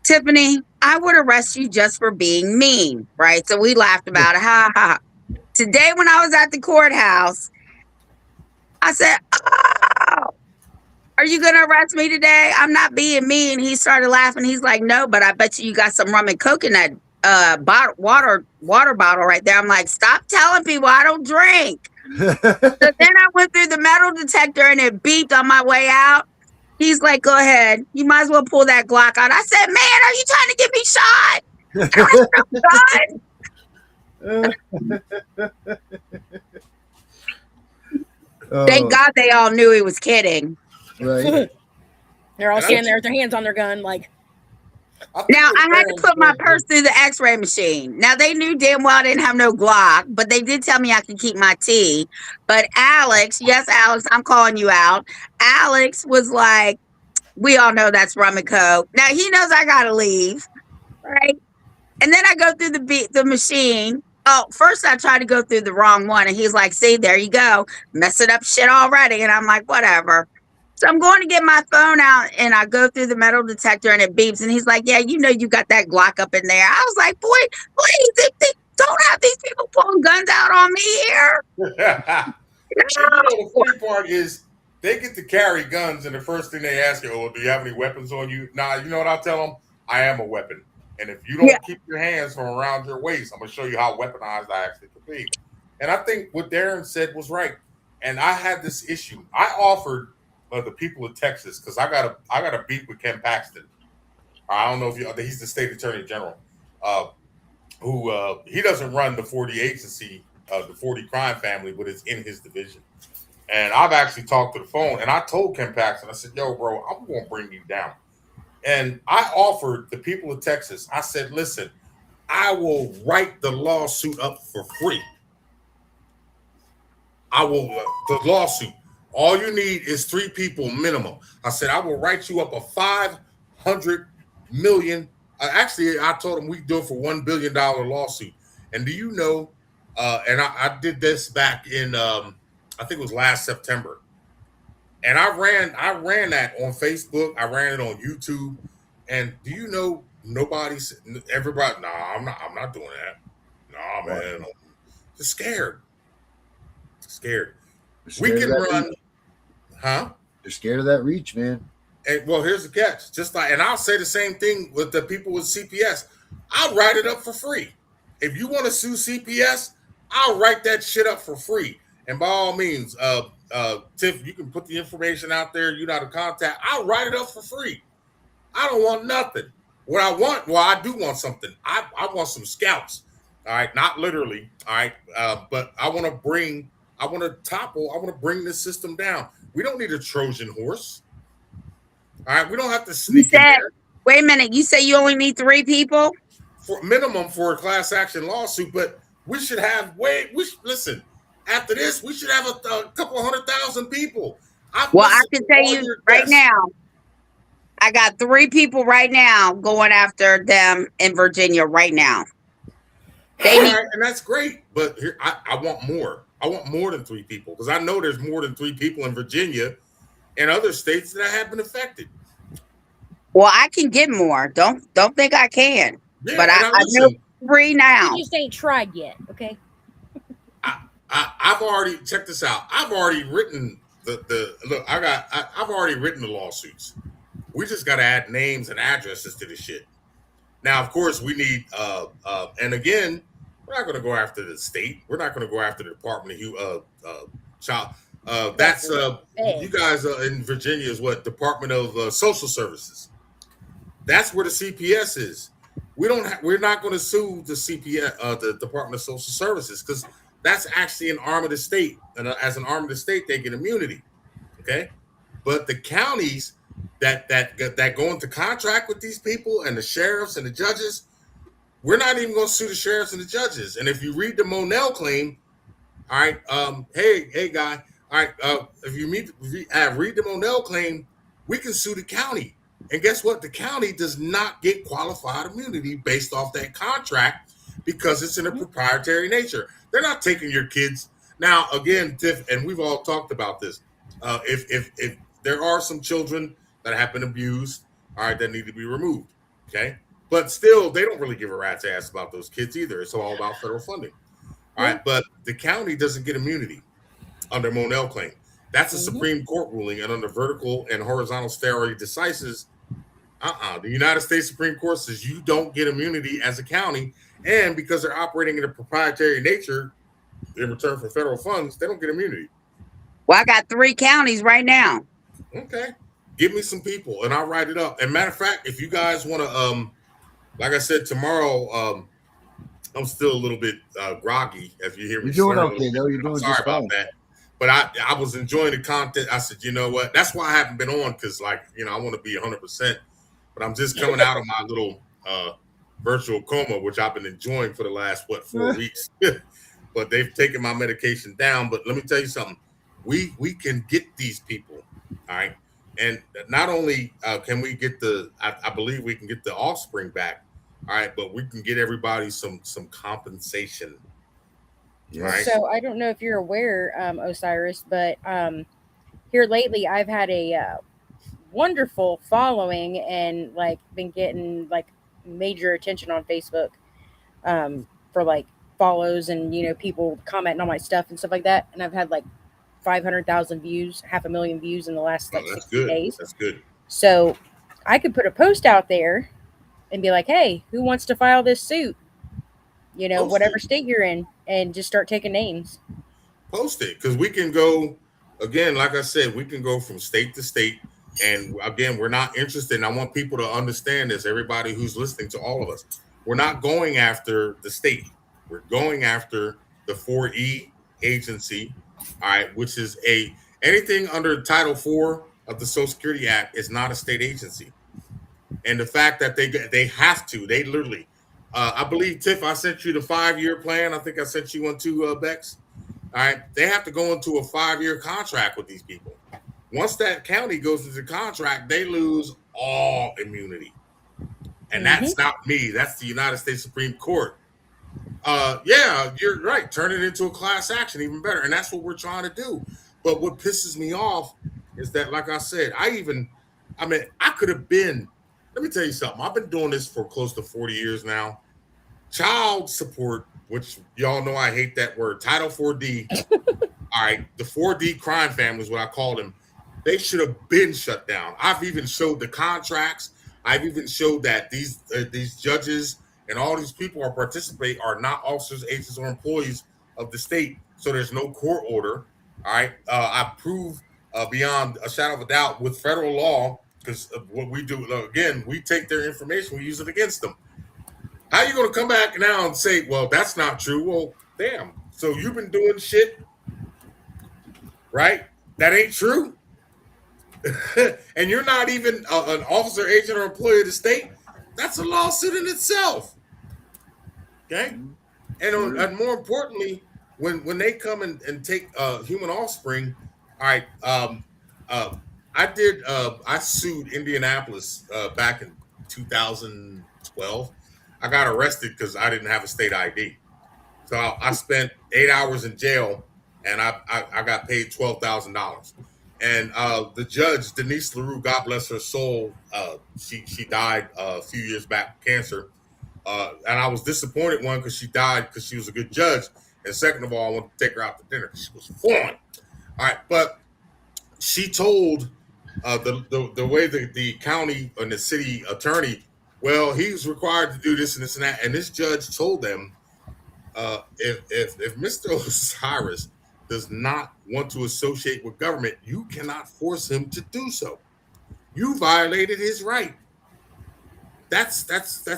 "Tiffany, I would arrest you just for being mean," right? So we laughed about it. Ha ha. Today, when I was at the courthouse, I said, "Oh, are you going to arrest me today? I'm not being mean." He started laughing. He's like, "No, but I bet you got some rum and coke in that water bottle right there." I'm like, "Stop telling people I don't drink." So then I went through the metal detector and it beeped on my way out. He's like, "Go ahead. You might as well pull that Glock out." I said, "Man, are you trying to get me shot? I don't have no gun." Thank God they all knew he was kidding. Right. They're all standing there with their hands on their gun, like. Now, I had to put my purse through the x-ray machine. Now, they knew damn well I didn't have no Glock, but they did tell me I could keep my tea. But Alex, yes, Alex, I'm calling you out. Alex was like, "We all know that's rum and coke." Now, he knows I got to leave, right? And then I go through the machine. Oh, first I tried to go through the wrong one, and he's like, "See, there you go. Messing up shit already." And I'm like, whatever. So I'm going to get my phone out, and I go through the metal detector, and it beeps. And he's like, "Yeah, you know you got that Glock up in there." I was like, "Boy, please, they don't have these people pulling guns out on me here." The funny part is they get to carry guns, and the first thing they ask you, "Oh, do you have any weapons on you?" Nah, you know what I'll tell them? I am a weapon. And if you don't keep your hands from around your waist, I'm going to show you how weaponized I actually could be. And I think what Darren said was right. And I had this issue. I offered the people of Texas, because I got a beef with Ken Paxton. I don't know if he's the state attorney general, who he doesn't run the 40 agency, the 40 crime family, but it's in his division. And I've actually talked to the phone, and I told Ken Paxton, I said, "Yo, bro, I'm going to bring you down." And I offered the people of Texas, I said, "Listen, I will write the lawsuit up for free. I will, the lawsuit. All you need is 3 people minimum." I said, "I will write you up a $500 million Actually, I told him we do it for $1 billion lawsuit. And do you know? And I did this back in I think it was last September. And I ran that on Facebook. I ran it on YouTube. And do you know everybody? Nah, I'm not doing that. Nah, man, I'm just scared. Scared. They're We scared can of that run, reach. huh? They're scared of that reach, man. And well, here's the catch. Just like, and I'll say the same thing with the people with CPS. I'll write it up for free. If you want to sue CPS, I'll write that shit up for free. And by all means, Tiff, you can put the information out there. You know how to contact. I'll write it up for free. I don't want nothing. What I want, well, I do want something. I want some scalps. All right, not literally. All right, but I want to bring this system down. We don't need a Trojan horse. All right, we don't have to You sneak in said, there wait a minute. You say you only need 3 people? for minimum for a class action lawsuit, but we should have listen. After this, we should have a couple 100,000 people. Well, I can tell you right now, I got 3 people right now going after them in Virginia right now. They need, and that's great, but here I want more. I want more than 3 people because I know there's more than 3 people in Virginia and other states that have been affected. well, I can get more. Don't think I can. Yeah, But I know 3 now. You just ain't tried yet, okay? I've already checked this out. I've already written I've already written the lawsuits. We just got to add names and addresses to the shit. Now, of course, we need and again, we're not going to go after the state. We're not going to go after the Department of Child. That's you guys in Virginia is what Department of Social Services. That's where the CPS is. We're not going to sue the CPS, the Department of Social Services, because that's actually an arm of the state, and as an arm of the state, they get immunity. Okay, but the counties that go into contract with these people and the sheriffs and the judges, we're not even going to sue the sheriffs and the judges. And if you read the Monell claim, all right, hey guy, all right, if you read the Monell claim, we can sue the county. And guess what? The county does not get qualified immunity based off that contract because it's in a proprietary nature. They're not taking your kids. Now, again, Tiff, and we've all talked about this. If there are some children that have been abused, all right, that need to be removed, okay? But still, they don't really give a rat's ass about those kids either. It's all about federal funding, all right? But the county doesn't get immunity under Monell claim. That's a Supreme Court ruling, and under vertical and horizontal stare decisis, the United States Supreme Court says you don't get immunity as a county, and because they're operating in a proprietary nature in return for federal funds, they don't get immunity. Well, I got 3 counties right now. Okay, give me some people, and I'll write it up. And matter of fact, if you guys want to, like I said, tomorrow, I'm still a little bit groggy. If you hear me, you're doing okay though. You're doing sorry just about fine. that. But I was enjoying the content. I said, you know what? That's why I haven't been on, because I want to be 100%. But I'm just coming out of my little virtual coma, which I've been enjoying for the last 4 weeks. But they've taken my medication down. But let me tell you something. We can get these people, all right? And not only can we get I believe we can get the offspring back, all right, but we can get everybody some compensation. Right. So I don't know if you're aware, Osiris, but here lately I've had a wonderful following and been getting major attention on Facebook for follows and people commenting on my stuff and stuff like that. And I've had 500,000 views, 500,000 views in the last 60 days. That's good. So I could put a post out there and be like, hey, who wants to file this suit? Post whatever it. state you're in, and just start taking names. Post it, because we can go, again, like I said, we can go from state to state. And again, we're not interested. And I want people to understand this, everybody who's listening, to all of us. We're not going after the state. We're going after the 4E agency, all right, which is anything under Title IV of the Social Security Act is not a state agency. And the fact that they have to, they literally, I believe, Tiff, I sent you the 5-year plan. I think I sent you one too, Bex. All right. They have to go into a 5-year contract with these people. Once that county goes into the contract, they lose all immunity. And that's not me. That's the United States Supreme Court. Yeah, you're right. Turn it into a class action, even better. And that's what we're trying to do. But what pisses me off is that, like I said, I could have been, let me tell you something. I've been doing this for close to 40 years now. Child support, which y'all know I hate that word, Title 4D. All right, the 4D crime families, what I call them, they should have been shut down. I've even showed the contracts. I've even showed that these judges and all these people are not officers, agents, or employees of the state. So there's no court order. All right, I prove beyond a shadow of a doubt with federal law, because what we do again, we take their information, we use it against them. How are you going to come back now and say, well, that's not true? Well, damn. So you've been doing shit, right? That ain't true. And you're not even an officer, agent, or employee of the state. That's a lawsuit in itself. Okay? And more importantly, when they come and take human offspring, all right, I sued Indianapolis back in 2012. I got arrested because I didn't have a state ID. So I spent 8 hours in jail, and I got paid $12,000. And the judge, Denise LaRue, God bless her soul, she died a few years back, cancer. And I was disappointed, one, because she died because she was a good judge. And second of all, I wanted to take her out to dinner because she was fun. All right, but she told the way the county and the city attorney, well, he's required to do this and this and that. And this judge told them, if Mr. Osiris does not want to associate with government, you cannot force him to do so. You violated his right. That's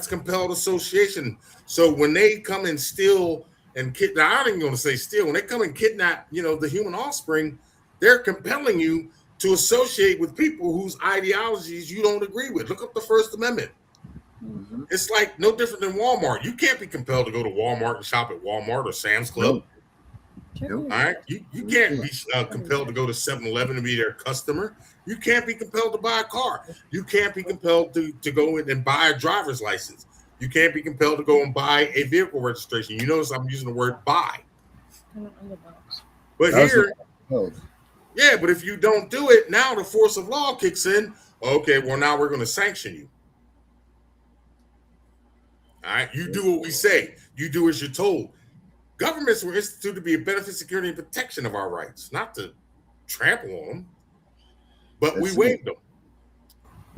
compelled association. So when they come and steal and kidnap, I don't even want to say steal, when they come and kidnap, the human offspring, they're compelling you to associate with people whose ideologies you don't agree with. Look up the First Amendment. Mm-hmm. It's like no different than Walmart. You can't be compelled to go to Walmart and shop at Walmart or Sam's Club. Nope. All right, you can't be compelled to go to 7-Eleven and be their customer. You can't be compelled to buy a car. You can't be compelled to go in and buy a driver's license. You can't be compelled to go and buy a vehicle registration. You notice I'm using the word buy. But here, yeah, but if you don't do it, now the force of law kicks in. Okay, well, now we're going to sanction you. All right, you do what we say. You do as you're told. Governments were instituted to be a benefit, security, and protection of our rights, not to trample on them. But we waived them.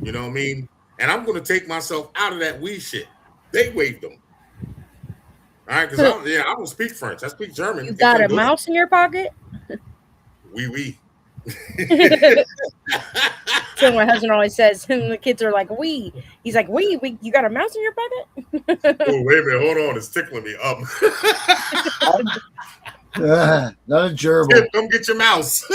You know what I mean? And I'm going to take myself out of that we shit. They waived them. All right, because I don't speak French. I speak German. You got a mouse in your pocket? Oui. So my husband always says, and the kids are like, "We." He's like, "We." You got a mouse in your pocket? Oh, wait a minute, hold on, it's tickling me up. Not a gerbil. Come get your mouse.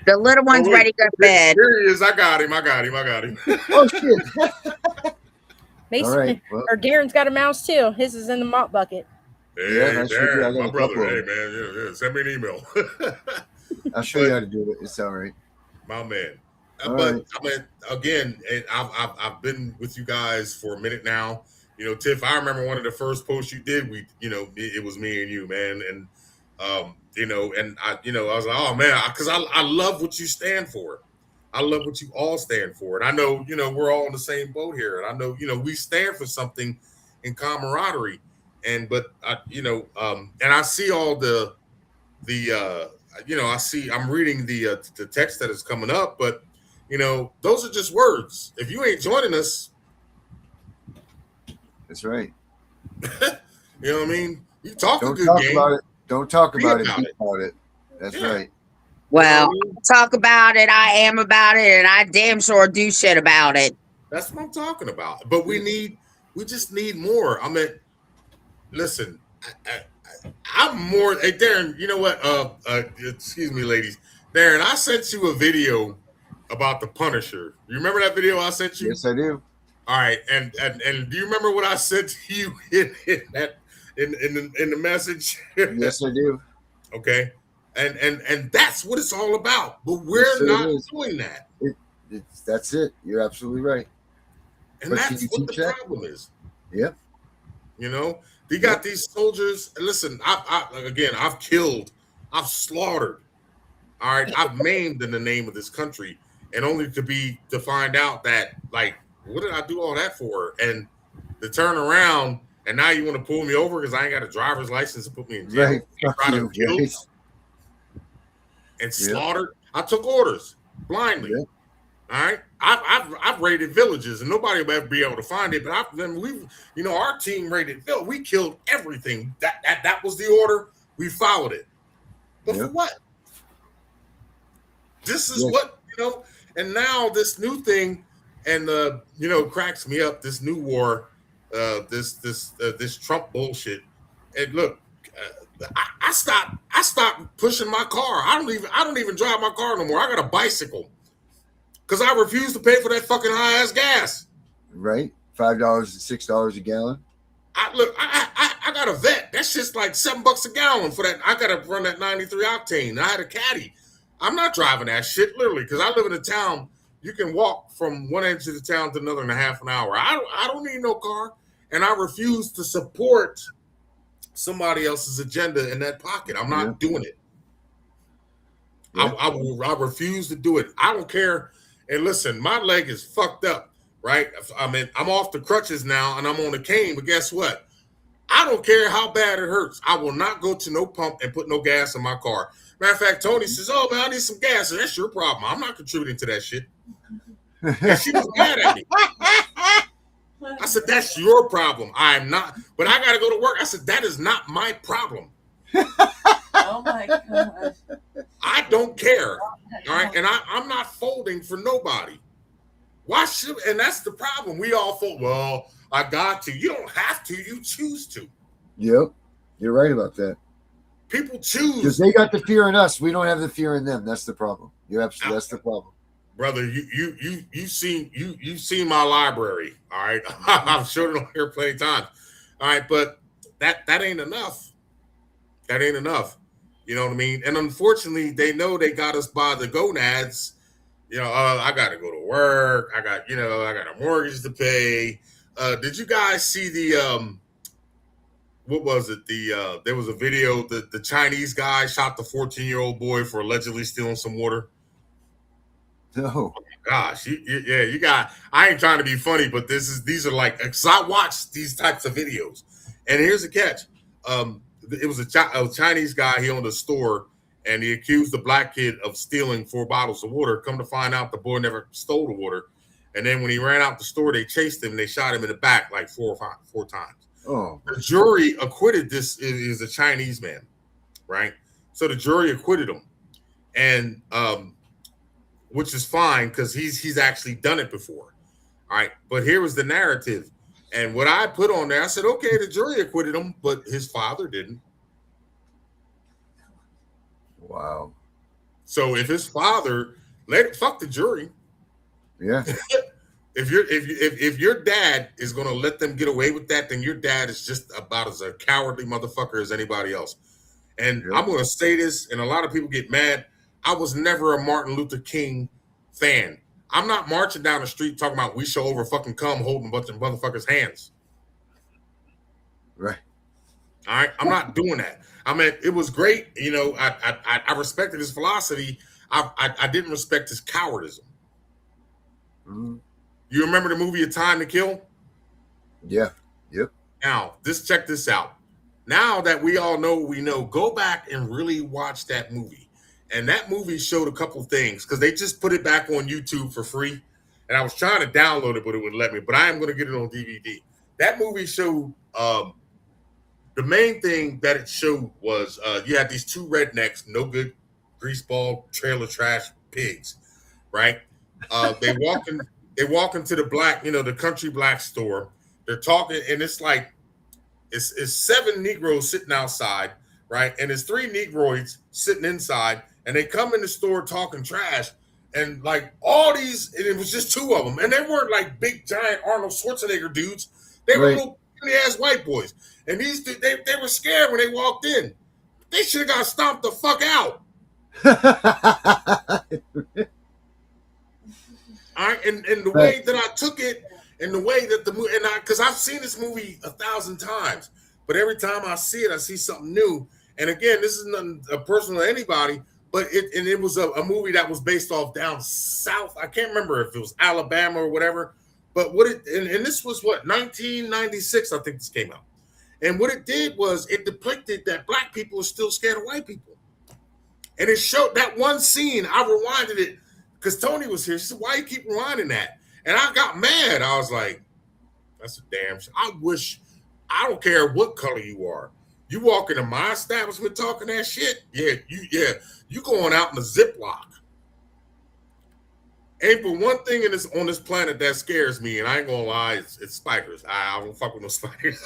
The little one's ready to go to bed. Here he is. I got him. Oh shit. Mason, right, well. Or Darren's got a mouse too. His is in the mop bucket. Hey, Darren, my brother. Hey man, yeah, send me an email. I'll show you how to do it. It's all right, my man. But I mean, again, I've been with you guys for a minute now. Tiff, I remember one of the first posts you did. It was me and you, man, and and I was like, oh man, because I love what you stand for. I love what you all stand for, and I know we're all in the same boat here, and I know we stand for something in camaraderie. And I see all I'm reading the text that is coming up, but those are just words. If you ain't joining us, that's right. You know what I mean? You talk a good game. About it. Don't talk about it. Be about it. That's right. Well, talk about it. I am about it, and I damn sure do shit about it. That's what I'm talking about. But we just need more. I mean, listen, I'm more. Hey, Darren, you know what? Excuse me, ladies. Darren, I sent you a video about the Punisher. You remember that video I sent you? Yes, I do. All right, and do you remember what I said to you in the message? Yes, I do. Okay, and that's what it's all about. But we're not doing that. That's it. You're absolutely right. And But can that's you what the teach that? problem is. Yep. You know, you got these soldiers. Listen, I've slaughtered. All right, I've maimed in the name of this country, and only to find out that, like, what did I do all that for? And to turn around and now you want to pull me over because I ain't got a driver's license to put me in jail. Right. Fuck Try to you. kill Right. and slaughtered. I took orders blindly. Yep. All right, I've raided villages and nobody will ever be able to find it. But our team raided village. We killed everything. That was the order. We followed it. But for what? This is what, and now this new thing, and cracks me up. This new war, this Trump bullshit. And look, I stopped pushing my car. I don't even drive my car no more. I got a bicycle because I refuse to pay for that fucking high ass gas. Right, $5 to $6 a gallon. I got a vet. That's just like $7 a gallon for that. I gotta run that 93 octane. I had a caddy. I'm not driving that shit, literally, because I live in a town. You can walk from one end of the town to another in a half an hour. I don't need no car, and I refuse to support somebody else's agenda in that pocket. I'm not doing it. Yeah. I refuse to do it. I don't care. And listen, my leg is fucked up, right? I mean, I'm off the crutches now, and I'm on a cane. But guess what? I don't care how bad it hurts. I will not go to no pump and put no gas in my car. Matter of fact, Tony says, "Oh man, I need some gas." And that's your problem. I'm not contributing to that shit. And she was mad at me. I said, "That's your problem. I'm not." But I got to go to work. I said, "That is not my problem." Oh my gosh. I don't care. All right. And I'm not folding for nobody. Why should? And that's the problem. We all fold. Well, I got to. You don't have to. You choose to. Yep. You're right about that. People choose. Because they got the fear in us. We don't have the fear in them. That's the problem. That's the problem. Brother, you've seen my library. All right. I've showed it on here plenty of times. All right, but that ain't enough. That ain't enough. You know what I mean? And unfortunately, they know they got us by the gonads. I got to go to work. I got a mortgage to pay. Did you guys see the what was it? There was a video that the Chinese guy shot the 14-year-old boy for allegedly stealing some water. No. Oh gosh, you got. I ain't trying to be funny, but these are like, because I watch these types of videos, and here's the catch. It was a Chinese guy. He owned a store, and he accused the black kid of stealing 4 bottles of water. Come to find out, the boy never stole the water. And then when he ran out the store, they chased him. And they shot him in the back like 4 times. Oh. The jury acquitted this. Is a Chinese man, right? So the jury acquitted him, and which is fine because he's actually done it before. All right, but here was the narrative. And what I put on there, I said, okay, the jury acquitted him, but his father didn't. Wow. So if his father fuck the jury. Yeah. If your dad is gonna let them get away with that, then your dad is just about as a cowardly motherfucker as anybody else. And I'm gonna say this, and a lot of people get mad. I was never a Martin Luther King fan. I'm not marching down the street talking about we shall over fucking come holding a bunch of motherfuckers' hands. Right. All right. I'm not doing that. I mean, it was great. I respected his philosophy. I didn't respect his cowardism. Mm-hmm. You remember the movie A Time to Kill? Yeah. Yep. Now, check this out. Now that we all know what we know, go back and really watch that movie. And that movie showed a couple things because they just put it back on YouTube for free. And I was trying to download it, but it wouldn't let me. But I am going to get it on DVD. That movie showed the main thing that it showed was you had these 2 rednecks, no good, greaseball, trailer trash pigs, right? They walk into the black, the country black store. They're talking, and it's like it's 7 Negroes sitting outside, right? And it's 3 Negroids sitting inside. And they come in the store talking trash, and like all these, and it was just 2 of them, and they weren't like big giant Arnold Schwarzenegger dudes. They were little ass white boys, and these they were scared when they walked in. They should have got stomped the fuck out. All right, and the way that I took it And the way that the movie, and because I've seen this movie 1,000 times, but every time I see it, I see something new. And again, this is nothing personal to anybody, but it was a movie that was based off down south. I can't remember if it was Alabama or whatever. But and this was 1996, I think this came out. And what it did was it depicted that black people are still scared of white people. And it showed that one scene. I rewinded it because Tony was here. She said, "Why you keep rewinding that?" And I got mad. I was like, "That's a damn shame. I don't care what color you are. You walk into my establishment talking that shit. You going out in a Ziploc. Ain't but one thing on this planet that scares me, and I ain't gonna lie, it's spiders. I don't fuck with no spiders.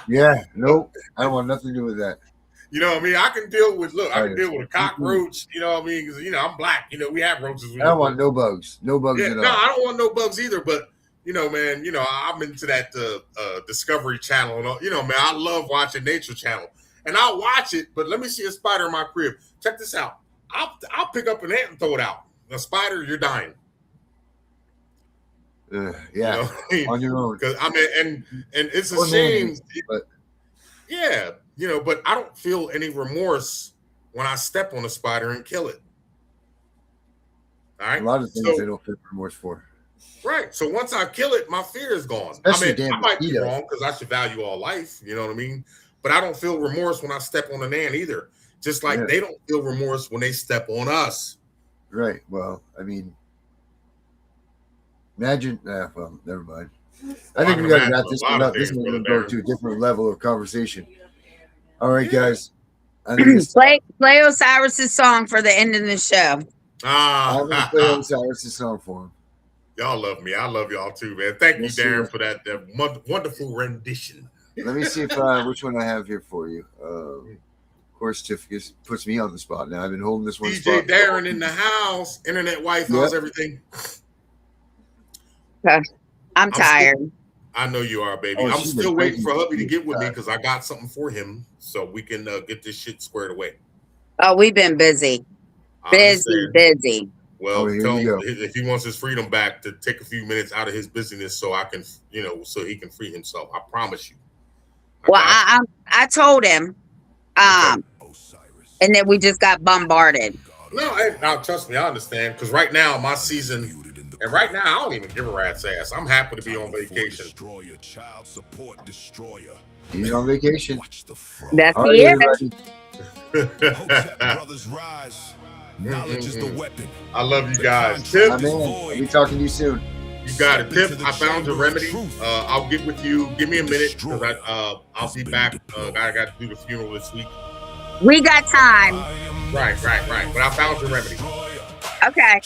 Yeah, nope. I don't want nothing to do with that. You know what I mean? I can deal with a cockroach, you know what I mean? Because, I'm black. We have roaches. I don't want no bugs. No bugs at all. No, I don't want no bugs either. But, man, I'm into that Discovery Channel. And, man, I love watching Nature Channel. And I'll watch it, but let me see a spider in my crib. Check this out. I'll pick up an ant and throw it out. A spider, you're dying. Yeah, on your own. Because and it's a shame. But I don't feel any remorse when I step on a spider and kill it. All right. A lot of things I don't feel remorse for. Right. So once I kill it, my fear is gone. Especially I might be wrong because I should value all life. You know what I mean? But I don't feel remorse when I step on an ant either. Just like they don't feel remorse when they step on us. Right. Well, imagine. Well, never mind. I think we got to wrap this one up. This is going to go to a different level of conversation. All right, guys. Play Osiris's song for the end of the show. I'm going to play Osiris's song for him. Y'all love me. I love y'all too, man. Thank you, Darren, for that wonderful rendition. Let me see if which one I have here for you. Of course, Tiff puts me on the spot now. I've been holding this one DJ spot. Darren in the house. Internet wife, how's everything? I'm tired. I know you are, baby. I'm still waiting for hubby to get with me because I got something for him so we can get this shit squared away. Oh, we've been busy. Busy. Well, tell him if he wants his freedom back to take a few minutes out of his busyness so I can, so he can free himself. I promise you. I told him. And then we just got bombarded. No, trust me, I understand. Because right now, my season, and right now, I don't even give a rat's ass. I'm happy to be on vacation. He's on vacation. That's it. Knowledge is the weapon. I love you guys. Tiff, I'll be talking to you soon. You got it. Tiff, I found your remedy. I'll get with you. Give me a minute because I'll be back. I got to do the funeral this week. We got time. Right. But I found your remedy. Okay.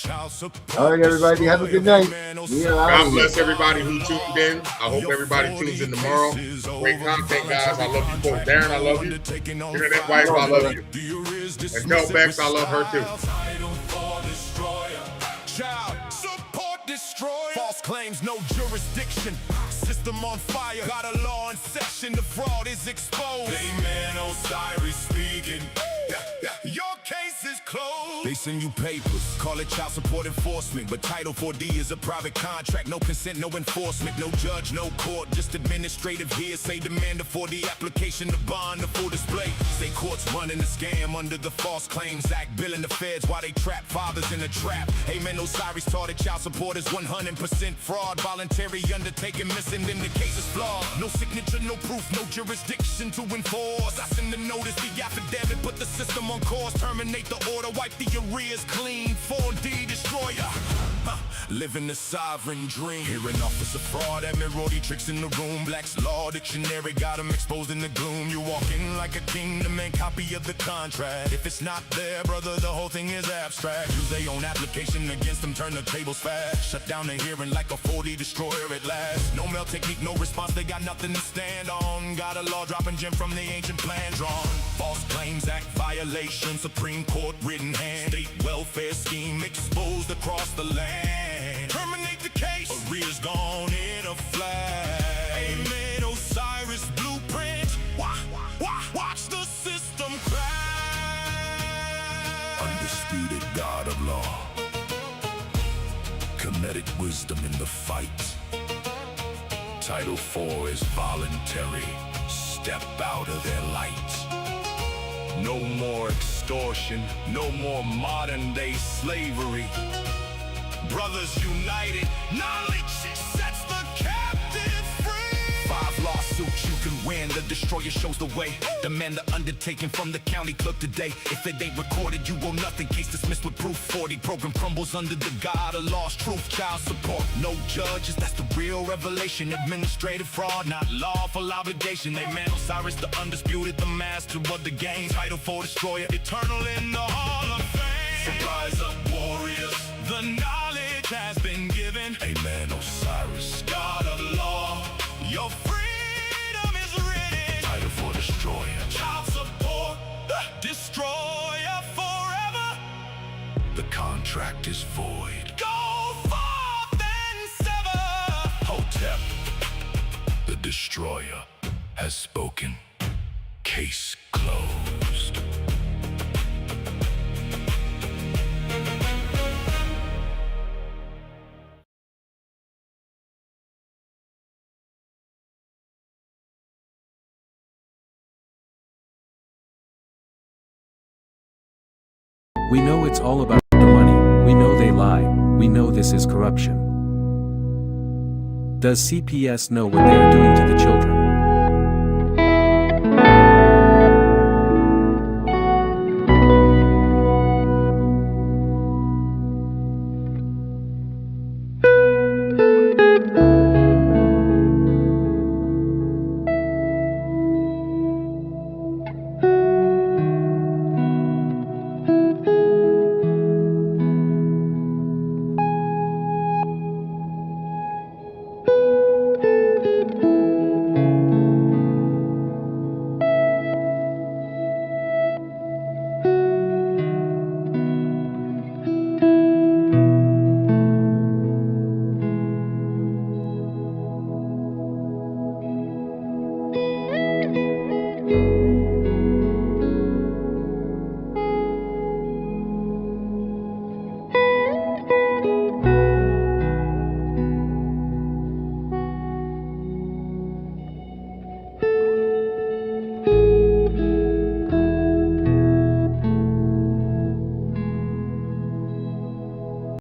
All right, everybody. Have a good night. God bless everybody who tuned in. I hope everybody tunes in tomorrow. Great content, guys. I love you both. Darren, I love you. Internet wife, I love you. And tell Bex I love her too. False claims, no jurisdiction. System on fire, got a law in session. The fraud is exposed. Amen, Osiris speaking. Your case is closed. They send you papers, call it child support enforcement. But Title 4D is a private contract. No consent, no enforcement, no judge, no court. Just administrative hearsay demanded for the application of bond, the full display. State courts running the scam under the False Claims Act, billing the feds while they trap fathers in a trap. Amen, Osiris taught that child support is 100% fraud. Voluntary undertaking missing, then the case is flawed. No signature, no proof, no jurisdiction to enforce. I send the notice, the affidavit, put the system on course. Terminate the order, wipe the arrears clean. 4D destroyer. Living the sovereign dream. Hearing officer fraud, admiralty tricks in the room. Black's law dictionary got them exposed in the gloom. You walk in like a king, the main copy of the contract. If it's not there, brother, the whole thing is abstract. Use their own application against them, turn the tables fast. Shut down the hearing like a 4D destroyer at last. No mail technique, no response, they got nothing to stand on. Got a law dropping gem from the ancient plan drawn. False Claims Act violation, Supreme Court written hand. State welfare scheme exposed across the land. Terminate the case, arrears gone in a flash. Amen, Osiris blueprint. Watch the system crash. Undisputed God of law, kinetic wisdom in the fight. Title IV is voluntary. Step out of their light. No more extortion, no more modern day slavery. Brothers united, knowledge sets the captive free. 5 lawsuits you can win, the destroyer shows the way. Demand the undertaking from the county clerk today. If it ain't recorded, you owe nothing, case dismissed with proof. 40 program crumbles under the god of lost truth. Child support, no judges, that's the real revelation. Administrative fraud, not lawful obligation. Amen. Osiris the undisputed, the master of the game. Title IV destroyer, eternal in the hall of fame. So rise up, warriors, the knowledge has been given. Amen, Osiris, God of law, your freedom is written. Title IV destroyer, child support, destroyer forever. The contract is void. Go forth and sever. Hotep, the destroyer, has spoken. Case closed. We know it's all about the money, we know they lie, we know this is corruption. Does CPS know what they are doing to the children?